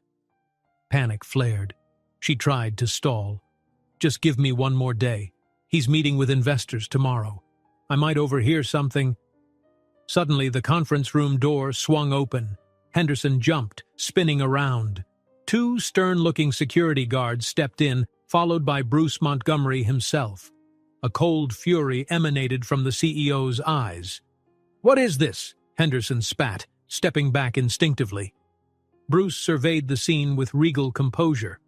Speaker 1: Panic flared. She tried to stall. Just give me one more day. He's meeting with investors tomorrow. I might overhear something. Suddenly, the conference room door swung open. Henderson jumped, spinning around. 2 stern-looking security guards stepped in, followed by Bruce Montgomery himself. A cold fury emanated from the CEO's eyes. "What is this?" Henderson spat, stepping back instinctively. Bruce surveyed the scene with regal composure.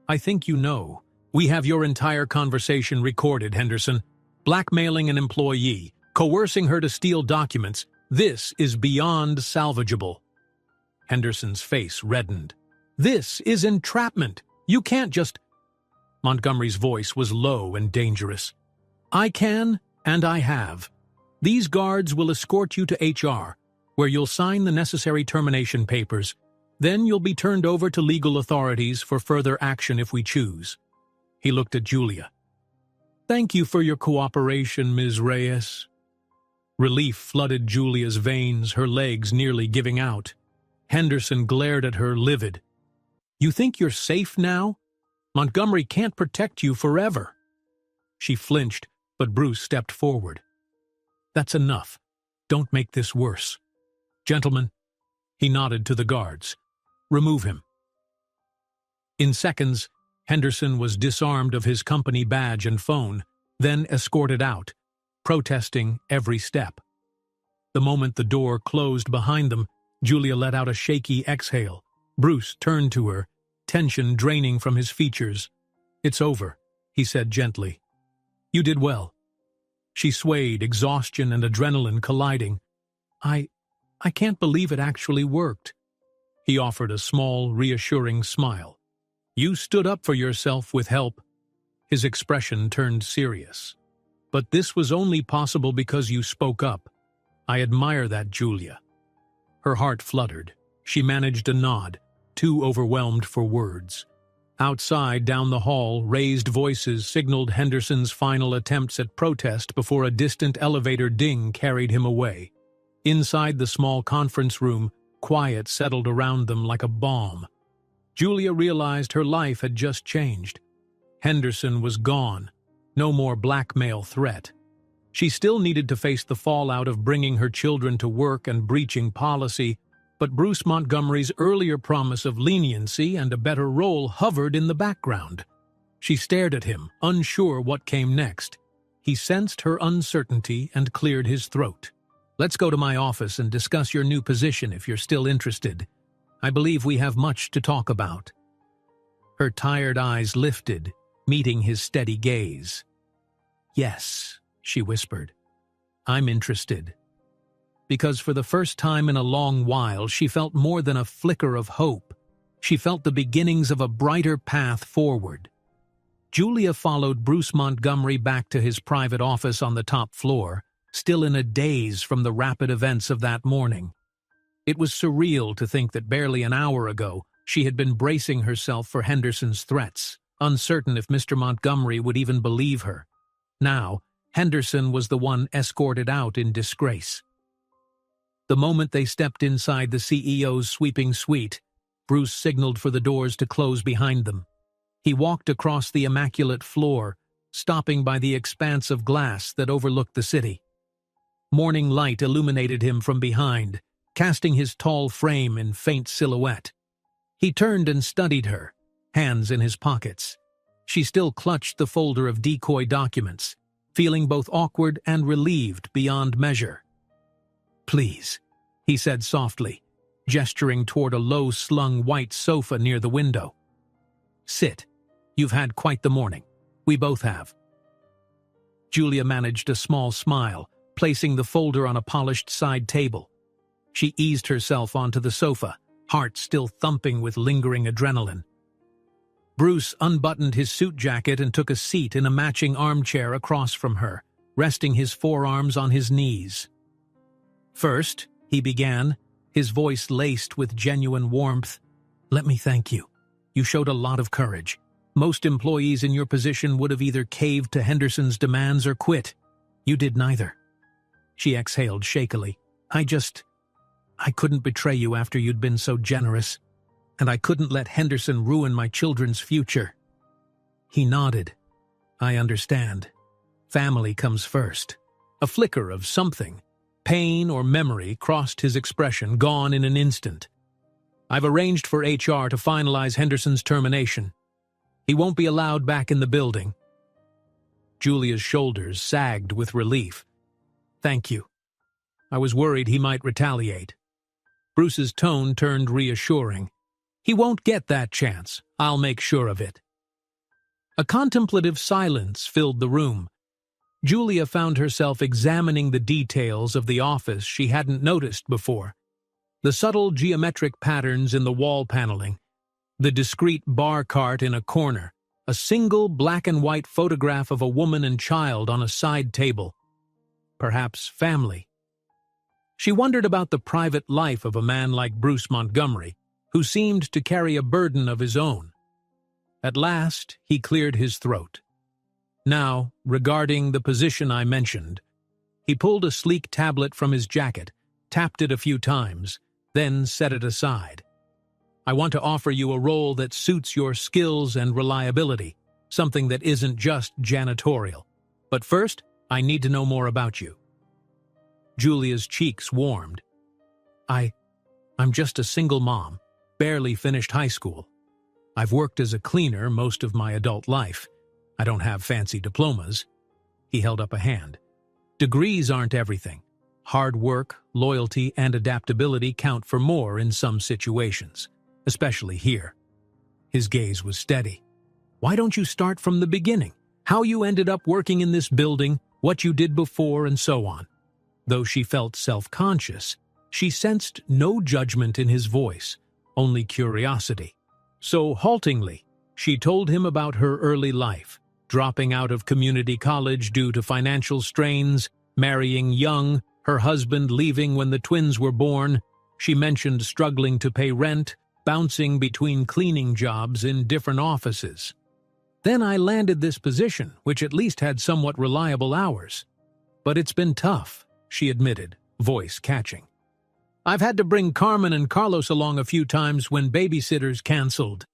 Speaker 1: "I think you know. We have your entire conversation recorded, Henderson. Blackmailing an employee, coercing her to steal documents. This is beyond salvageable." Henderson's face reddened. "This is entrapment. You can't just—" Montgomery's voice was low and dangerous. "I can, and I have. These guards will escort you to HR, where you'll sign the necessary termination papers. Then you'll be turned over to legal authorities for further action if we choose." He looked at Julia. "Thank you for your cooperation, Ms. Reyes." Relief flooded Julia's veins, her legs nearly giving out. Henderson glared at her, livid. "You think you're safe now? Montgomery can't protect you forever." She flinched, but Bruce stepped forward. "That's enough. Don't make this worse. Gentlemen," he nodded to the guards, "remove him." In seconds, Henderson was disarmed of his company badge and phone, then escorted out, protesting every step. The moment the door closed behind them, Julia let out a shaky exhale. Bruce turned to her, tension draining from his features. "It's over," he said gently. "You did well." She swayed, exhaustion and adrenaline colliding. I can't believe it actually worked." He offered a small, reassuring smile. "You stood up for yourself with help." His expression turned serious. "But this was only possible because you spoke up. I admire that, Julia." Her heart fluttered. She managed a nod, too overwhelmed for words. Outside, down the hall, raised voices signaled Henderson's final attempts at protest before a distant elevator ding carried him away. Inside the small conference room, quiet settled around them like a balm. Julia realized her life had just changed. Henderson was gone. No more blackmail threat. She still needed to face the fallout of bringing her children to work and breaching policy, but Bruce Montgomery's earlier promise of leniency and a better role hovered in the background. She stared at him, unsure what came next. He sensed her uncertainty and cleared his throat. "Let's go to my office and discuss your new position if you're still interested. I believe we have much to talk about." Her tired eyes lifted, meeting his steady gaze. "Yes," she whispered. "I'm interested." Because for the first time in a long while, she felt more than a flicker of hope. She felt the beginnings of a brighter path forward. Julia followed Bruce Montgomery back to his private office on the top floor, still in a daze from the rapid events of that morning. It was surreal to think that barely an hour ago, she had been bracing herself for Henderson's threats, uncertain if Mr. Montgomery would even believe her. Now, Henderson was the one escorted out in disgrace. The moment they stepped inside the CEO's sweeping suite, Bruce signaled for the doors to close behind them. He walked across the immaculate floor, stopping by the expanse of glass that overlooked the city. Morning light illuminated him from behind, casting his tall frame in faint silhouette. He turned and studied her, hands in his pockets. She still clutched the folder of decoy documents, feeling both awkward and relieved beyond measure. "Please," he said softly, gesturing toward a low-slung white sofa near the window. "Sit. You've had quite the morning. We both have." Julia managed a small smile, placing the folder on a polished side table. She eased herself onto the sofa, heart still thumping with lingering adrenaline. Bruce unbuttoned his suit jacket and took a seat in a matching armchair across from her, resting his forearms on his knees. "First," he began, his voice laced with genuine warmth, "let me thank you. You showed a lot of courage. Most employees in your position would have either caved to Henderson's demands or quit. You did neither." She exhaled shakily. I couldn't betray you after you'd been so generous, and I couldn't let Henderson ruin my children's future." He nodded. "I understand. Family comes first." A flicker of something, pain or memory, crossed his expression, gone in an instant. "I've arranged for HR to finalize Henderson's termination. He won't be allowed back in the building." Julia's shoulders sagged with relief. "Thank you. I was worried he might retaliate." Bruce's tone turned reassuring. "He won't get that chance. I'll make sure of it." A contemplative silence filled the room. Julia found herself examining the details of the office she hadn't noticed before. The subtle geometric patterns in the wall paneling, the discreet bar cart in a corner, a single black-and-white photograph of a woman and child on a side table. Perhaps family. She wondered about the private life of a man like Bruce Montgomery, who seemed to carry a burden of his own. At last, he cleared his throat. "Now, regarding the position I mentioned." He pulled a sleek tablet from his jacket, tapped it a few times, then set it aside. "I want to offer you a role that suits your skills and reliability, something that isn't just janitorial. But first, I need to know more about you." Julia's cheeks warmed. I'm just a single mom, barely finished high school. I've worked as a cleaner most of my adult life. I don't have fancy diplomas." He held up a hand. "Degrees aren't everything. Hard work, loyalty, and adaptability count for more in some situations, especially here." His gaze was steady. "Why don't you start from the beginning? How you ended up working in this building, what you did before, and so on." Though she felt self-conscious, She sensed no judgment in his voice, only curiosity. So haltingly, she told him about her early life, dropping out of community college due to financial strains, marrying young, her husband leaving when the twins were born. She mentioned struggling to pay rent, bouncing between cleaning jobs in different offices. Then I landed this position, which at least had somewhat reliable hours. But it's been tough, she admitted, voice catching. I've had to bring Carmen and Carlos along a few times when babysitters canceled.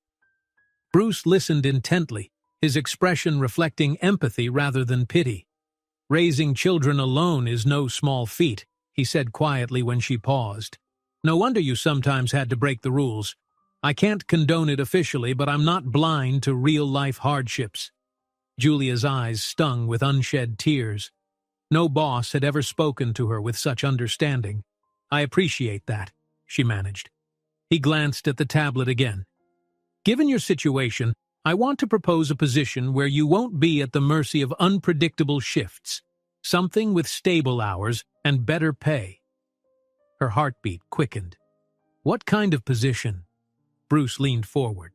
Speaker 1: Bruce listened intently, his expression reflecting empathy rather than pity. Raising children alone is no small feat, he said quietly when she paused. No wonder you sometimes had to break the rules. I can't condone it officially, but I'm not blind to real-life hardships. Julia's eyes stung with unshed tears. No boss had ever spoken to her with such understanding. I appreciate that, she managed. He glanced at the tablet again. Given your situation, I want to propose a position where you won't be at the mercy of unpredictable shifts. Something with stable hours and better pay. Her heartbeat quickened. What kind of position? Bruce leaned forward.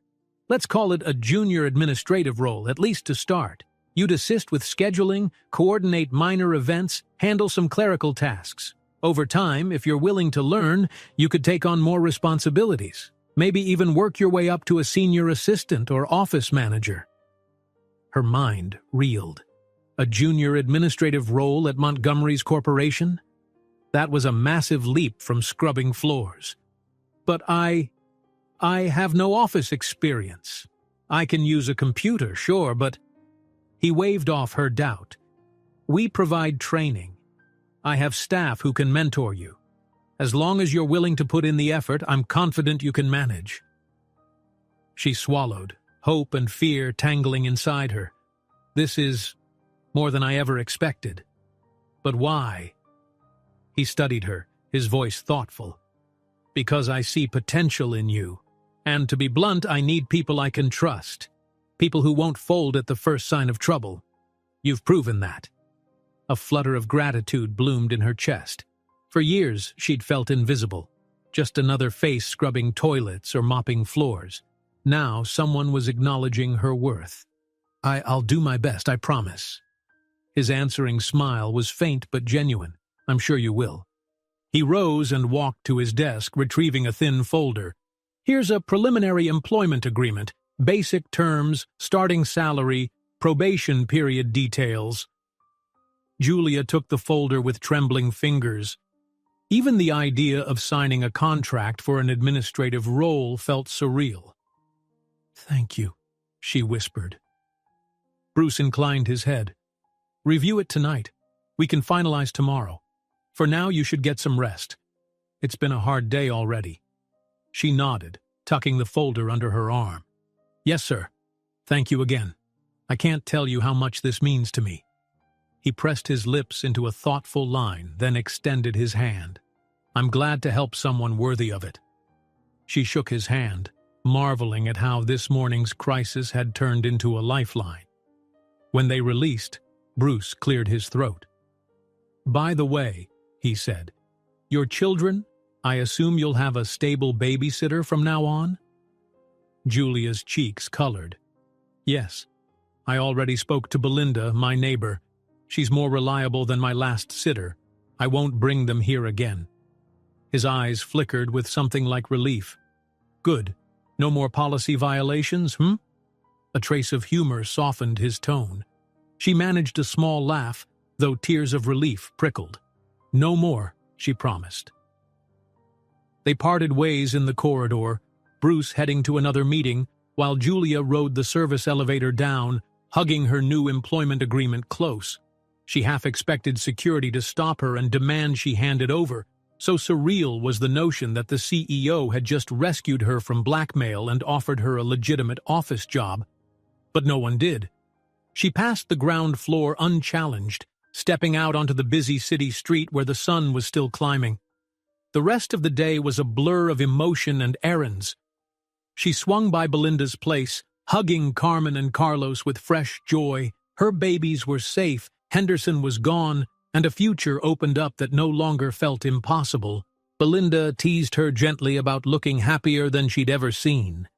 Speaker 1: Let's call it a junior administrative role, at least to start. You'd assist with scheduling, coordinate minor events, handle some clerical tasks. Over time, if you're willing to learn, you could take on more responsibilities. Maybe even work your way up to a senior assistant or office manager. Her mind reeled. A junior administrative role at Montgomery's corporation? That was a massive leap from scrubbing floors. But I have no office experience. I can use a computer, sure, but... He waved off her doubt. We provide training. I have staff who can mentor you. As long as you're willing to put in the effort, I'm confident you can manage. She swallowed, hope and fear tangling inside her. This is more than I ever expected. But why? He studied her, his voice thoughtful. Because I see potential in you. And to be blunt, I need people I can trust. People who won't fold at the first sign of trouble. You've proven that. A flutter of gratitude bloomed in her chest. For years, she'd felt invisible. Just another face scrubbing toilets or mopping floors. Now, someone was acknowledging her worth. I'll do my best, I promise. His answering smile was faint but genuine. I'm sure you will. He rose and walked to his desk, retrieving a thin folder. Here's a preliminary employment agreement. Basic terms, starting salary, probation period details. Julia took the folder with trembling fingers. Even the idea of signing a contract for an administrative role felt surreal. Thank you, she whispered. Bruce inclined his head. Review it tonight. We can finalize tomorrow. For now, you should get some rest. It's been a hard day already. She nodded, tucking the folder under her arm. Yes, sir. Thank you again. I can't tell you how much this means to me. He pressed his lips into a thoughtful line, then extended his hand. I'm glad to help someone worthy of it. She shook his hand, marveling at how this morning's crisis had turned into a lifeline. When they released, Bruce cleared his throat. By the way, he said, your children, I assume you'll have a stable babysitter from now on? Julia's cheeks colored. Yes, I already spoke to Belinda, my neighbor. She's more reliable than my last sitter. I won't bring them here again. His eyes flickered with something like relief. Good. No more policy violations, A trace of humor softened his tone. She managed a small laugh, though tears of relief prickled. No more, she promised. They parted ways in the corridor, Bruce heading to another meeting, while Julia rode the service elevator down, hugging her new employment agreement close. She half expected security to stop her and demand she hand it over. So surreal was the notion that the CEO had just rescued her from blackmail and offered her a legitimate office job. But no one did. She passed the ground floor unchallenged, stepping out onto the busy city street where the sun was still climbing. The rest of the day was a blur of emotion and errands. She swung by Belinda's place, hugging Carmen and Carlos with fresh joy. Her babies were safe, Henderson was gone, and a future opened up that no longer felt impossible. Belinda teased her gently about looking happier than she'd ever seen.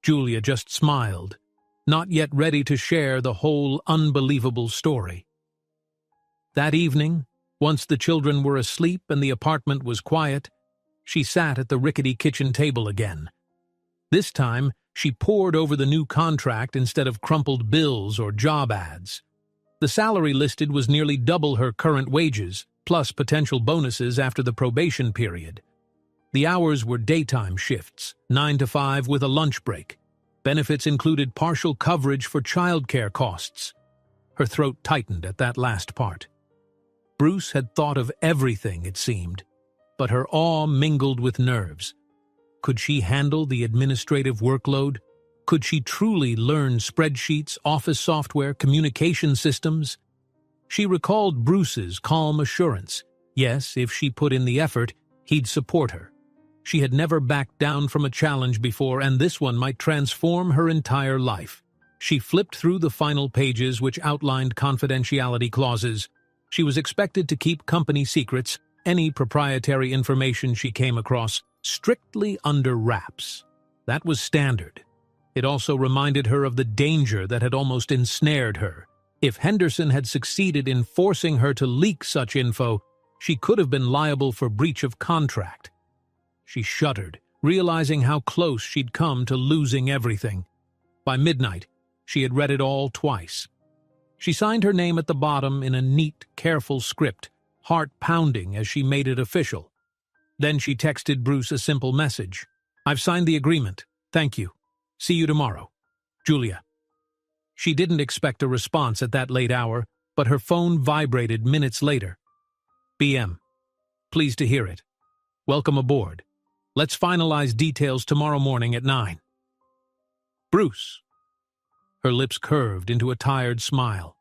Speaker 1: Julia just smiled, not yet ready to share the whole unbelievable story. That evening, once the children were asleep and the apartment was quiet, she sat at the rickety kitchen table again. This time, she pored over the new contract instead of crumpled bills or job ads. The salary listed was nearly double her current wages, plus potential bonuses after the probation period. The hours were daytime shifts, 9 to 5 with a lunch break. Benefits included partial coverage for childcare costs. Her throat tightened at that last part. Bruce had thought of everything, it seemed, but her awe mingled with nerves. Could she handle the administrative workload? Could she truly learn spreadsheets, office software, communication systems? She recalled Bruce's calm assurance. Yes, if she put in the effort, he'd support her. She had never backed down from a challenge before, and this one might transform her entire life. She flipped through the final pages which outlined confidentiality clauses. She was expected to keep company secrets, any proprietary information she came across, strictly under wraps. That was standard. It also reminded her of the danger that had almost ensnared her. If Henderson had succeeded in forcing her to leak such info, she could have been liable for breach of contract. She shuddered, realizing how close she'd come to losing everything. By midnight, she had read it all twice. She signed her name at the bottom in a neat, careful script, heart pounding as she made it official. Then she texted Bruce a simple message. "I've signed the agreement. Thank you. See you tomorrow. Julia." She didn't expect a response at that late hour, but her phone vibrated minutes later. "BM. Pleased to hear it. Welcome aboard. Let's finalize details tomorrow morning at 9. Bruce." Her lips curved into a tired smile.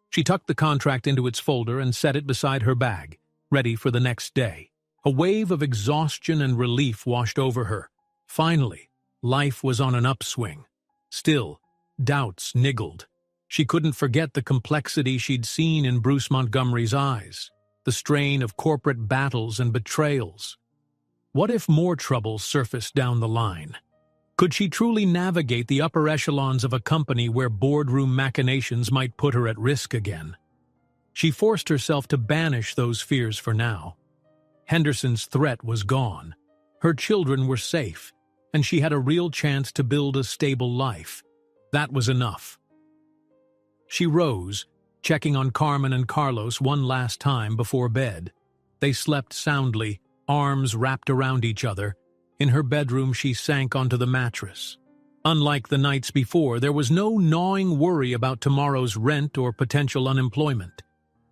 Speaker 1: She tucked the contract into its folder and set it beside her bag, ready for the next day. A wave of exhaustion and relief washed over her. Finally, life was on an upswing. Still, doubts niggled. She couldn't forget the complexity she'd seen in Bruce Montgomery's eyes, the strain of corporate battles and betrayals. What if more trouble surfaced down the line? Could she truly navigate the upper echelons of a company where boardroom machinations might put her at risk again? She forced herself to banish those fears for now. Henderson's threat was gone. Her children were safe, and she had a real chance to build a stable life. That was enough. She rose, checking on Carmen and Carlos one last time before bed. They slept soundly, arms wrapped around each other. In her bedroom, she sank onto the mattress. Unlike the nights before, there was no gnawing worry about tomorrow's rent or potential unemployment.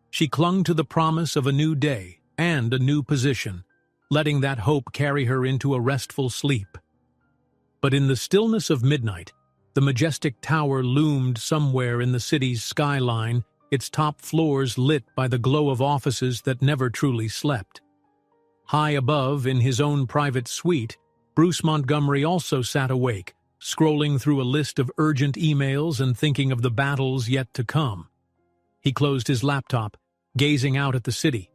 Speaker 1: She clung to the promise of a new day and a new position, letting that hope carry her into a restful sleep. But in the stillness of midnight, the majestic tower loomed somewhere in the city's skyline, its top floors lit by the glow of offices that never truly slept. High above, in his own private suite, Bruce Montgomery also sat awake, scrolling through a list of urgent emails and thinking of the battles yet to come. He closed his laptop, gazing out at the city.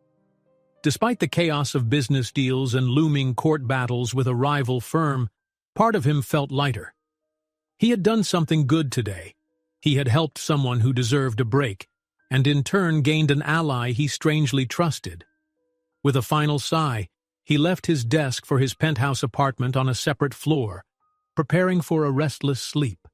Speaker 1: Despite the chaos of business deals and looming court battles with a rival firm, part of him felt lighter. He had done something good today. He had helped someone who deserved a break, and in turn gained an ally he strangely trusted. With a final sigh, he left his desk for his penthouse apartment on a separate floor, preparing for a restless sleep.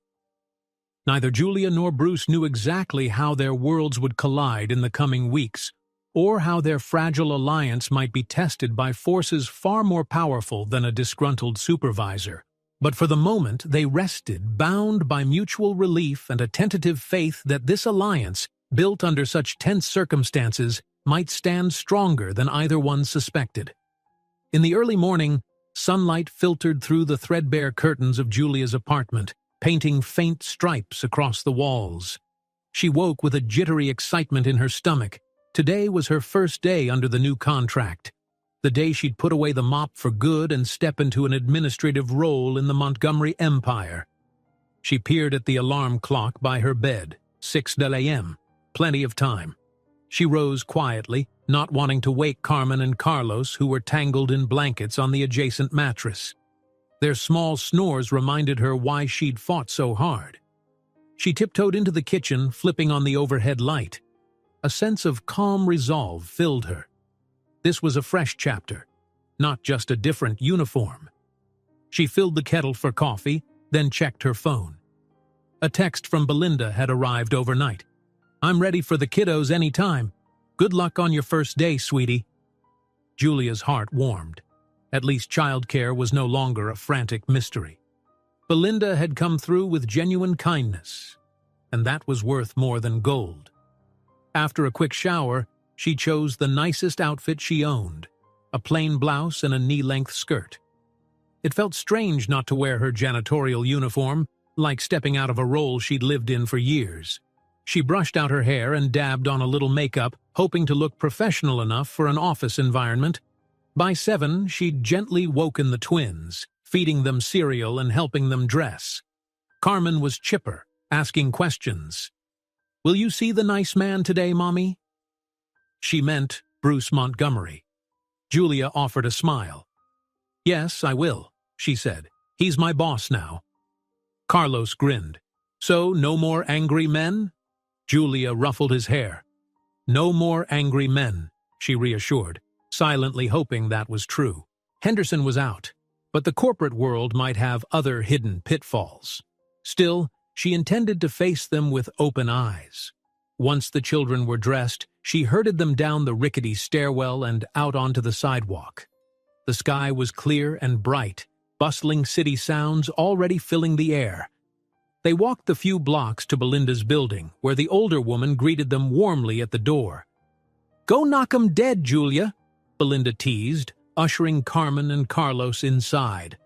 Speaker 1: Neither Julia nor Bruce knew exactly how their worlds would collide in the coming weeks, or how their fragile alliance might be tested by forces far more powerful than a disgruntled supervisor. But for the moment they rested, bound by mutual relief and a tentative faith that this alliance, built under such tense circumstances, might stand stronger than either one suspected. In the early morning, sunlight filtered through the threadbare curtains of Julia's apartment, painting faint stripes across the walls. She woke with a jittery excitement in her stomach. Today was her first day under the new contract, the day she'd put away the mop for good and step into an administrative role in the Montgomery empire. She peered at the alarm clock by her bed, 6 a.m., plenty of time. She rose quietly, not wanting to wake Carmen and Carlos, who were tangled in blankets on the adjacent mattress. Their small snores reminded her why she'd fought so hard. She tiptoed into the kitchen, flipping on the overhead light. A sense of calm resolve filled her. This was a fresh chapter, not just a different uniform. She filled the kettle for coffee, then checked her phone. A text from Belinda had arrived overnight. "I'm ready for the kiddos anytime. Good luck on your first day, sweetie." Julia's heart warmed. At least childcare was no longer a frantic mystery. Belinda had come through with genuine kindness, and that was worth more than gold. After a quick shower, she chose the nicest outfit she owned, a plain blouse and a knee-length skirt. It felt strange not to wear her janitorial uniform, like stepping out of a role she'd lived in for years. She brushed out her hair and dabbed on a little makeup, hoping to look professional enough for an office environment. By 7, she'd gently woken the twins, feeding them cereal and helping them dress. Carmen was chipper, asking questions. "Will you see the nice man today, Mommy?" She meant Bruce Montgomery. Julia offered a smile. "Yes, I will," she said. "He's my boss now." Carlos grinned. "So, no more angry men?" Julia ruffled his hair. "No more angry men," she reassured, silently hoping that was true. Henderson was out, but the corporate world might have other hidden pitfalls. Still, she intended to face them with open eyes. Once the children were dressed, she herded them down the rickety stairwell and out onto the sidewalk. The sky was clear and bright, bustling city sounds already filling the air. They walked the few blocks to Belinda's building, where the older woman greeted them warmly at the door. "Go knock 'em dead, Julia," Belinda teased, ushering Carmen and Carlos inside.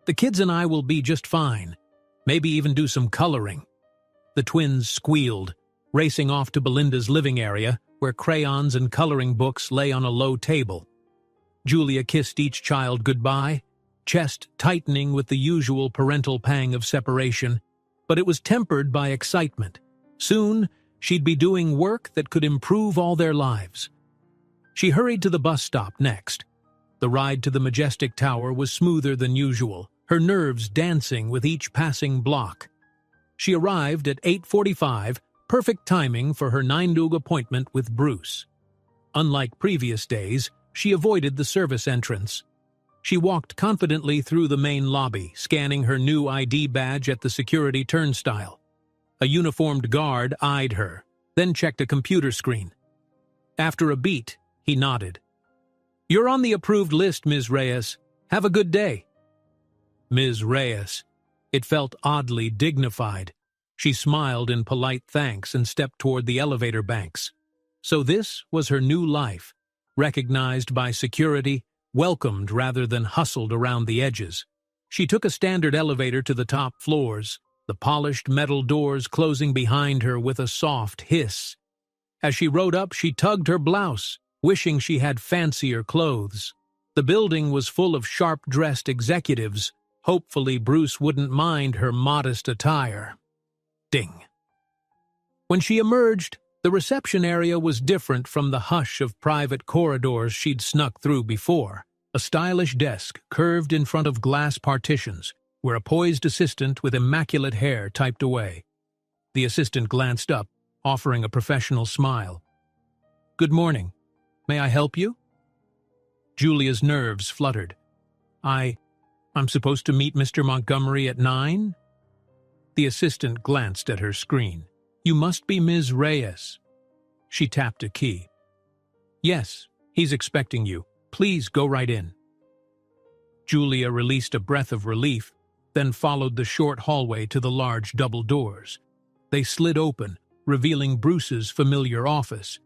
Speaker 1: "The kids and I will be just fine. Maybe even do some coloring." The twins squealed, racing off to Belinda's living area, where crayons and coloring books lay on a low table. Julia kissed each child goodbye, chest tightening with the usual parental pang of separation, but it was tempered by excitement. Soon, she'd be doing work that could improve all their lives. She hurried to the bus stop next. The ride to the majestic tower was smoother than usual, her nerves dancing with each passing block. She arrived at 8:45, perfect timing for her 9 noon appointment with Bruce. Unlike previous days, she avoided the service entrance. She walked confidently through the main lobby, scanning her new ID badge at the security turnstile. A uniformed guard eyed her, then checked a computer screen. After a beat, he nodded. "You're on the approved list, Ms. Reyes. Have a good day." Ms. Reyes. It felt oddly dignified. She smiled in polite thanks and stepped toward the elevator banks. So this was her new life, recognized by security, welcomed rather than hustled around the edges. She took a standard elevator to the top floors, the polished metal doors closing behind her with a soft hiss. As she rode up, she tugged her blouse, wishing she had fancier clothes. The building was full of sharp-dressed executives. Hopefully Bruce wouldn't mind her modest attire. Ding. When she emerged, the reception area was different from the hush of private corridors she'd snuck through before. A stylish desk curved in front of glass partitions, where a poised assistant with immaculate hair typed away. The assistant glanced up, offering a professional smile. "Good morning. May I help you?" Julia's nerves fluttered. I'm supposed to meet Mr. Montgomery at 9? The assistant glanced at her screen. "You must be Ms. Reyes." She tapped a key. "Yes, he's expecting you. Please go right in." Julia released a breath of relief, then followed the short hallway to the large double doors. They slid open, revealing Bruce's familiar office.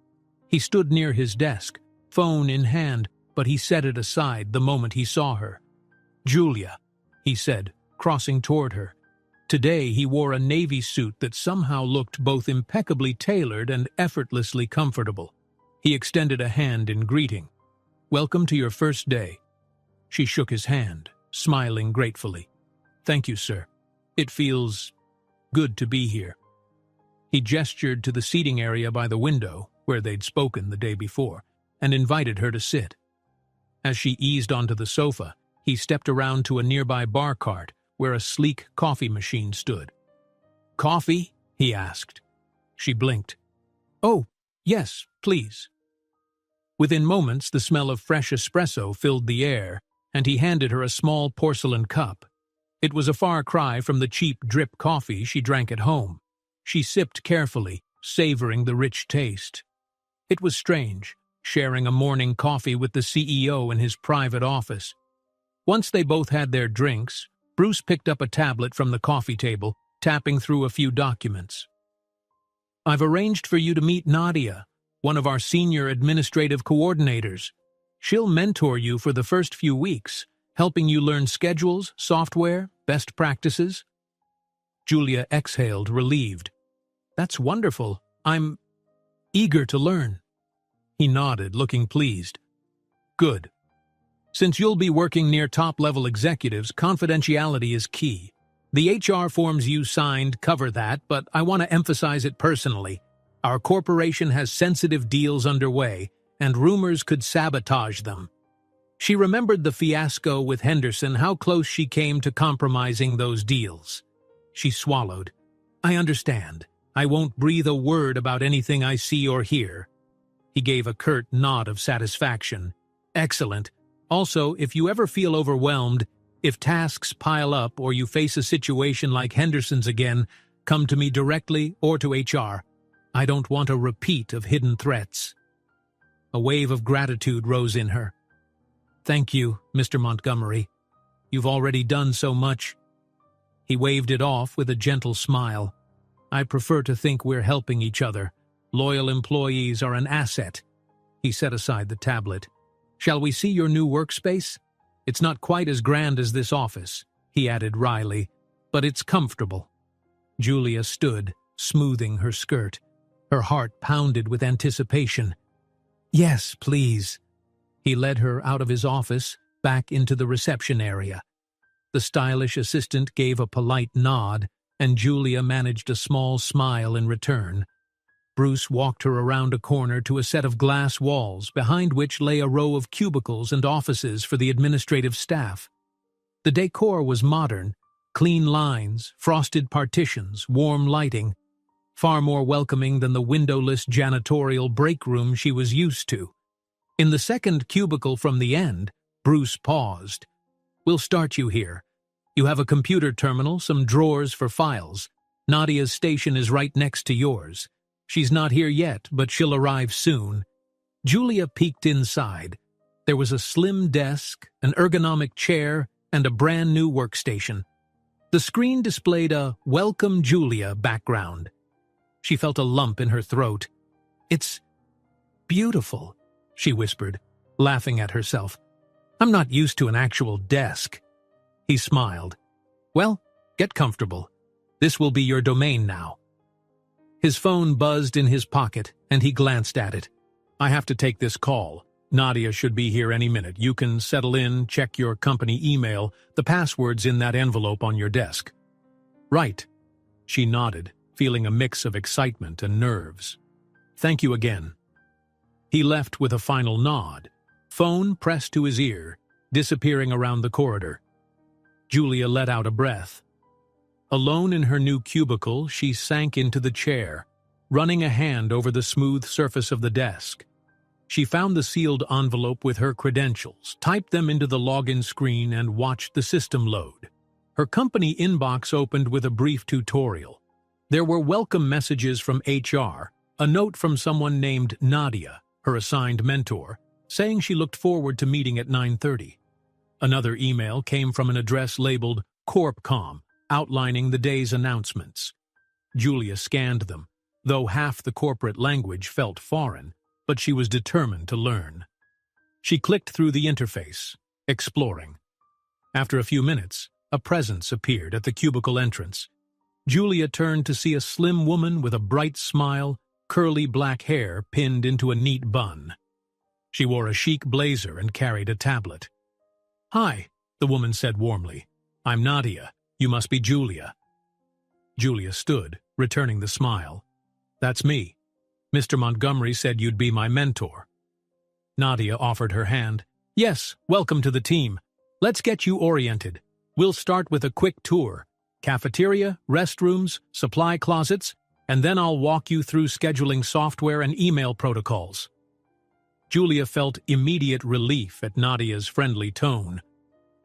Speaker 1: He stood near his desk, phone in hand, but he set it aside the moment he saw her. "Julia," he said, crossing toward her. Today he wore a navy suit that somehow looked both impeccably tailored and effortlessly comfortable. He extended a hand in greeting. "Welcome to your first day." She shook his hand, smiling gratefully. "Thank you, sir. It feels good to be here." He gestured to the seating area by the window, where they'd spoken the day before, and invited her to sit. As she eased onto the sofa, he stepped around to a nearby bar cart where a sleek coffee machine stood. "Coffee?" he asked. She blinked. "Oh, yes, please." Within moments, the smell of fresh espresso filled the air, and he handed her a small porcelain cup. It was a far cry from the cheap drip coffee she drank at home. She sipped carefully, savoring the rich taste. It was strange, sharing a morning coffee with the CEO in his private office. Once they both had their drinks, Bruce picked up a tablet from the coffee table, tapping through a few documents. "I've arranged for you to meet Nadia, one of our senior administrative coordinators. She'll mentor you for the first few weeks, helping you learn schedules, software, best practices." Julia exhaled, relieved. "That's wonderful. I'm eager to learn." He nodded, looking pleased. "Good. Since you'll be working near top-level executives, confidentiality is key. The HR forms you signed cover that, but I want to emphasize it personally. Our corporation has sensitive deals underway, and rumors could sabotage them." She remembered the fiasco with Henderson, how close she came to compromising those deals. She swallowed. "I understand. I won't breathe a word about anything I see or hear." He gave a curt nod of satisfaction. "Excellent. Also, if you ever feel overwhelmed, if tasks pile up or you face a situation like Henderson's again, come to me directly or to HR. I don't want a repeat of hidden threats." A wave of gratitude rose in her. "Thank you, Mr. Montgomery. You've already done so much." He waved it off with a gentle smile. "I prefer to think we're helping each other. Loyal employees are an asset." He set aside the tablet. "Shall we see your new workspace? It's not quite as grand as this office," he added wryly, "but it's comfortable." Julia stood, smoothing her skirt. Her heart pounded with anticipation. "Yes, please." He led her out of his office, back into the reception area. The stylish assistant gave a polite nod, and Julia managed a small smile in return. Bruce walked her around a corner to a set of glass walls, behind which lay a row of cubicles and offices for the administrative staff. The decor was modern, clean lines, frosted partitions, warm lighting, far more welcoming than the windowless janitorial break room she was used to. In the second cubicle from the end, Bruce paused. "We'll start you here. You have a computer terminal, some drawers for files. Nadia's station is right next to yours. She's not here yet, but she'll arrive soon." Julia peeked inside. There was a slim desk, an ergonomic chair, and a brand-new workstation. The screen displayed a "Welcome Julia" background. She felt a lump in her throat. "It's beautiful," she whispered, laughing at herself. "I'm not used to an actual desk." He smiled. "Well, get comfortable. This will be your domain now." His phone buzzed in his pocket, and he glanced at it. "I have to take this call. Nadia should be here any minute. You can settle in, check your company email. The password's in that envelope on your desk." "Right." She nodded, feeling a mix of excitement and nerves. "Thank you again." He left with a final nod, phone pressed to his ear, disappearing around the corridor. Julia let out a breath. Alone in her new cubicle, she sank into the chair, running a hand over the smooth surface of the desk. She found the sealed envelope with her credentials, typed them into the login screen, and watched the system load. Her company inbox opened with a brief tutorial. There were welcome messages from HR, a note from someone named Nadia, her assigned mentor, saying she looked forward to meeting at 9:30. Another email came from an address labeled CorpCom, outlining the day's announcements. Julia scanned them, though half the corporate language felt foreign, but she was determined to learn. She clicked through the interface, exploring. After a few minutes, a presence appeared at the cubicle entrance. Julia turned to see a slim woman with a bright smile, curly black hair pinned into a neat bun. She wore a chic blazer and carried a tablet. "Hi," the woman said warmly. "I'm Nadia. You must be Julia." Julia stood, returning the smile. "That's me." Mr. Montgomery said you'd be my mentor. Nadia offered her hand. Yes, welcome to the team. Let's get you oriented. We'll start with a quick tour. Cafeteria, restrooms, supply closets, and then I'll walk you through scheduling software and email protocols. Julia felt immediate relief at Nadia's friendly tone.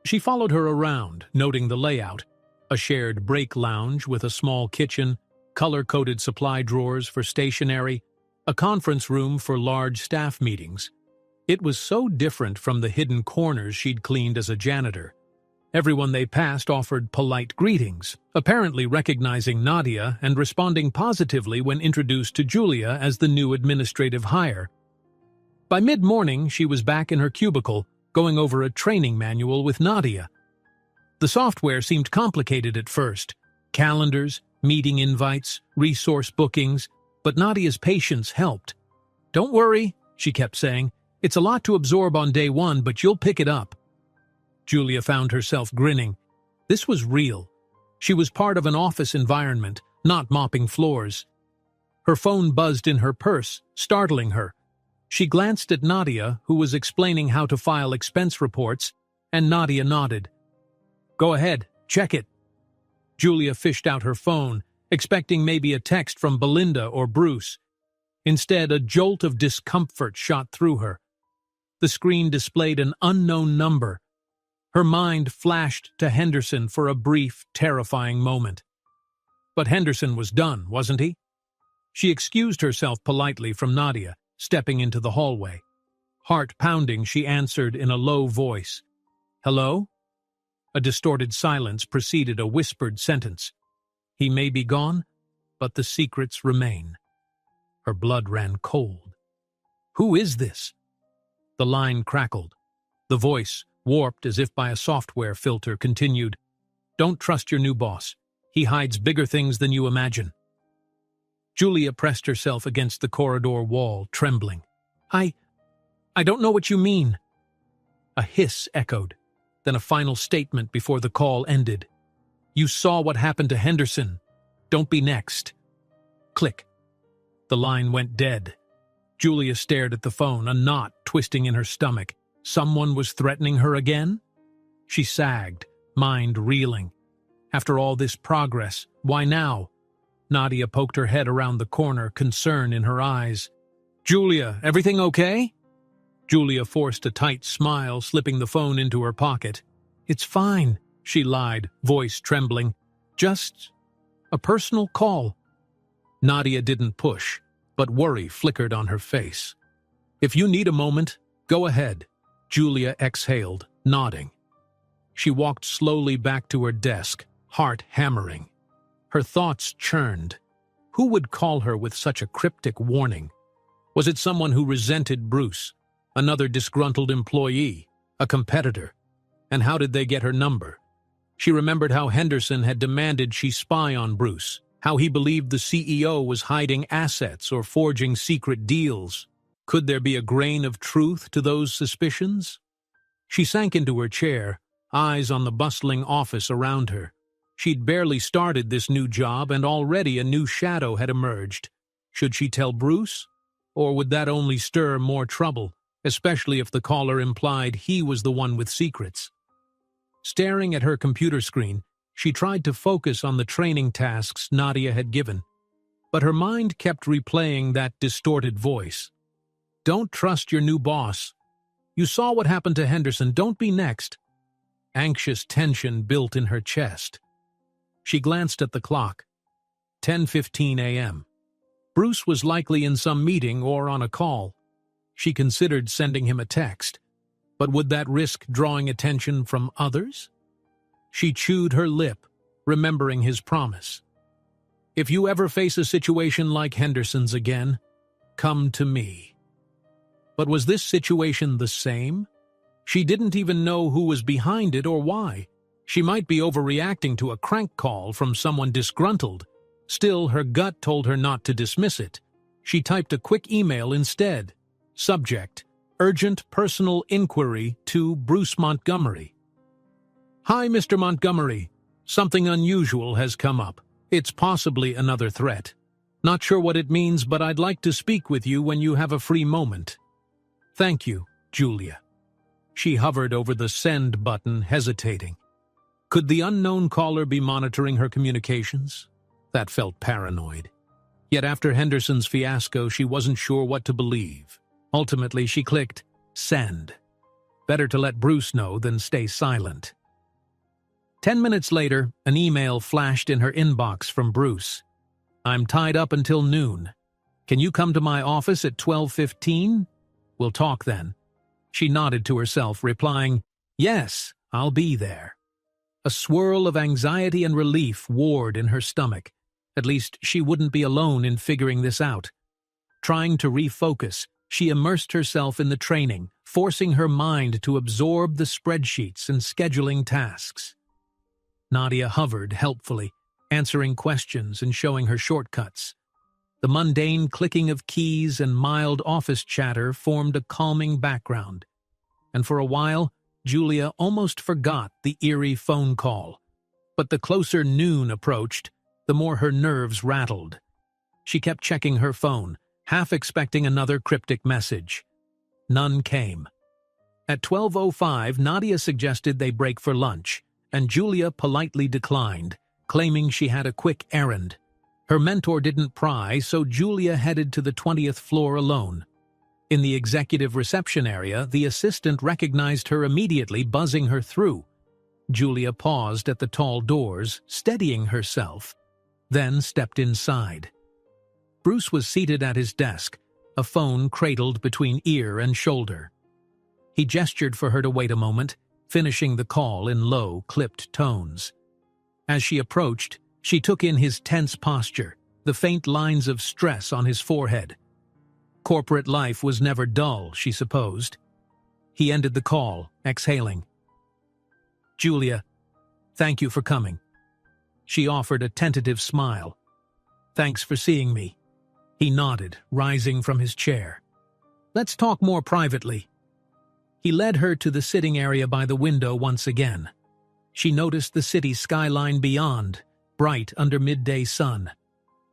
Speaker 1: She followed her around, noting the layout: a shared break lounge with a small kitchen, color-coded supply drawers for stationery, a conference room for large staff meetings. It was so different from the hidden corners she'd cleaned as a janitor. Everyone they passed offered polite greetings, apparently recognizing Nadia and responding positively when introduced to Julia as the new administrative hire. By mid-morning, she was back in her cubicle, going over a training manual with Nadia. The software seemed complicated at first: calendars, meeting invites, resource bookings, but Nadia's patience helped. "Don't worry," she kept saying. "It's a lot to absorb on day one, but you'll pick it up." Julia found herself grinning. This was real. She was part of an office environment, not mopping floors. Her phone buzzed in her purse, startling her. She glanced at Nadia, who was explaining how to file expense reports, and Nadia nodded. "Go ahead, check it." Julia fished out her phone, expecting maybe a text from Belinda or Bruce. Instead, a jolt of discomfort shot through her. The screen displayed an unknown number. Her mind flashed to Henderson for a brief, terrifying moment. But Henderson was done, wasn't he? She excused herself politely from Nadia, stepping into the hallway. Heart pounding, she answered in a low voice. "Hello?" A distorted silence preceded a whispered sentence. "He may be gone, but the secrets remain." Her blood ran cold. "Who is this?" The line crackled. The voice, warped as if by a software filter, continued. "Don't trust your new boss. He hides bigger things than you imagine." Julia pressed herself against the corridor wall, trembling. I don't know what you mean." A hiss echoed, then a final statement before the call ended. "You saw what happened to Henderson. Don't be next." Click. The line went dead. Julia stared at the phone, a knot twisting in her stomach. Someone was threatening her again? She sagged, mind reeling. After all this progress, why now? Nadia poked her head around the corner, concern in her eyes. "Julia, everything okay?" Julia forced a tight smile, slipping the phone into her pocket. "It's fine," she lied, voice trembling. "Just a personal call." Nadia didn't push, but worry flickered on her face. "If you need a moment, go ahead," Julia exhaled, nodding. She walked slowly back to her desk, heart hammering. Her thoughts churned. Who would call her with such a cryptic warning? Was it someone who resented Bruce? Another disgruntled employee? A competitor? And how did they get her number? She remembered how Henderson had demanded she spy on Bruce, how he believed the CEO was hiding assets or forging secret deals. Could there be a grain of truth to those suspicions? She sank into her chair, eyes on the bustling office around her. She'd barely started this new job, and already a new shadow had emerged. Should she tell Bruce? Or would that only stir more trouble, especially if the caller implied he was the one with secrets? Staring at her computer screen, she tried to focus on the training tasks Nadia had given. But her mind kept replaying that distorted voice. "Don't trust your new boss. You saw what happened to Henderson. Don't be next." Anxious tension built in her chest. She glanced at the clock. 10:15 a.m. Bruce was likely in some meeting or on a call. She considered sending him a text. But would that risk drawing attention from others? She chewed her lip, remembering his promise. "If you ever face a situation like Henderson's again, come to me." But was this situation the same? She didn't even know who was behind it or why. She might be overreacting to a crank call from someone disgruntled. Still, her gut told her not to dismiss it. She typed a quick email instead. Subject: Urgent personal inquiry to Bruce Montgomery. "Hi, Mr. Montgomery. Something unusual has come up. It's possibly another threat. Not sure what it means, but I'd like to speak with you when you have a free moment. Thank you, Julia. She hovered over the send button, hesitating. Could the unknown caller be monitoring her communications? That felt paranoid. Yet after Henderson's fiasco, she wasn't sure what to believe. Ultimately, she clicked send. Better to let Bruce know than stay silent. 10 minutes later, an email flashed in her inbox from Bruce. I'm tied up until noon. Can you come to my office at 12:15? We'll talk then. She nodded to herself, replying, Yes, I'll be there. A swirl of anxiety and relief warred in her stomach. At least she wouldn't be alone in figuring this out. Trying to refocus, she immersed herself in the training, forcing her mind to absorb the spreadsheets and scheduling tasks. Nadia hovered helpfully, answering questions and showing her shortcuts. The mundane clicking of keys and mild office chatter formed a calming background. And for a while, Julia almost forgot the eerie phone call. But the closer noon approached, the more her nerves rattled. She kept checking her phone, half expecting another cryptic message. None came. At 12:05, Nadia suggested they break for lunch, and Julia politely declined, claiming she had a quick errand. Her mentor didn't pry, so Julia headed to the 20th floor alone. In the executive reception area, the assistant recognized her immediately, buzzing her through. Julia paused at the tall doors, steadying herself, then stepped inside. Bruce was seated at his desk, a phone cradled between ear and shoulder. He gestured for her to wait a moment, finishing the call in low, clipped tones. As she approached, she took in his tense posture, the faint lines of stress on his forehead. Corporate life was never dull, she supposed. He ended the call, exhaling. Julia, thank you for coming. She offered a tentative smile. Thanks for seeing me. He nodded, rising from his chair. Let's talk more privately. He led her to the sitting area by the window once again. She noticed the city skyline beyond, bright under midday sun.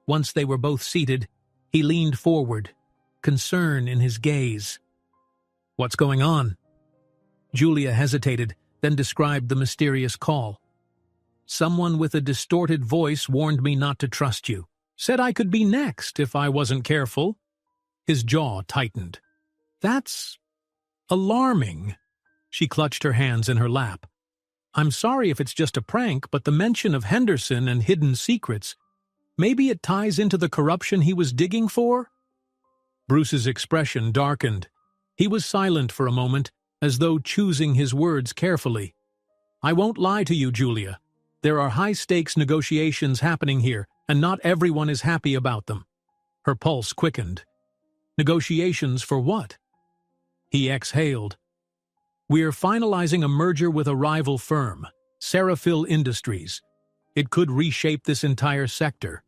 Speaker 1: Once they were both seated, he leaned forward, concern in his gaze. What's going on? Julia hesitated, then described the mysterious call. Someone with a distorted voice warned me not to trust you. Said I could be next if I wasn't careful. His jaw tightened. That's alarming. She clutched her hands in her lap. I'm sorry if it's just a prank, but the mention of Henderson and hidden secrets, maybe it ties into the corruption he was digging for? Bruce's expression darkened. He was silent for a moment, as though choosing his words carefully. I won't lie to you, Julia. There are high-stakes negotiations happening here, and not everyone is happy about them. Her pulse quickened. Negotiations for what? He exhaled. We're finalizing a merger with a rival firm, Serafil Industries. It could reshape this entire sector.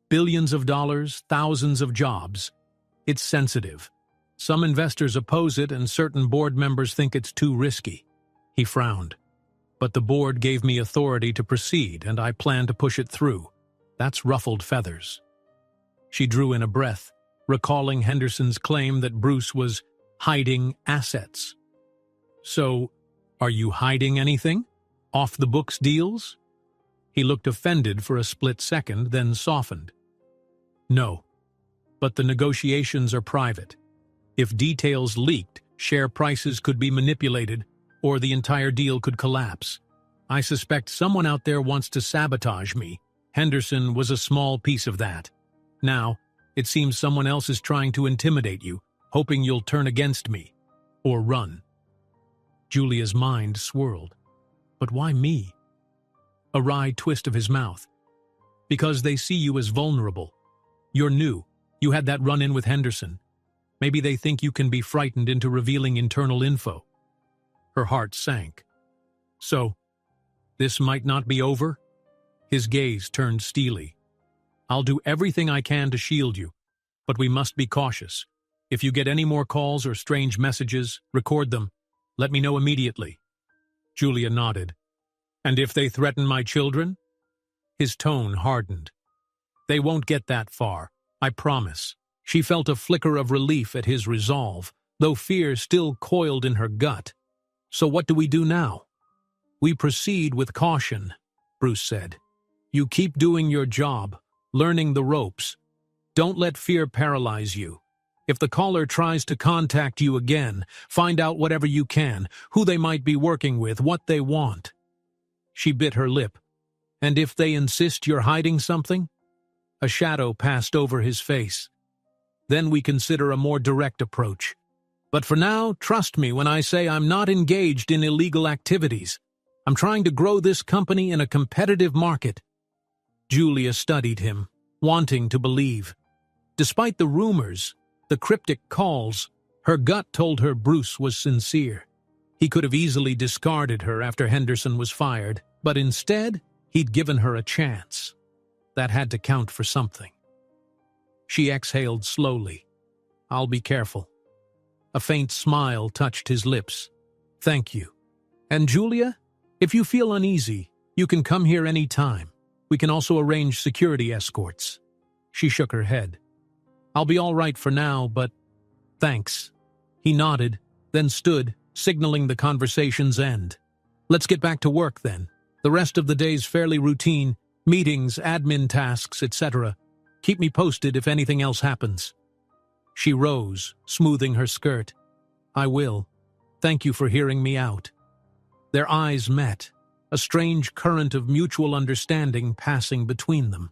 Speaker 1: Billions of dollars, thousands of jobs. It's sensitive. Some investors oppose it and certain board members think it's too risky. He frowned. But the board gave me authority to proceed and I plan to push it through. That's ruffled feathers. She drew in a breath, recalling Henderson's claim that Bruce was hiding assets. So, are you hiding anything? Off-the-books deals? He looked offended for a split second, then softened. No, but the negotiations are private. If details leaked, share prices could be manipulated, or the entire deal could collapse. I suspect someone out there wants to sabotage me. Henderson was a small piece of that. Now, it seems someone else is trying to intimidate you, hoping you'll turn against me. Or run. Julia's mind swirled. But why me? A wry twist of his mouth. Because they see you as vulnerable. You're new. You had that run-in with Henderson. Maybe they think you can be frightened into revealing internal info. Her heart sank. So, this might not be over? His gaze turned steely. I'll do everything I can to shield you, but we must be cautious. If you get any more calls or strange messages, record them. Let me know immediately. Julia nodded. And if they threaten my children? His tone hardened. They won't get that far. I promise. She felt a flicker of relief at his resolve, though fear still coiled in her gut. So what do we do now? We proceed with caution, Bruce said. You keep doing your job, learning the ropes. Don't let fear paralyze you. If the caller tries to contact you again, find out whatever you can, who they might be working with, what they want. She bit her lip. And if they insist you're hiding something? A shadow passed over his face. Then we consider a more direct approach. But for now, trust me when I say I'm not engaged in illegal activities. I'm trying to grow this company in a competitive market. Julia studied him, wanting to believe. Despite the rumors, the cryptic calls, her gut told her Bruce was sincere. He could have easily discarded her after Henderson was fired, but instead, he'd given her a chance. That had to count for something. She exhaled slowly. I'll be careful. A faint smile touched his lips. Thank you. And Julia, if you feel uneasy, you can come here any time. We can also arrange security escorts. She shook her head. I'll be all right for now, but thanks. He nodded, then stood, signaling the conversation's end. Let's get back to work then. The rest of the day's fairly routine, meetings, admin tasks, etc. Keep me posted if anything else happens. She rose, smoothing her skirt. I will. Thank you for hearing me out. Their eyes met, a strange current of mutual understanding passing between them.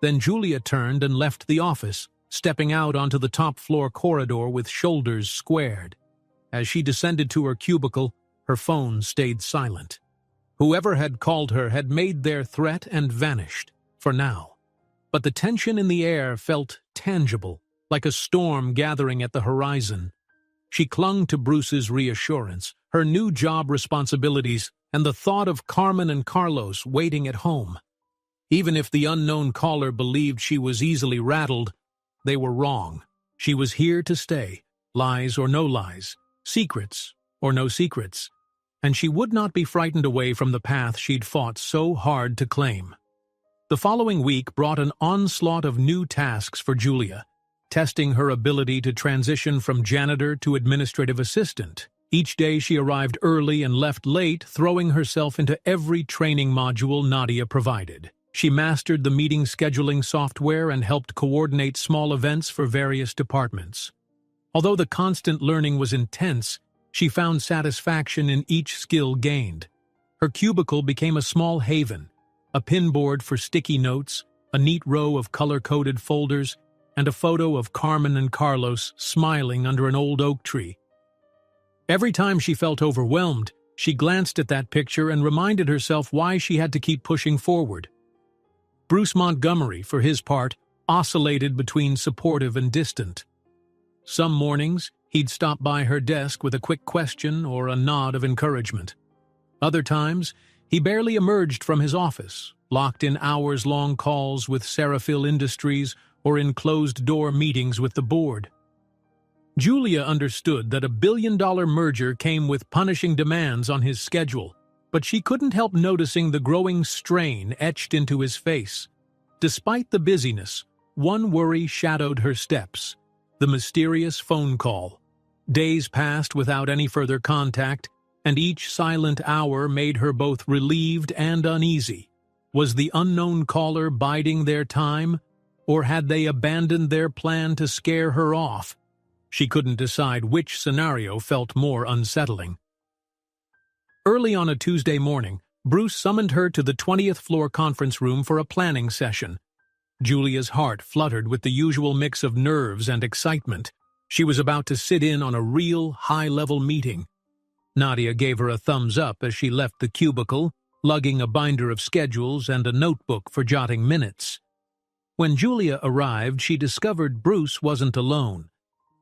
Speaker 1: Then Julia turned and left the office, stepping out onto the top-floor corridor with shoulders squared. As she descended to her cubicle, her phone stayed silent. Whoever had called her had made their threat and vanished, for now. But the tension in the air felt tangible, like a storm gathering at the horizon. She clung to Bruce's reassurance, her new job responsibilities, and the thought of Carmen and Carlos waiting at home. Even if the unknown caller believed she was easily rattled, they were wrong. She was here to stay, lies or no lies, secrets or no secrets, and she would not be frightened away from the path she'd fought so hard to claim. The following week brought an onslaught of new tasks for Julia, testing her ability to transition from janitor to administrative assistant. Each day she arrived early and left late, throwing herself into every training module Nadia provided. She mastered the meeting scheduling software and helped coordinate small events for various departments. Although the constant learning was intense, she found satisfaction in each skill gained. Her cubicle became a small haven, a pinboard for sticky notes, a neat row of color-coded folders, and a photo of Carmen and Carlos smiling under an old oak tree. Every time she felt overwhelmed, she glanced at that picture and reminded herself why she had to keep pushing forward. Bruce Montgomery, for his part, oscillated between supportive and distant. Some mornings, he'd stop by her desk with a quick question or a nod of encouragement. Other times, he barely emerged from his office, locked in hours-long calls with Serafil Industries or in closed-door meetings with the board. Julia understood that a billion-dollar merger came with punishing demands on his schedule, but she couldn't help noticing the growing strain etched into his face. Despite the busyness, one worry shadowed her steps: the mysterious phone call. Days passed without any further contact, and each silent hour made her both relieved and uneasy. Was the unknown caller biding their time, or had they abandoned their plan to scare her off? She couldn't decide which scenario felt more unsettling. Early on a Tuesday morning, Bruce summoned her to the 20th floor conference room for a planning session. Julia's heart fluttered with the usual mix of nerves and excitement. She was about to sit in on a real, high-level meeting. Nadia gave her a thumbs up as she left the cubicle, lugging a binder of schedules and a notebook for jotting minutes. When Julia arrived, she discovered Bruce wasn't alone.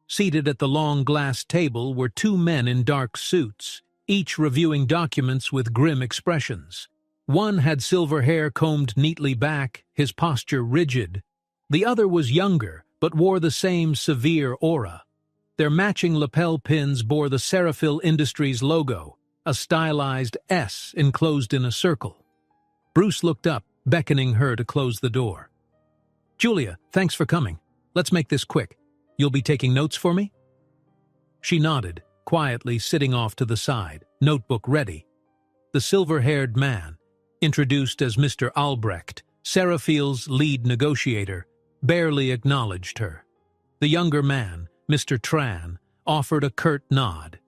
Speaker 1: Seated at the long glass table were two men in dark suits, each reviewing documents with grim expressions. One had silver hair combed neatly back, his posture rigid. The other was younger, but wore the same severe aura. Their matching lapel pins bore the Serafil Industries logo, a stylized S enclosed in a circle. Bruce looked up, beckoning her to close the door. "Julia, thanks for coming. Let's make this quick. You'll be taking notes for me?" She nodded, quietly sitting off to the side, notebook ready. The silver-haired man, introduced as Mr. Albrecht, Seraphile's lead negotiator, barely acknowledged her. The younger man, Mr. Tran, offered a curt nod.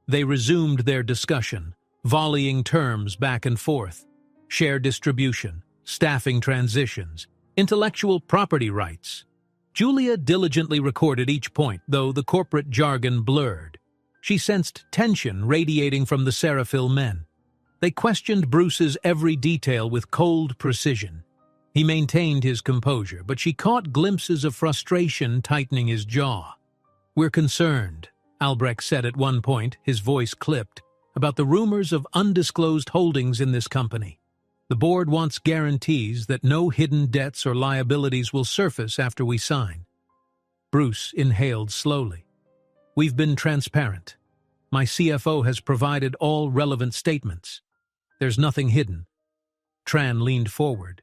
Speaker 1: They resumed their discussion, volleying terms back and forth: share distribution, staffing transitions, intellectual property rights. Julia diligently recorded each point, though the corporate jargon blurred. She sensed tension radiating from the Seraphile men. They questioned Bruce's every detail with cold precision. He maintained his composure, but she caught glimpses of frustration tightening his jaw. "We're concerned," Albrecht said at one point, his voice clipped, "about the rumors of undisclosed holdings in this company. The board wants guarantees that no hidden debts or liabilities will surface after we sign." Bruce inhaled slowly. "We've been transparent. My CFO has provided all relevant statements. There's nothing hidden." Tran leaned forward.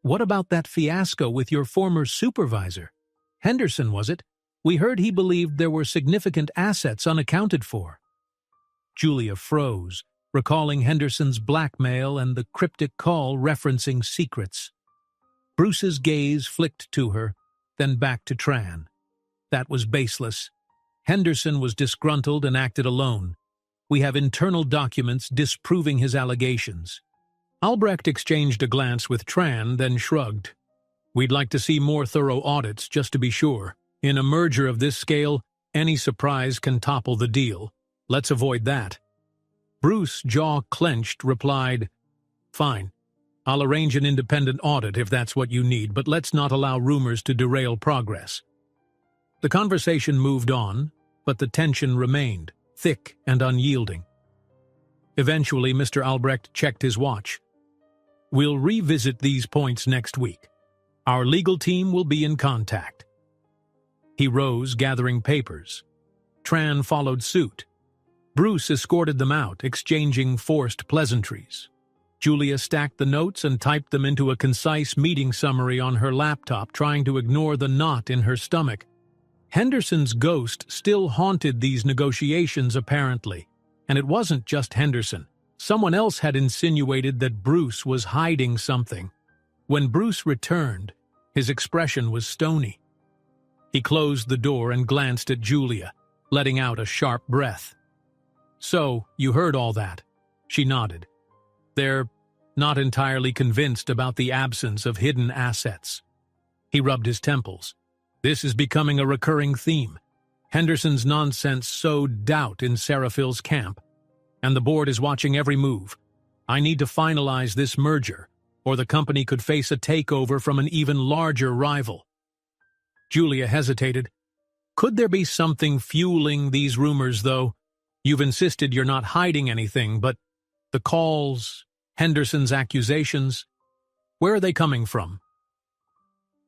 Speaker 1: "What about that fiasco with your former supervisor? Henderson, was it? We heard he believed there were significant assets unaccounted for." Julia froze, recalling Henderson's blackmail and the cryptic call referencing secrets. Bruce's gaze flicked to her, then back to Tran. That was baseless. Henderson was disgruntled and acted alone. We have internal documents disproving his allegations. Albrecht exchanged a glance with Tran, then shrugged. "We'd like to see more thorough audits, just to be sure. In a merger of this scale, any surprise can topple the deal. Let's avoid that." Bruce, jaw clenched, replied, "Fine. I'll arrange an independent audit if that's what you need, but let's not allow rumors to derail progress." The conversation moved on, but the tension remained, thick and unyielding. Eventually, Mr. Albrecht checked his watch. "We'll revisit these points next week. Our legal team will be in contact." He rose, gathering papers. Tran followed suit. Bruce escorted them out, exchanging forced pleasantries. Julia stacked the notes and typed them into a concise meeting summary on her laptop, trying to ignore the knot in her stomach. Henderson's ghost still haunted these negotiations, apparently. And it wasn't just Henderson. Someone else had insinuated that Bruce was hiding something. When Bruce returned, his expression was stony. He closed the door and glanced at Julia, letting out a sharp breath. "So, you heard all that?" She nodded. "They're not entirely convinced about the absence of hidden assets." He rubbed his temples. "This is becoming a recurring theme. Henderson's nonsense sowed doubt in Seraphile's camp, and the board is watching every move. I need to finalize this merger, or the company could face a takeover from an even larger rival." Julia hesitated. "Could there be something fueling these rumors, though? You've insisted you're not hiding anything, but the calls, Henderson's accusations, where are they coming from?"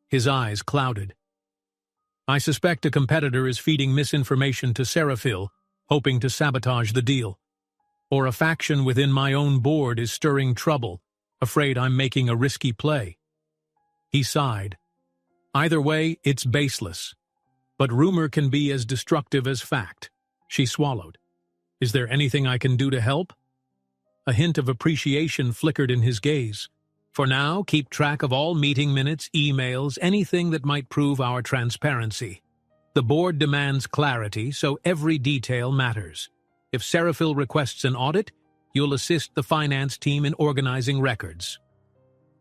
Speaker 1: His eyes clouded. "I suspect a competitor is feeding misinformation to Seraphile, hoping to sabotage the deal. Or a faction within my own board is stirring trouble, afraid I'm making a risky play." He sighed. "Either way, it's baseless. But rumor can be as destructive as fact." She swallowed. "Is there anything I can do to help?" A hint of appreciation flickered in his gaze. "For now, keep track of all meeting minutes, emails, anything that might prove our transparency. The board demands clarity, so every detail matters. If Seraphile requests an audit, you'll assist the finance team in organizing records."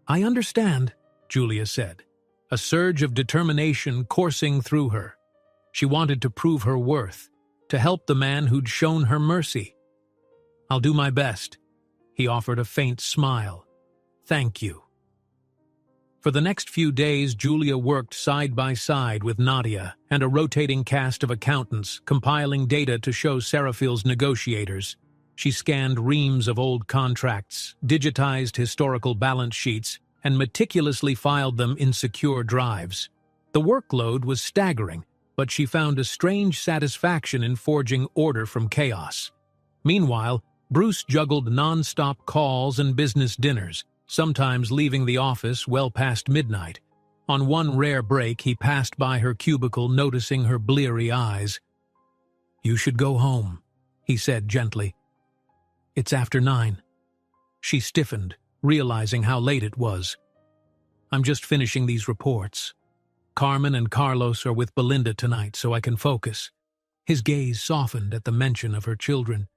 Speaker 1: "I understand," Julia said, a surge of determination coursing through her. She wanted to prove her worth, to help the man who'd shown her mercy. "I'll do my best." He offered a faint smile. "Thank you." For the next few days, Julia worked side by side with Nadia and a rotating cast of accountants, compiling data to show Seraphile's negotiators. She scanned reams of old contracts, digitized historical balance sheets, and meticulously filed them in secure drives. The workload was staggering, but she found a strange satisfaction in forging order from chaos. Meanwhile, Bruce juggled non-stop calls and business dinners, sometimes leaving the office well past midnight. On one rare break, he passed by her cubicle, noticing her bleary eyes. "You should go home," he said gently. "It's after 9. She stiffened, realizing how late it was. "I'm just finishing these reports. Carmen and Carlos are with Belinda tonight, so I can focus." His gaze softened at the mention of her children.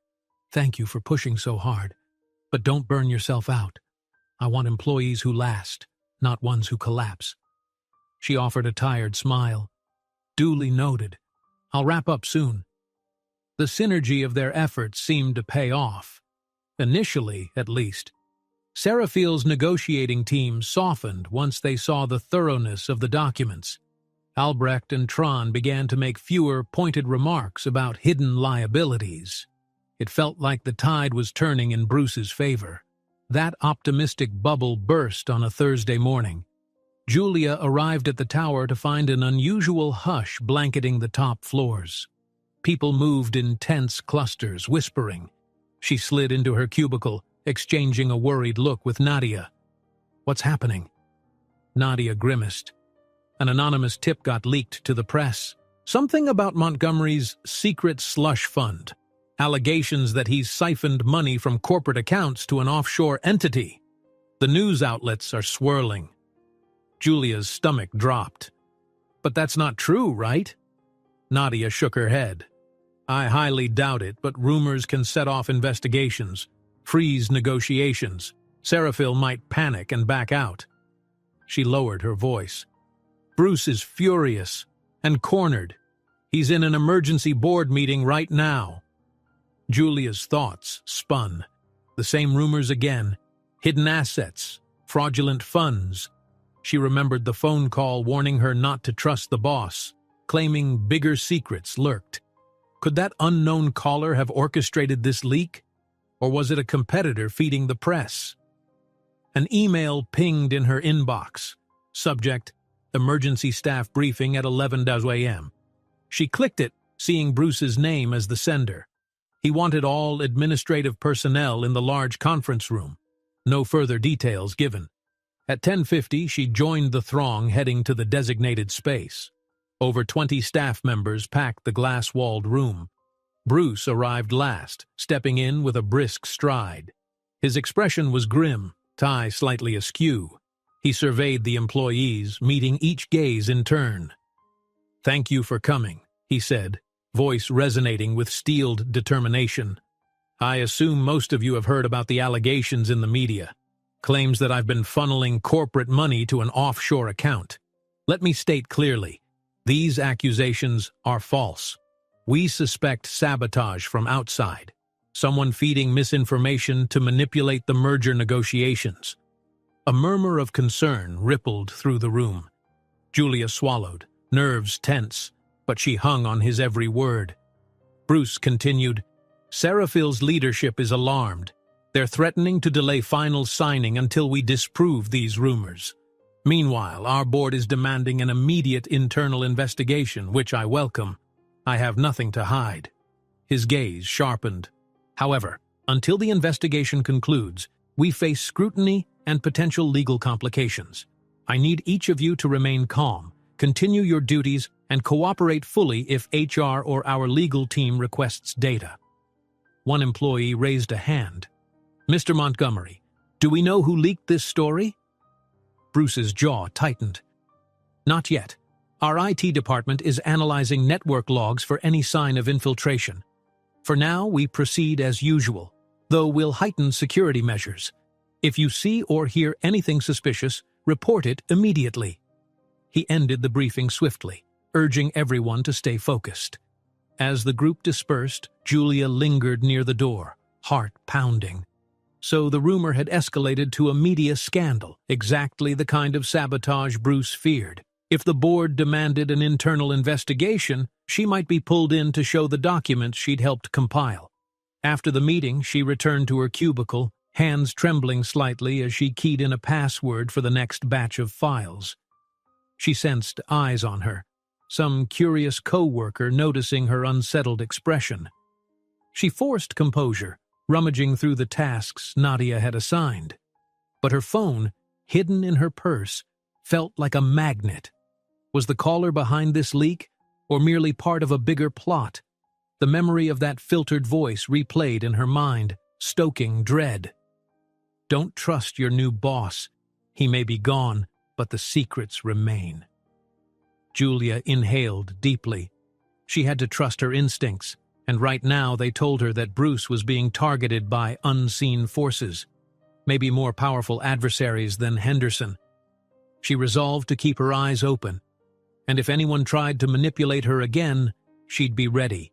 Speaker 1: "Thank you for pushing so hard, but don't burn yourself out. I want employees who last, not ones who collapse." She offered a tired smile. "Duly noted. I'll wrap up soon." The synergy of their efforts seemed to pay off. Initially, at least. Seraphile's negotiating team softened once they saw the thoroughness of the documents. Albrecht and Tron began to make fewer pointed remarks about hidden liabilities. It felt like the tide was turning in Bruce's favor. That optimistic bubble burst on a Thursday morning. Julia arrived at the tower to find an unusual hush blanketing the top floors. People moved in tense clusters, whispering. She slid into her cubicle, exchanging a worried look with Nadia. "What's happening?" Nadia grimaced. An anonymous tip got leaked to the press. Something about Montgomery's secret slush fund. Allegations that he's siphoned money from corporate accounts to an offshore entity. The news outlets are swirling. Julia's stomach dropped. "But that's not true, right?" Nadia shook her head. "I highly doubt it, but rumors can set off investigations, freeze negotiations. Seraphile might panic and back out." She lowered her voice. "Bruce is furious and cornered. He's in an emergency board meeting right now." Julia's thoughts spun. The same rumors again. Hidden assets, fraudulent funds. She remembered the phone call warning her not to trust the boss, claiming bigger secrets lurked. Could that unknown caller have orchestrated this leak? Or was it a competitor feeding the press? An email pinged in her inbox. Subject, emergency staff briefing at 11 a.m. She clicked it, seeing Bruce's name as the sender. He wanted all administrative personnel in the large conference room. No further details given. At 10:50, she joined the throng heading to the designated space. Over 20 staff members packed the glass-walled room. Bruce arrived last, stepping in with a brisk stride. His expression was grim, tie slightly askew. He surveyed the employees, meeting each gaze in turn. "Thank you for coming," he said, voice resonating with steeled determination. "I assume most of you have heard about the allegations in the media. Claims that I've been funneling corporate money to an offshore account. Let me state clearly, these accusations are false. We suspect sabotage from outside, someone feeding misinformation to manipulate the merger negotiations." A murmur of concern rippled through the room. Julia swallowed, nerves tense, but she hung on his every word. Bruce continued, "Seraphile's leadership is alarmed. They're threatening to delay final signing until we disprove these rumors. Meanwhile, our board is demanding an immediate internal investigation, which I welcome. I have nothing to hide." His gaze sharpened. "However, until the investigation concludes, we face scrutiny and potential legal complications. I need each of you to remain calm, continue your duties, and cooperate fully if HR or our legal team requests data." One employee raised a hand. "Mr. Montgomery, do we know who leaked this story?" Bruce's jaw tightened. "Not yet. Our IT department is analyzing network logs for any sign of infiltration. For now, we proceed as usual, though we'll heighten security measures. If you see or hear anything suspicious, report it immediately." He ended the briefing swiftly, urging everyone to stay focused. As the group dispersed, Julia lingered near the door, heart pounding. So the rumor had escalated to a media scandal, exactly the kind of sabotage Bruce feared. If the board demanded an internal investigation, she might be pulled in to show the documents she'd helped compile. After the meeting, she returned to her cubicle, hands trembling slightly as she keyed in a password for the next batch of files. She sensed eyes on her, some curious co-worker noticing her unsettled expression. She forced composure, rummaging through the tasks Nadia had assigned. But her phone, hidden in her purse, felt like a magnet. Was the caller behind this leak, or merely part of a bigger plot? The memory of that filtered voice replayed in her mind, stoking dread. Don't trust your new boss. He may be gone, but the secrets remain. Julia inhaled deeply. She had to trust her instincts, and right now they told her that Bruce was being targeted by unseen forces, maybe more powerful adversaries than Henderson. She resolved to keep her eyes open, and if anyone tried to manipulate her again, she'd be ready.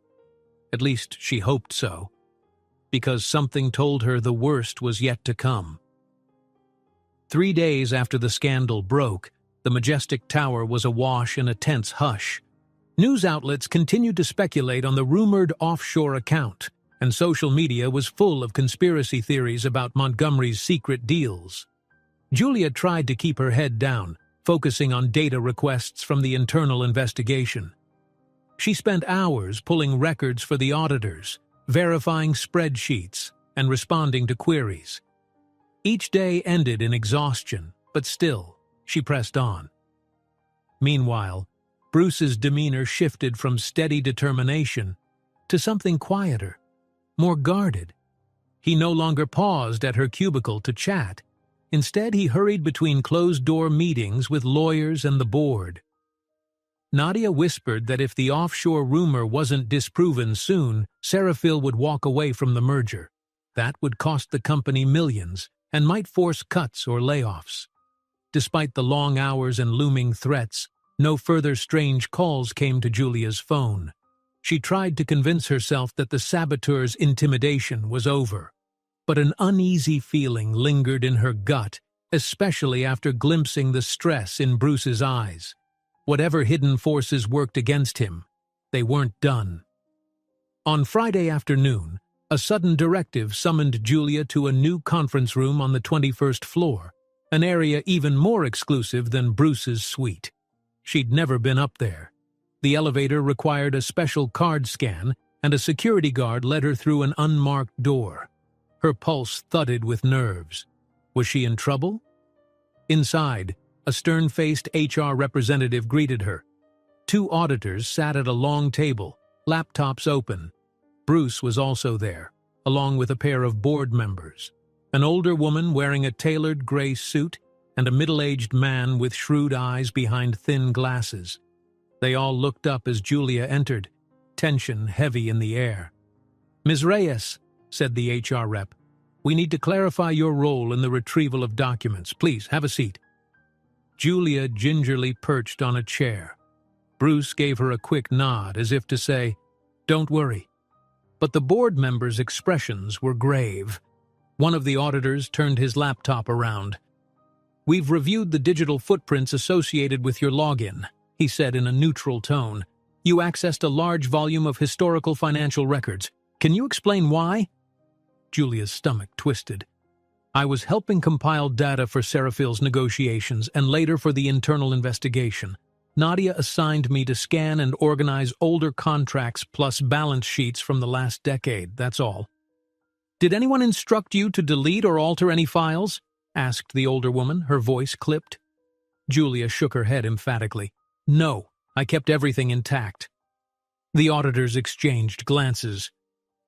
Speaker 1: At least she hoped so, because something told her the worst was yet to come. 3 days after the scandal broke, the majestic tower was awash in a tense hush. News outlets continued to speculate on the rumored offshore account, and social media was full of conspiracy theories about Montgomery's secret deals. Julia tried to keep her head down, focusing on data requests from the internal investigation. She spent hours pulling records for the auditors, verifying spreadsheets, and responding to queries. Each day ended in exhaustion, but still, she pressed on. Meanwhile, Bruce's demeanor shifted from steady determination to something quieter, more guarded. He no longer paused at her cubicle to chat. Instead, he hurried between closed-door meetings with lawyers and the board. Nadia whispered that if the offshore rumor wasn't disproven soon, Serafil would walk away from the merger. That would cost the company millions and might force cuts or layoffs. Despite the long hours and looming threats, no further strange calls came to Julia's phone. She tried to convince herself that the saboteur's intimidation was over, but an uneasy feeling lingered in her gut, especially after glimpsing the stress in Bruce's eyes. Whatever hidden forces worked against him, they weren't done. On Friday afternoon, a sudden directive summoned Julia to a new conference room on the 21st floor, an area even more exclusive than Bruce's suite. She'd never been up there. The elevator required a special card scan, and a security guard led her through an unmarked door. Her pulse thudded with nerves. Was she in trouble? Inside, a stern-faced HR representative greeted her. 2 auditors sat at a long table, laptops open. Bruce was also there, along with a pair of board members, an older woman wearing a tailored gray suit and a middle-aged man with shrewd eyes behind thin glasses. They all looked up as Julia entered, tension heavy in the air. "Ms. Reyes," said the HR rep, "we need to clarify your role in the retrieval of documents. Please, have a seat." Julia gingerly perched on a chair. Bruce gave her a quick nod as if to say, "Don't worry." But the board members' expressions were grave. One of the auditors turned his laptop around. "We've reviewed the digital footprints associated with your login," he said in a neutral tone. "You accessed a large volume of historical financial records. Can you explain why?" Julia's stomach twisted. "I was helping compile data for Serafil's negotiations and later for the internal investigation. Nadia assigned me to scan and organize older contracts plus balance sheets from the last decade, that's all." "Did anyone instruct you to delete or alter any files?" asked the older woman, her voice clipped. Julia shook her head emphatically. "No, I kept everything intact." The auditors exchanged glances.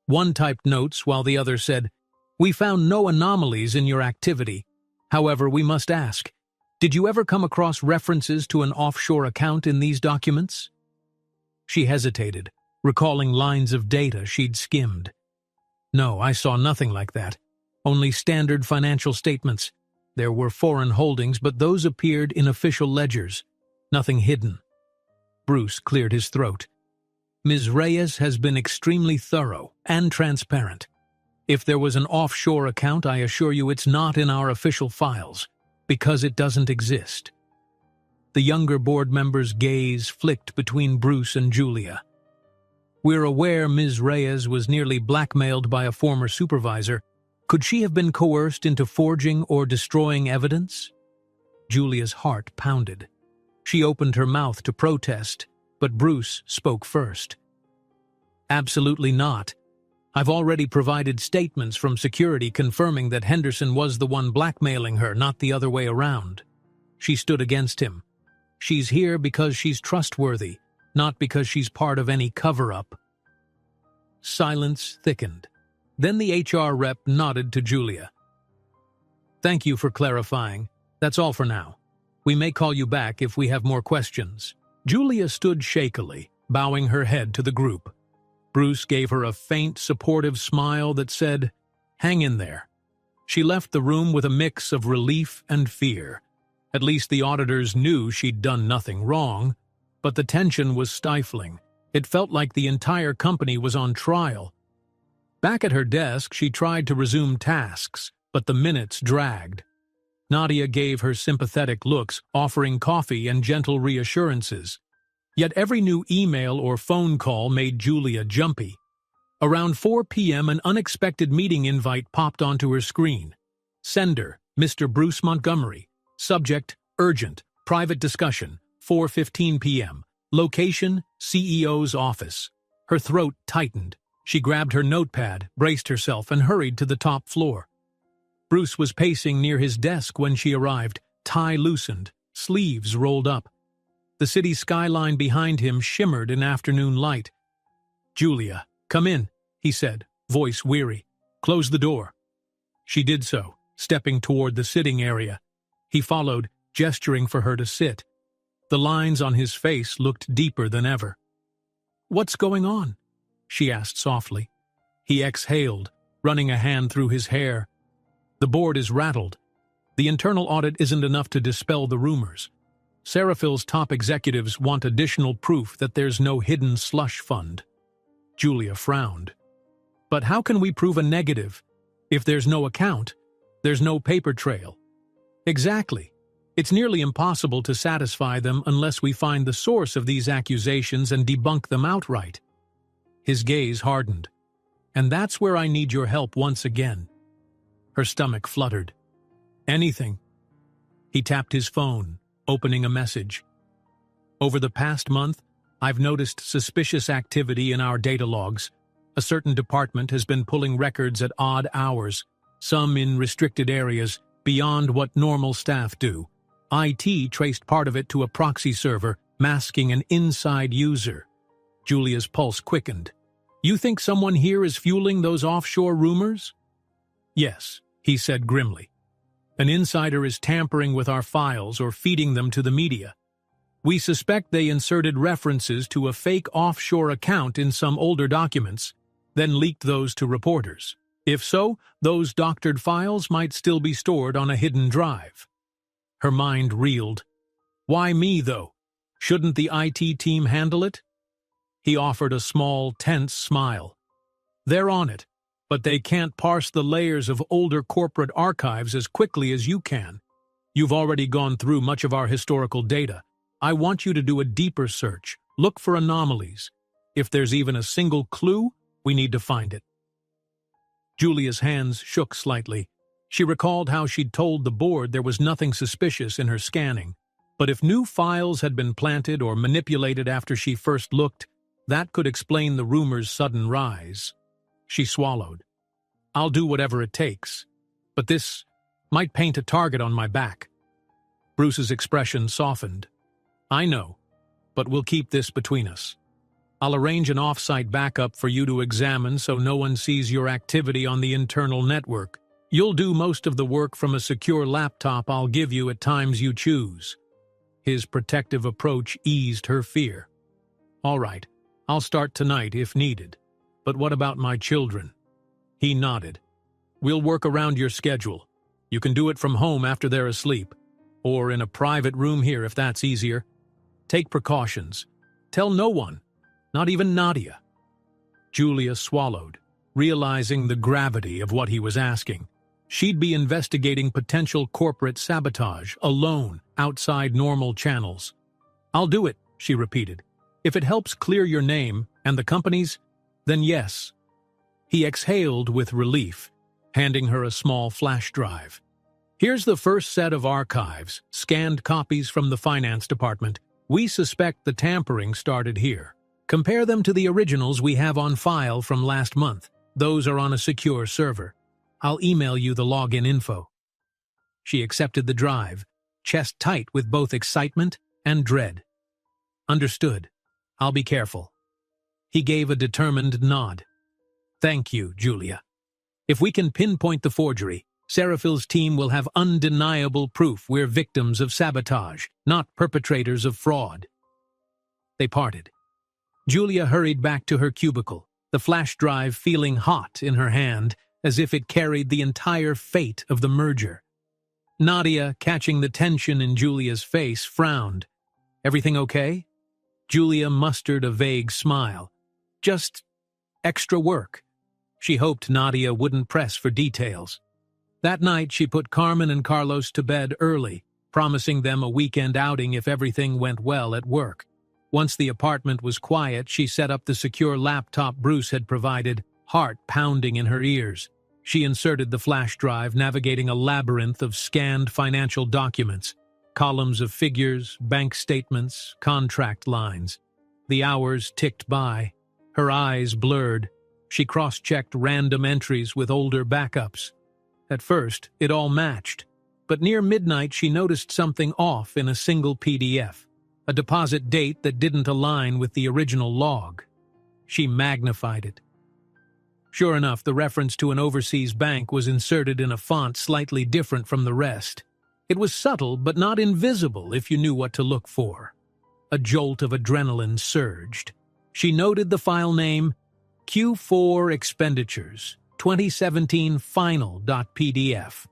Speaker 1: One typed notes while the other said, "We found no anomalies in your activity. However, we must ask, did you ever come across references to an offshore account in these documents?" She hesitated, recalling lines of data she'd skimmed. "No, I saw nothing like that. Only standard financial statements. There were foreign holdings, but those appeared in official ledgers. Nothing hidden." Bruce cleared his throat. "Ms. Reyes has been extremely thorough and transparent. If there was an offshore account, I assure you it's not in our official files, because it doesn't exist." The younger board member's gaze flicked between Bruce and Julia. "We're aware Ms. Reyes was nearly blackmailed by a former supervisor. Could she have been coerced into forging or destroying evidence?" Julia's heart pounded. She opened her mouth to protest, but Bruce spoke first. "Absolutely not. I've already provided statements from security confirming that Henderson was the one blackmailing her, not the other way around." She stood against him. She's here because she's trustworthy, not because she's part of any cover-up. Silence thickened. Then the HR rep nodded to Julia. Thank you for clarifying. That's all for now. We may call you back if we have more questions. Julia stood shakily, bowing her head to the group. Bruce gave her a faint, supportive smile that said, "Hang in there." She left the room with a mix of relief and fear. At least the auditors knew she'd done nothing wrong, but the tension was stifling. It felt like the entire company was on trial. Back at her desk, she tried to resume tasks, but the minutes dragged. Nadia gave her sympathetic looks, offering coffee and gentle reassurances. Yet every new email or phone call made Julia jumpy. Around 4 p.m., an unexpected meeting invite popped onto her screen. Sender, Mr. Bruce Montgomery. Subject, urgent, private discussion, 4:15 p.m. Location, CEO's office. Her throat tightened. She grabbed her notepad, braced herself, and hurried to the top floor. Bruce was pacing near his desk when she arrived, tie loosened, sleeves rolled up. The city skyline behind him shimmered in afternoon light. "Julia, come in," he said, voice weary. "Close the door." She did so, stepping toward the sitting area. He followed, gesturing for her to sit. The lines on his face looked deeper than ever. "What's going on?" she asked softly. He exhaled, running a hand through his hair. "The board is rattled. The internal audit isn't enough to dispel the rumors. Seraphil's top executives want additional proof that there's no hidden slush fund." Julia frowned. "But how can we prove a negative? If there's no account, there's no paper trail." "Exactly. It's nearly impossible to satisfy them unless we find the source of these accusations and debunk them outright." His gaze hardened. "And that's where I need your help once again." Her stomach fluttered. "Anything." He tapped his phone, opening a message. "Over the past month, I've noticed suspicious activity in our data logs. A certain department has been pulling records at odd hours, some in restricted areas, beyond what normal staff do. IT traced part of it to a proxy server, masking an inside user." Julia's pulse quickened. "You think someone here is fueling those offshore rumors?" "Yes," he said grimly. "An insider is tampering with our files or feeding them to the media. We suspect they inserted references to a fake offshore account in some older documents, then leaked those to reporters. If so, those doctored files might still be stored on a hidden drive." Her mind reeled. "Why me, though? Shouldn't the IT team handle it?" He offered a small, tense smile. "They're on it, but they can't parse the layers of older corporate archives as quickly as you can. You've already gone through much of our historical data. I want you to do a deeper search, look for anomalies. If there's even a single clue, we need to find it." Julia's hands shook slightly. She recalled how she'd told the board there was nothing suspicious in her scanning. But if new files had been planted or manipulated after she first looked, that could explain the rumor's sudden rise. She swallowed. "I'll do whatever it takes, but this might paint a target on my back." Bruce's expression softened. "I know, but we'll keep this between us. I'll arrange an off-site backup for you to examine so no one sees your activity on the internal network. You'll do most of the work from a secure laptop I'll give you at times you choose." His protective approach eased her fear. "All right, I'll start tonight if needed. But what about my children?" He nodded. "We'll work around your schedule. You can do it from home after they're asleep, or in a private room here if that's easier. Take precautions. Tell no one. Not even Nadia." Julia swallowed, realizing the gravity of what he was asking. She'd be investigating potential corporate sabotage, alone, outside normal channels. "I'll do it," she repeated. "If it helps clear your name, and the company's, then yes." He exhaled with relief, handing her a small flash drive. "Here's the first set of archives, scanned copies from the finance department. We suspect the tampering started here. Compare them to the originals we have on file from last month. Those are on a secure server. I'll email you the login info." She accepted the drive, chest tight with both excitement and dread. "Understood. I'll be careful." He gave a determined nod. "Thank you, Julia. If we can pinpoint the forgery, Seraphil's team will have undeniable proof we're victims of sabotage, not perpetrators of fraud." They parted. Julia hurried back to her cubicle, the flash drive feeling hot in her hand, as if it carried the entire fate of the merger. Nadia, catching the tension in Julia's face, frowned. "Everything okay?" Julia mustered a vague smile. "Just extra work." She hoped Nadia wouldn't press for details. That night she put Carmen and Carlos to bed early, promising them a weekend outing if everything went well at work. Once the apartment was quiet, she set up the secure laptop Bruce had provided, heart pounding in her ears. She inserted the flash drive, navigating a labyrinth of scanned financial documents, columns of figures, bank statements, contract lines. The hours ticked by. Her eyes blurred. She cross-checked random entries with older backups. At first, it all matched, but near midnight she noticed something off in a single PDF, a deposit date that didn't align with the original log. She magnified it. Sure enough, the reference to an overseas bank was inserted in a font slightly different from the rest. It was subtle, but not invisible if you knew what to look for. A jolt of adrenaline surged. She noted the file name, Q4 Expenditures, 2017 Final.pdf.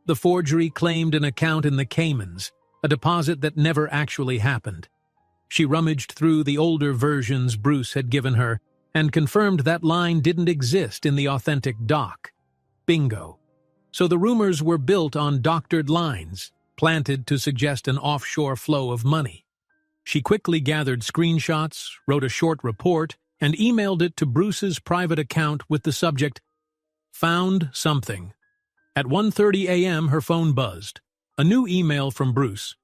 Speaker 1: The forgery claimed an account in the Caymans, a deposit that never actually happened. She rummaged through the older versions Bruce had given her and confirmed that line didn't exist in the authentic doc. Bingo. So the rumors were built on doctored lines, planted to suggest an offshore flow of money. She quickly gathered screenshots, wrote a short report, and emailed it to Bruce's private account with the subject, "Found something." At 1:30 a.m. her phone buzzed. A new email from Bruce.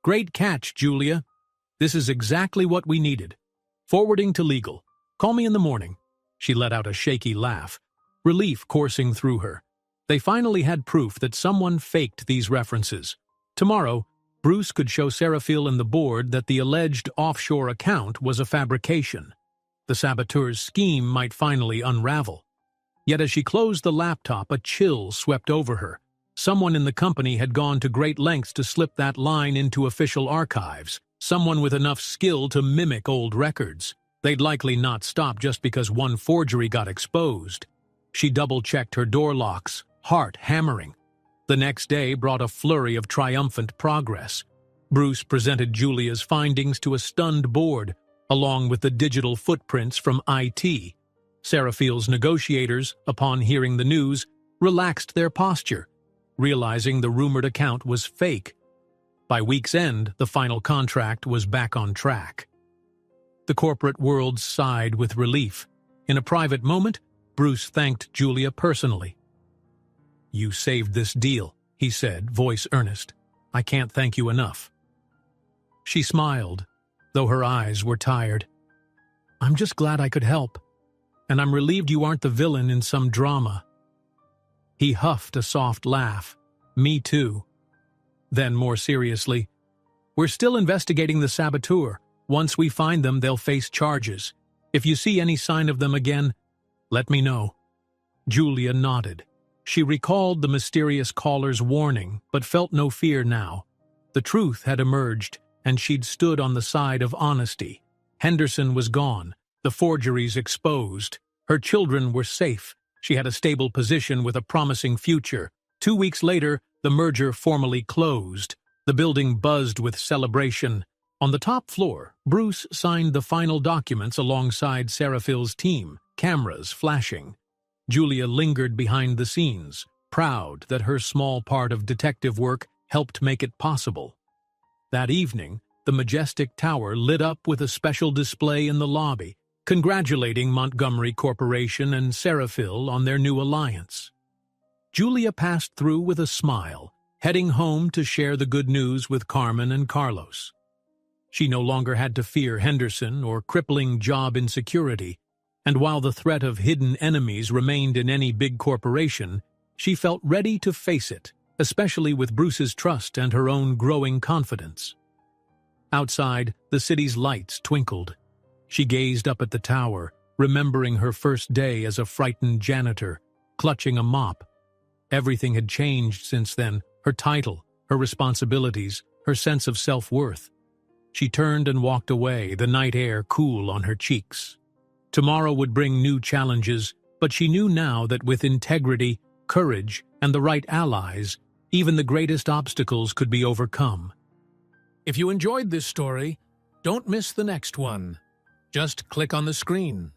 Speaker 1: "Great catch, Julia. This is exactly what we needed. Forwarding to legal. Call me in the morning." She let out a shaky laugh, relief coursing through her. They finally had proof that someone faked these references. Tomorrow, Bruce could show Seraphil and the board that the alleged offshore account was a fabrication. The saboteur's scheme might finally unravel. Yet as she closed the laptop, a chill swept over her. Someone in the company had gone to great lengths to slip that line into official archives, someone with enough skill to mimic old records. They'd likely not stop just because one forgery got exposed. She double-checked her door locks, heart hammering. The next day brought a flurry of triumphant progress. Bruce presented Julia's findings to a stunned board, along with the digital footprints from IT. Seraphil's negotiators, upon hearing the news, relaxed their posture, realizing the rumored account was fake. By week's end, the final contract was back on track. The corporate world sighed with relief. In a private moment, Bruce thanked Julia personally. "You saved this deal," he said, voice earnest. "I can't thank you enough." She smiled, though her eyes were tired. "I'm just glad I could help, and I'm relieved you aren't the villain in some drama." He huffed a soft laugh. "Me too." Then, more seriously, "We're still investigating the saboteur. Once we find them, they'll face charges. If you see any sign of them again, let me know." Julia nodded. She recalled the mysterious caller's warning, but felt no fear now. The truth had emerged, and she'd stood on the side of honesty. Henderson was gone, the forgeries exposed. Her children were safe. She had a stable position with a promising future. 2 weeks later, the merger formally closed. The building buzzed with celebration. On the top floor, Bruce signed the final documents alongside Seraphil's team, cameras flashing. Julia lingered behind the scenes, proud that her small part of detective work helped make it possible. That evening, the majestic tower lit up with a special display in the lobby, congratulating Montgomery Corporation and Seraphil on their new alliance. Julia passed through with a smile, heading home to share the good news with Carmen and Carlos. She no longer had to fear Henderson or crippling job insecurity, and while the threat of hidden enemies remained in any big corporation, she felt ready to face it, especially with Bruce's trust and her own growing confidence. Outside, the city's lights twinkled. She gazed up at the tower, remembering her first day as a frightened janitor, clutching a mop. Everything had changed since then, her title, her responsibilities, her sense of self-worth. She turned and walked away, the night air cool on her cheeks. Tomorrow would bring new challenges, but she knew now that with integrity, courage, and the right allies, even the greatest obstacles could be overcome. If you enjoyed this story, don't miss the next one. Just click on the screen.